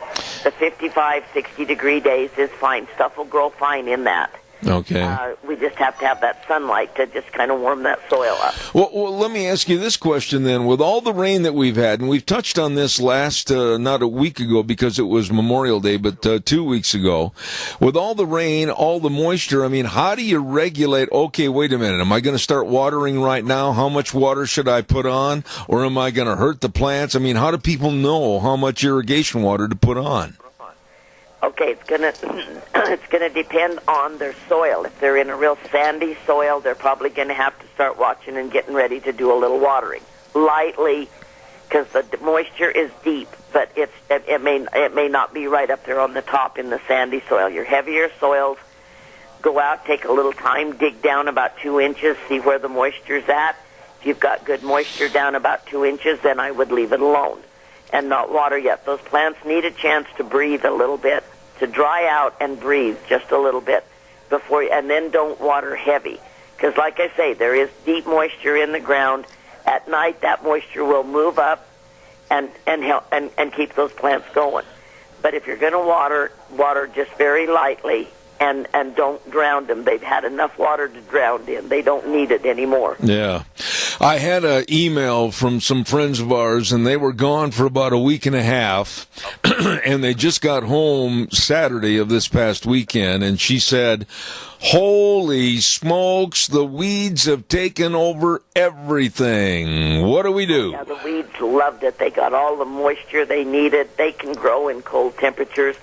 The 55, 60-degree days is fine. Stuff will grow fine in that. Okay. We just have to have that sunlight to just kind of warm that soil up. Well, let me ask you this question then. With all the rain that we've had, and we've touched on this last, not a week ago because it was Memorial Day, but 2 weeks ago, with all the rain, all the moisture, I mean, how do you regulate, okay, wait a minute, am I going to start watering right now? How much water should I put on? Or am I going to hurt the plants? I mean, how do people know how much irrigation water to put on? Okay, it's gonna depend on their soil. If they're in a real sandy soil, they're probably going to have to start watching and getting ready to do a little watering lightly, because the moisture is deep. But it may not be right up there on the top in the sandy soil. Your heavier soils, go out, take a little time, dig down about 2 inches, see where the moisture's at. If you've got good moisture down about 2 inches, then I would leave it alone and not water yet. Those plants need a chance to breathe a little bit, to dry out and breathe just a little bit before, and then don't water heavy. Because like I say, there is deep moisture in the ground. At night, that moisture will move up and help and keep those plants going. But if you're going to water just very lightly and don't drown them. They've had enough water to drown in. They don't need it anymore. Yeah. I had an email from some friends of ours, and they were gone for about a week and a half, and they just got home Saturday of this past weekend, and she said, holy smokes, the weeds have taken over everything. What do we do? Yeah, the weeds loved it. They got all the moisture they needed. They can grow in cold temperatures.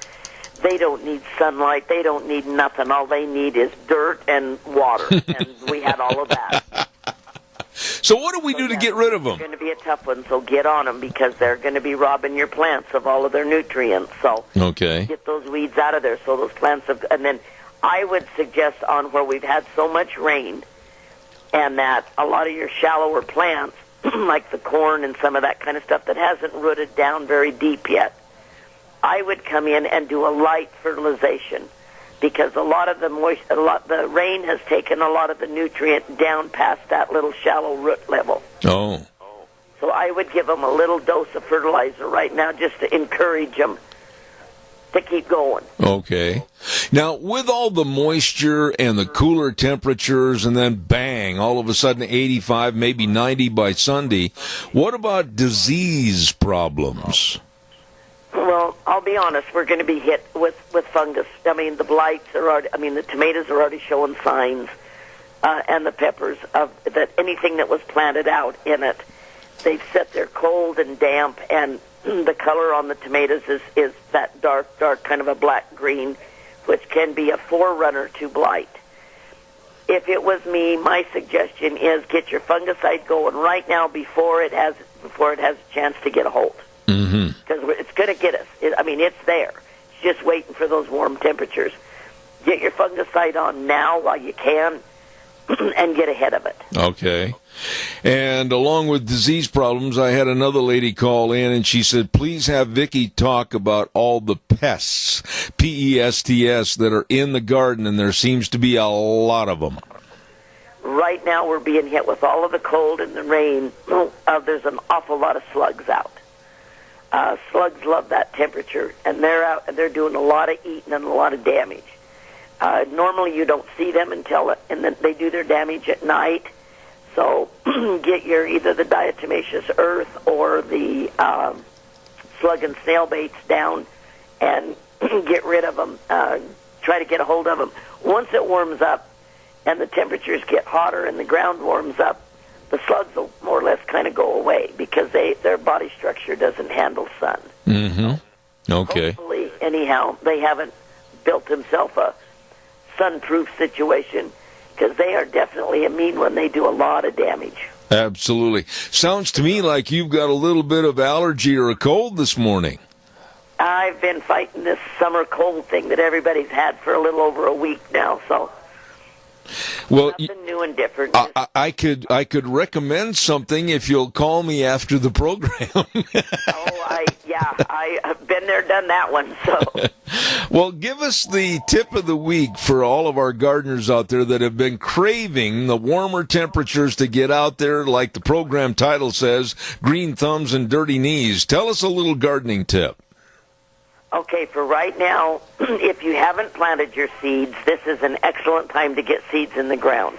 They don't need sunlight. They don't need nothing. All they need is dirt and water, and we had all of that. So what do we do to get rid of them? It's going to be a tough one, so get on them because they're going to be robbing your plants of all of their nutrients. So get those weeds out of there so those plants have... And then I would suggest on where we've had so much rain and that a lot of your shallower plants, like the corn and some of that kind of stuff that hasn't rooted down very deep yet, I would come in and do a light fertilization because a lot of the rain has taken a lot of the nutrient down past that little shallow root level. Oh. So I would give them a little dose of fertilizer right now just to encourage them to keep going. Okay. Now, with all the moisture and the cooler temperatures and then bang, all of a sudden 85, maybe 90 by Sunday, what about disease problems? Well, I'll be honest, we're going to be hit with fungus. I mean, the blights are already, the tomatoes are already showing signs, and the peppers of that anything that was planted out in it, they've set there cold and damp, and the color on the tomatoes is that dark kind of a black green, which can be a forerunner to blight. If it was me, my suggestion is get your fungicide going right now before it has a chance to get a hold. Because it's going to get us. It's there. It's just waiting for those warm temperatures. Get your fungicide on now while you can and get ahead of it. Okay. And along with disease problems, I had another lady call in, and she said, please have Vicki talk about all the pests, P-E-S-T-S, that are in the garden, and there seems to be a lot of them. Right now we're being hit with all of the cold and the rain. There's an awful lot of slugs out. Slugs love that temperature, and they're out, and they're doing a lot of eating and a lot of damage. Normally you don't see them and then they do their damage at night. So get either the diatomaceous earth or the slug and snail baits down and get rid of them. Try to get a hold of them. Once it warms up and the temperatures get hotter and the ground warms up, the slugs will more or less kind of go away because their body structure doesn't handle sun. Okay. Hopefully, anyhow, they haven't built themselves a sun-proof situation because they are definitely immune when they do a lot of damage. Absolutely. Sounds to me like you've got a little bit of allergy or a cold this morning. I've been fighting this summer cold thing that everybody's had for a little over a week now, so... Well, nothing new and different. I could recommend something if you'll call me after the program. I've been there, done that one. So, well, give us the tip of the week for all of our gardeners out there that have been craving the warmer temperatures to get out there, like the program title says, green thumbs and dirty knees. Tell us a little gardening tip. Okay, for right now, if you haven't planted your seeds, this is an excellent time to get seeds in the ground.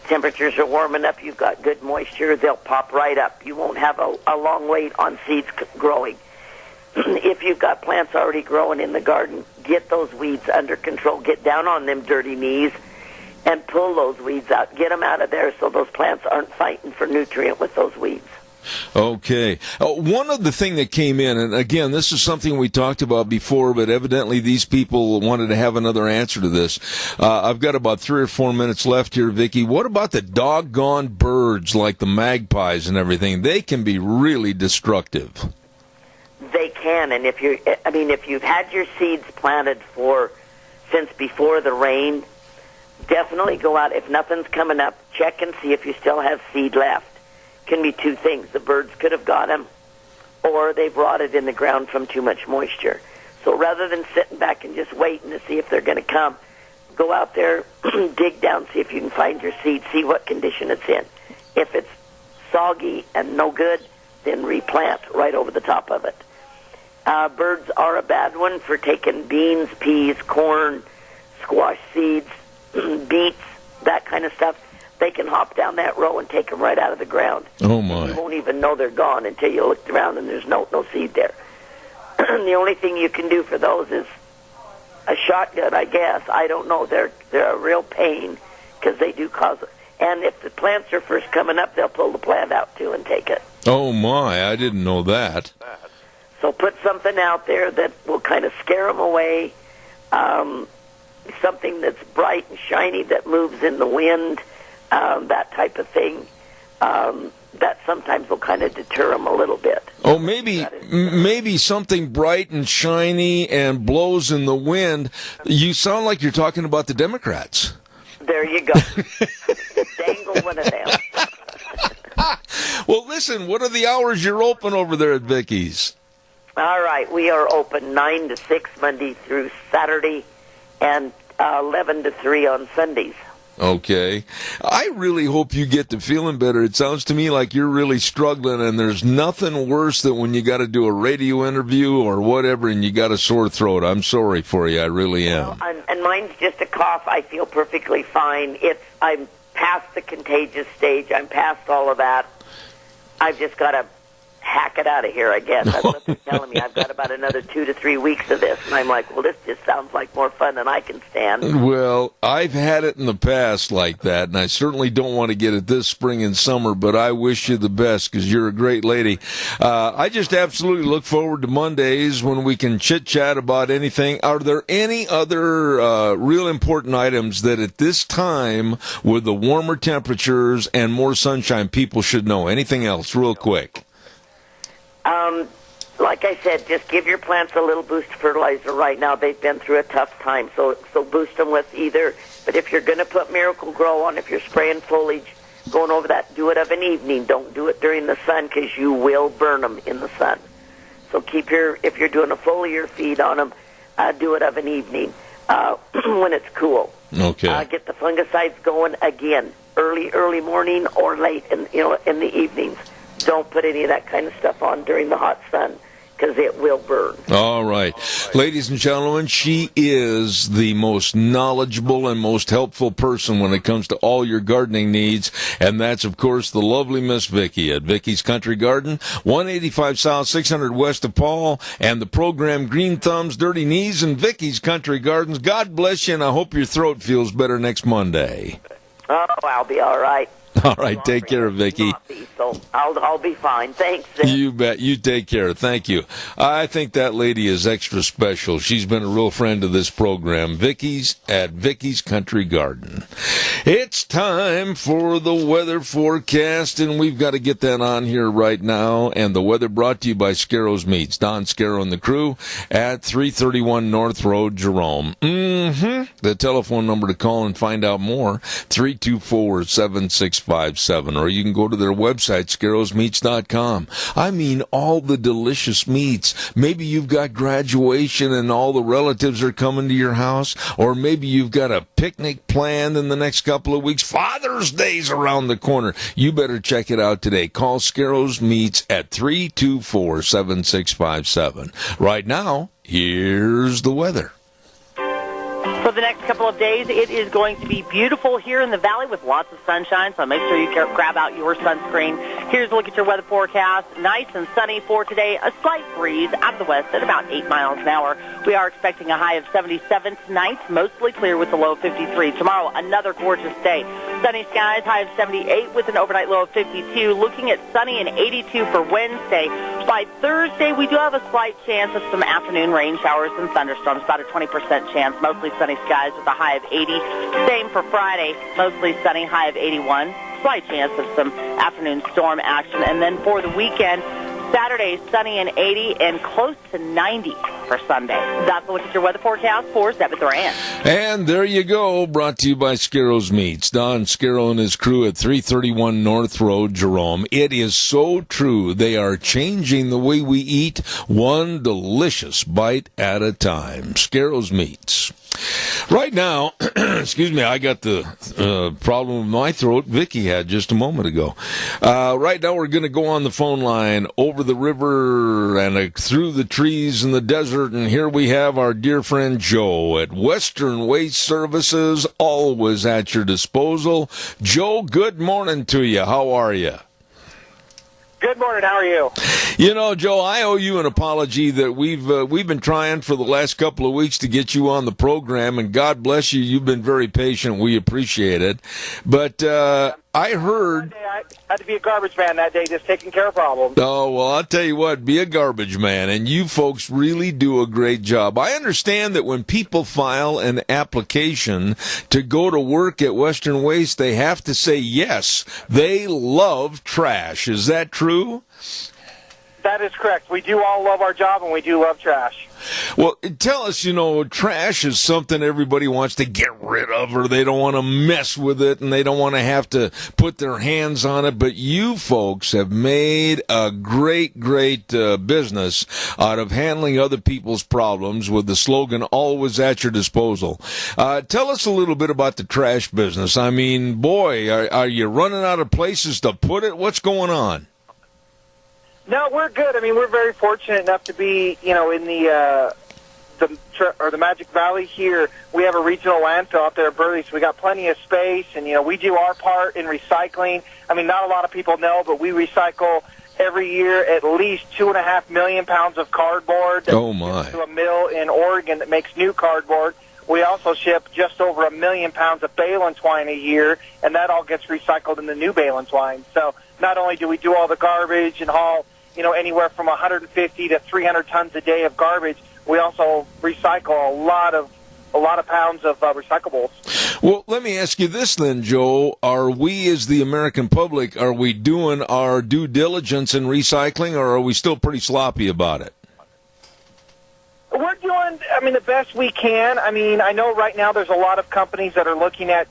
Temperatures are warming up. You've got good moisture. They'll pop right up. You won't have a long wait on seeds growing. If you've got plants already growing in the garden, get those weeds under control. Get down on them dirty knees and pull those weeds out. Get them out of there so those plants aren't fighting for nutrient with those weeds. Okay. One other thing that came in, and again, this is something we talked about before, but evidently these people wanted to have another answer to this. I've got about 3 or 4 minutes left here, Vicki. What about the doggone birds like the magpies and everything? They can be really destructive. They can, and if you've had your seeds planted since before the rain, definitely go out. If nothing's coming up, check and see if you still have seed left. Can be two things. The birds could have got them, or they've rotted in the ground from too much moisture. So rather than sitting back and just waiting to see if they're going to come, go out there, dig down, see if you can find your seed, see what condition it's in. If it's soggy and no good, then replant right over the top of it. Birds are a bad one for taking beans, peas, corn, squash seeds, beets, that kind of stuff. They can hop down that row and take them right out of the ground. Oh, my. You won't even know they're gone until you look around and there's no seed there. The only thing you can do for those is a shotgun, I guess. I don't know. They're a real pain because they do cause it. And if the plants are first coming up, they'll pull the plant out, too, and take it. Oh, my. I didn't know that. So put something out there that will kind of scare them away, something that's bright and shiny that moves in the wind, that type of thing. That sometimes will kind of deter them a little bit. Oh, maybe something bright and shiny and blows in the wind. You sound like you're talking about the Democrats. There you go. Dangle one of them. Well, listen, what are the hours you're open over there at Vicky's? All right, we are open 9 to 6 Monday through Saturday and 11 to 3 on Sundays. Okay. I really hope you get to feeling better. It sounds to me like you're really struggling, and there's nothing worse than when you got to do a radio interview or whatever and you got a sore throat. I'm sorry for you. I really am. Well, and mine's just a cough. I feel perfectly fine. I'm past the contagious stage. I'm past all of that. I've just got to hack it out of here, I guess. That's what they're telling me. I've got about another 2 to 3 weeks of this. And I'm like, well, this just sounds like more fun than I can stand. Well, I've had it in the past like that, and I certainly don't want to get it this spring and summer, but I wish you the best because you're a great lady. I just absolutely look forward to Mondays when we can chit-chat about anything. Are there any other real important items that at this time with the warmer temperatures and more sunshine people should know? Anything else real quick? Like I said, just give your plants a little boost of fertilizer right now. They've been through a tough time, so boost them with either. But if you're going to put Miracle Grow on, if you're spraying foliage, going over that, do it of an evening. Don't do it during the sun because you will burn them in the sun. So if you're doing a foliar feed on them, do it of an evening when it's cool. Okay. Get the fungicides going again, early morning or late in the evenings. Don't put any of that kind of stuff on during the hot sun because it will burn. All right. Ladies and gentlemen, she is the most knowledgeable and most helpful person when it comes to all your gardening needs, and that's, of course, the lovely Miss Vicki at Vicky's Country Garden, 185 South, 600 West of Paul, and the program Green Thumbs, Dirty Knees, and Vicky's Country Gardens. God bless you, and I hope your throat feels better next Monday. Oh, I'll be all right. All right, take care, Vicki. So I'll be fine. Thanks. You bet. You take care. Thank you. I think that lady is extra special. She's been a real friend of this program. Vicky's at Vicky's Country Garden. It's time for the weather forecast, and we've got to get that on here right now. And the weather brought to you by Scarrow's Meats. Don Scarrow and the crew at 331 North Road, Jerome. The telephone number to call and find out more, 324-7657, or you can go to their website, scarrowsmeats.com. I mean, all the delicious meats. Maybe you've got graduation and all the relatives are coming to your house, or maybe you've got a picnic planned in the next couple couple of weeks. Father's Day's around the corner. You better check it out today. Call Scarrows Meats at 324-7657. Right now, here's the weather. For the next couple of days, it is going to be beautiful here in the valley with lots of sunshine, so make sure you grab out your sunscreen. Here's a look at your weather forecast. Nice and sunny for today. A slight breeze out of the west at about 8 miles an hour. We are expecting a high of 77 tonight, mostly clear with a low of 53. Tomorrow, another gorgeous day. Sunny skies, high of 78 with an overnight low of 52. Looking at sunny and 82 for Wednesday. By Thursday, we do have a slight chance of some afternoon rain showers and thunderstorms, about a 20% chance, mostly sunny skies with a high of 80. Same for Friday, mostly sunny, high of 81. Slight chance of some afternoon storm action. And then for the weekend, Saturday, sunny and 80 and close to 90 for Sunday. That's a look at your weather forecast for Zeb Duran. And there you go, brought to you by Scarrows Meats. Don Scarrow and his crew at 331 North Road, Jerome. It is so true. They are changing the way we eat, one delicious bite at a time. Scarrows Meats. Right now, excuse me, I got the problem with my throat Vicky had just a moment ago. Right now we're going to go on the phone line over the river and through the trees in the desert, and here we have our dear friend Joe at Western Waste Services, always at your disposal. Joe, good morning to you. How are you? Good morning. How are you? You know, Joe, I owe you an apology that we've been trying for the last couple of weeks to get you on the program, and God bless you. You've been very patient. We appreciate it. But I heard... I had to be a garbage man that day, just taking care of problems. Oh, well, I'll tell you what, be a garbage man, and you folks really do a great job. I understand that when people file an application to go to work at Western Waste, they have to say yes. They love trash. Is that true? That is correct. We do all love our job, and we do love trash. Well, tell us, trash is something everybody wants to get rid of, or they don't want to mess with it, and they don't want to have to put their hands on it. But you folks have made a great, great business out of handling other people's problems with the slogan, always at your disposal. Tell us a little bit about the trash business. I mean, boy, are you running out of places to put it? What's going on? No, we're good. I mean, we're very fortunate enough to be, in the Magic Valley here. We have a regional landfill out there at Burley, so we got plenty of space, and, we do our part in recycling. I mean, not a lot of people know, but we recycle every year at least 2.5 million pounds of cardboard. Oh, my. To a mill in Oregon that makes new cardboard. We also ship just over 1 million pounds of bale twine a year, and that all gets recycled in the new bale twine. So not only do we do all the garbage and haul, anywhere from 150 to 300 tons a day of garbage, we also recycle a lot of pounds of recyclables. Well, let me ask you this then, Joe. Are we, as the American public, are we doing our due diligence in recycling, or are we still pretty sloppy about it? We're doing, the best we can. I know right now there's a lot of companies that are looking at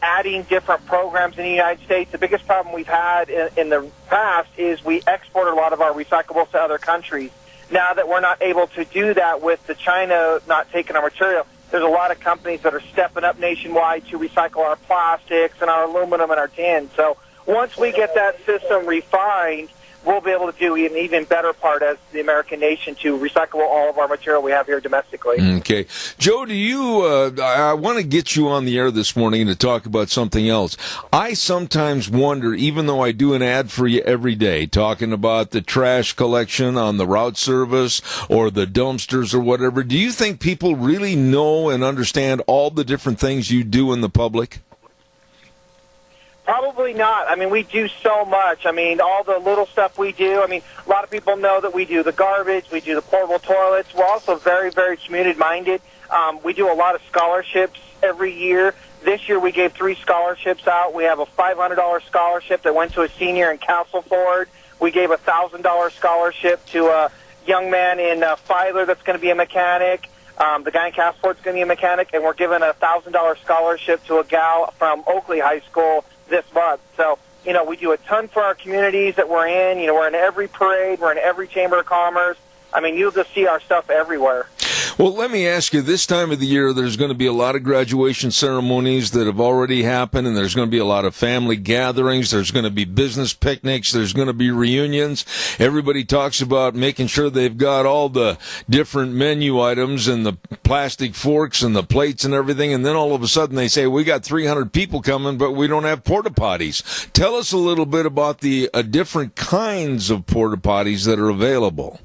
adding different programs in the United States. The biggest problem we've had in the past is we export a lot of our recyclables to other countries. Now that we're not able to do that with the China not taking our material, there's a lot of companies that are stepping up nationwide to recycle our plastics and our aluminum and our tin. So once we get that system refined, we'll be able to do an even better part as the American nation to recycle all of our material we have here domestically. Okay. Joe, do you, I want to get you on the air this morning to talk about something else. I sometimes wonder, even though I do an ad for you every day, talking about the trash collection on the route service or the dumpsters or whatever, do you think people really know and understand all the different things you do in the public? Probably not. We do so much. All the little stuff we do. A lot of people know that we do the garbage, we do the portable toilets. We're also very, very community-minded. We do a lot of scholarships every year. This year we gave 3 scholarships out. We have a $500 scholarship that went to a senior in Castleford. We gave a $1,000 scholarship to a young man in Filer that's going to be a mechanic. The guy in Castleford is going to be a mechanic. And we're giving a $1,000 scholarship to a gal from Oakley High School this month. So, we do a ton for our communities that we're in. We're in every parade. We're in every chamber of commerce. You'll just see our stuff everywhere. Well, let me ask you, this time of the year, there's going to be a lot of graduation ceremonies that have already happened, and there's going to be a lot of family gatherings. There's going to be business picnics. There's going to be reunions. Everybody talks about making sure they've got all the different menu items and the plastic forks and the plates and everything, and then all of a sudden they say, we got 300 people coming, but we don't have porta potties. Tell us a little bit about the different kinds of porta potties that are available.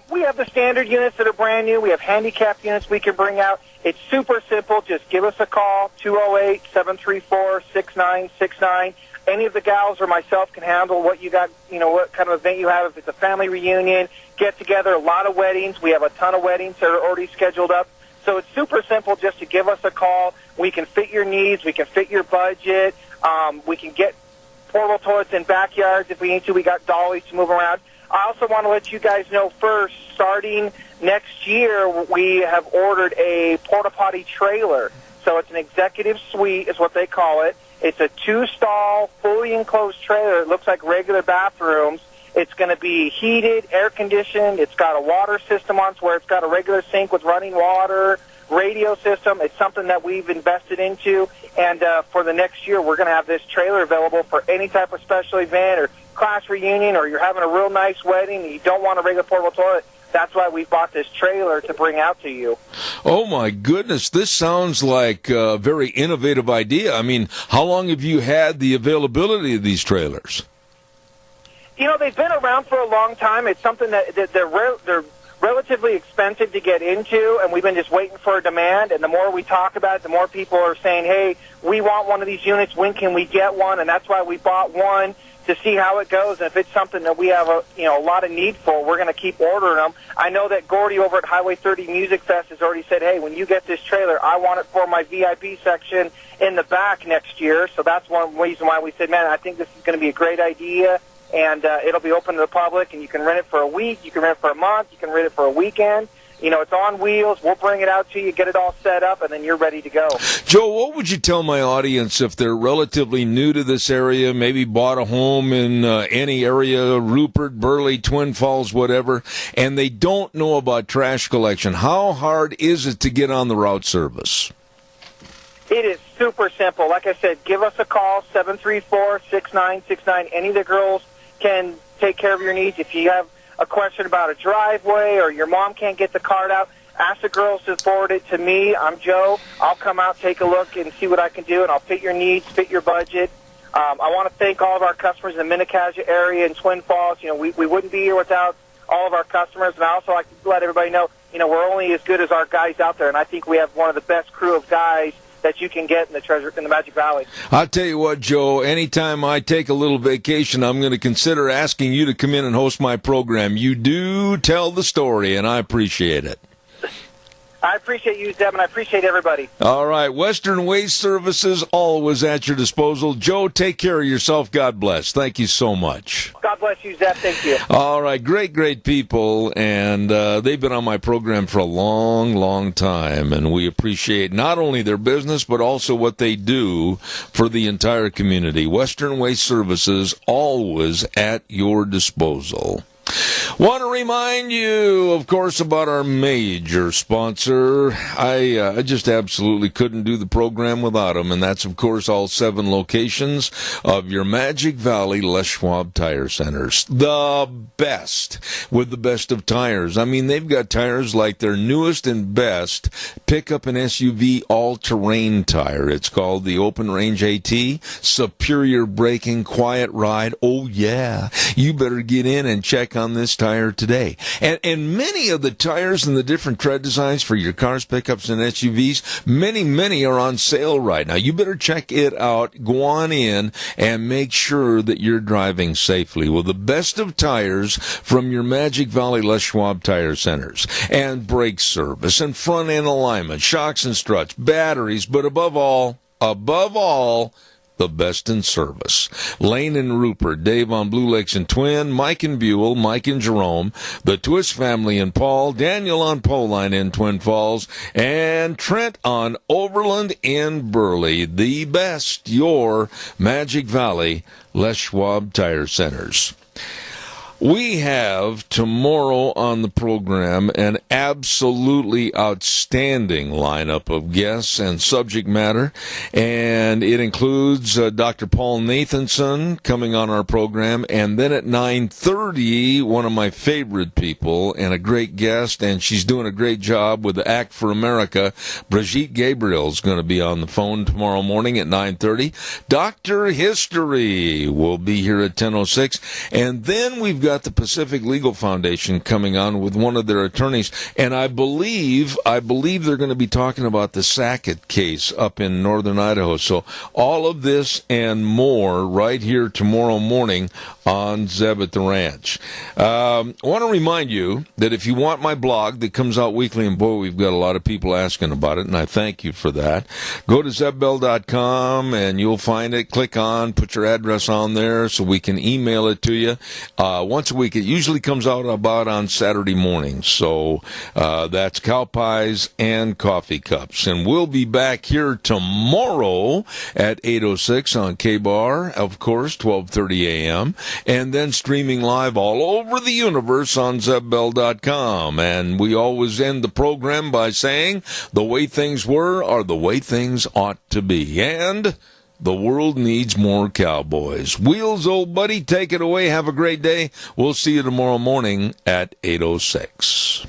We have the standard units that are brand new. We have handicapped units we can bring out. It's super simple. Just give us a call, 208-734-6969. Any of the gals or myself can handle what you got, what kind of event you have. If it's a family reunion, get together, a lot of weddings. We have a ton of weddings that are already scheduled up. So it's super simple just to give us a call. We can fit your needs. We can fit your budget. We can get portable toilets in backyards if we need to. We got dollies to move around. I also want to let you guys know first, starting next year, we have ordered a porta potty trailer. So it's an executive suite is what they call it. It's a 2-stall, fully enclosed trailer. It looks like regular bathrooms. It's going to be heated, air-conditioned. It's got a water system on it where it's got a regular sink with running water, radio system. It's something that we've invested into. And for the next year, we're going to have this trailer available for any type of special event or class reunion, or you're having a real nice wedding and you don't want a regular portable toilet. That's why we bought this trailer to bring out to you. Oh, my goodness. This sounds like a very innovative idea. I mean, how long have you had the availability of these trailers? They've been around for a long time. It's something that they're relatively expensive to get into, and we've been just waiting for a demand. And the more we talk about it, the more people are saying, hey, we want one of these units. When can we get one? And that's why we bought one, to see how it goes. And if it's something that we have a lot of need for, we're going to keep ordering them. I know that Gordy over at Highway 30 Music Fest has already said, hey, when you get this trailer, I want it for my VIP section in the back next year. So that's one reason why we said, man, I think this is going to be a great idea. And it'll be open to the public, and you can rent it for a week, you can rent it for a month, you can rent it for a weekend. It's on wheels. We'll bring it out to you, get it all set up, and then you're ready to go. Joe, what would you tell my audience if they're relatively new to this area, maybe bought a home in any area, Rupert, Burley, Twin Falls, whatever, and they don't know about trash collection? How hard is it to get on the route service? It is super simple. Like I said, give us a call, 734-6969. Any of the girls can take care of your needs. If you have a question about a driveway or your mom can't get the card out, ask the girls to forward it to me. I'm Joe. I'll come out, take a look, and see what I can do, and I'll fit your needs, fit your budget. I want to thank all of our customers in the Minnecaja area and Twin Falls. We wouldn't be here without all of our customers. And I also like to let everybody know, we're only as good as our guys out there, and I think we have one of the best crew of guys that you can get in the Magic Valley. I'll tell you what, Joe, anytime I take a little vacation, I'm going to consider asking you to come in and host my program. You do tell the story, and I appreciate it. I appreciate you, Zeb, and I appreciate everybody. All right. Western Waste Services, always at your disposal. Joe, take care of yourself. God bless. Thank you so much. God bless you, Zeb. Thank you. All right. Great people. And they've been on my program for a long, long time. And we appreciate not only their business, but also what they do for the entire community. Western Waste Services, always at your disposal. Want to remind you, of course, about our major sponsor. I just absolutely couldn't do the program without them, and that's, of course, all 7 locations of your Magic Valley Les Schwab Tire Centers. The best, with the best of tires. I mean, they've got tires like their newest and best pickup and SUV all-terrain tire. It's called the Open Range AT. Superior braking, quiet ride. Oh, yeah. You better get in and check on this tire today. And many of the tires and the different tread designs for your cars, pickups, and SUVs, many are on sale right now. You better check it out. Go on in and make sure that you're driving safely with the best of tires from your Magic Valley Les Schwab Tire Centers. And brake service and front end alignment, shocks and struts, batteries, but above all, the best in service. Lane and Rupert, Dave on Blue Lakes and Twin, Mike and Buell, Mike and Jerome, the Twist family in Paul, Daniel on Poline in Twin Falls, and Trent on Overland in Burley. The best, your Magic Valley Les Schwab Tire Centers. We have tomorrow on the program an absolutely outstanding lineup of guests and subject matter, and it includes Dr. Paul Nathanson coming on our program, and then at 9:30, one of my favorite people and a great guest, and she's doing a great job with the Act for America. Brigitte Gabriel's going to be on the phone tomorrow morning at 9:30. Dr. History will be here at 10:06, and then we've got the Pacific Legal Foundation coming on with one of their attorneys, and I believe they're going to be talking about the Sackett case up in northern Idaho. So all of this and more right here tomorrow morning on Zeb at the Ranch. I want to remind you that if you want my blog that comes out weekly, and boy, we've got a lot of people asking about it, and I thank you for that, go to zebbell.com and you'll find it. Click on, put your address on there so we can email it to you. Once a week. It usually comes out about on Saturday mornings. So that's cow pies and coffee cups. And we'll be back here tomorrow at 8:06 on K-Bar, of course, 12:30 a.m. And then streaming live all over the universe on zebbell.com. And we always end the program by saying the way things were are the way things ought to be. And the world needs more cowboys. Wheels, old buddy, take it away. Have a great day. We'll see you tomorrow morning at 8:06.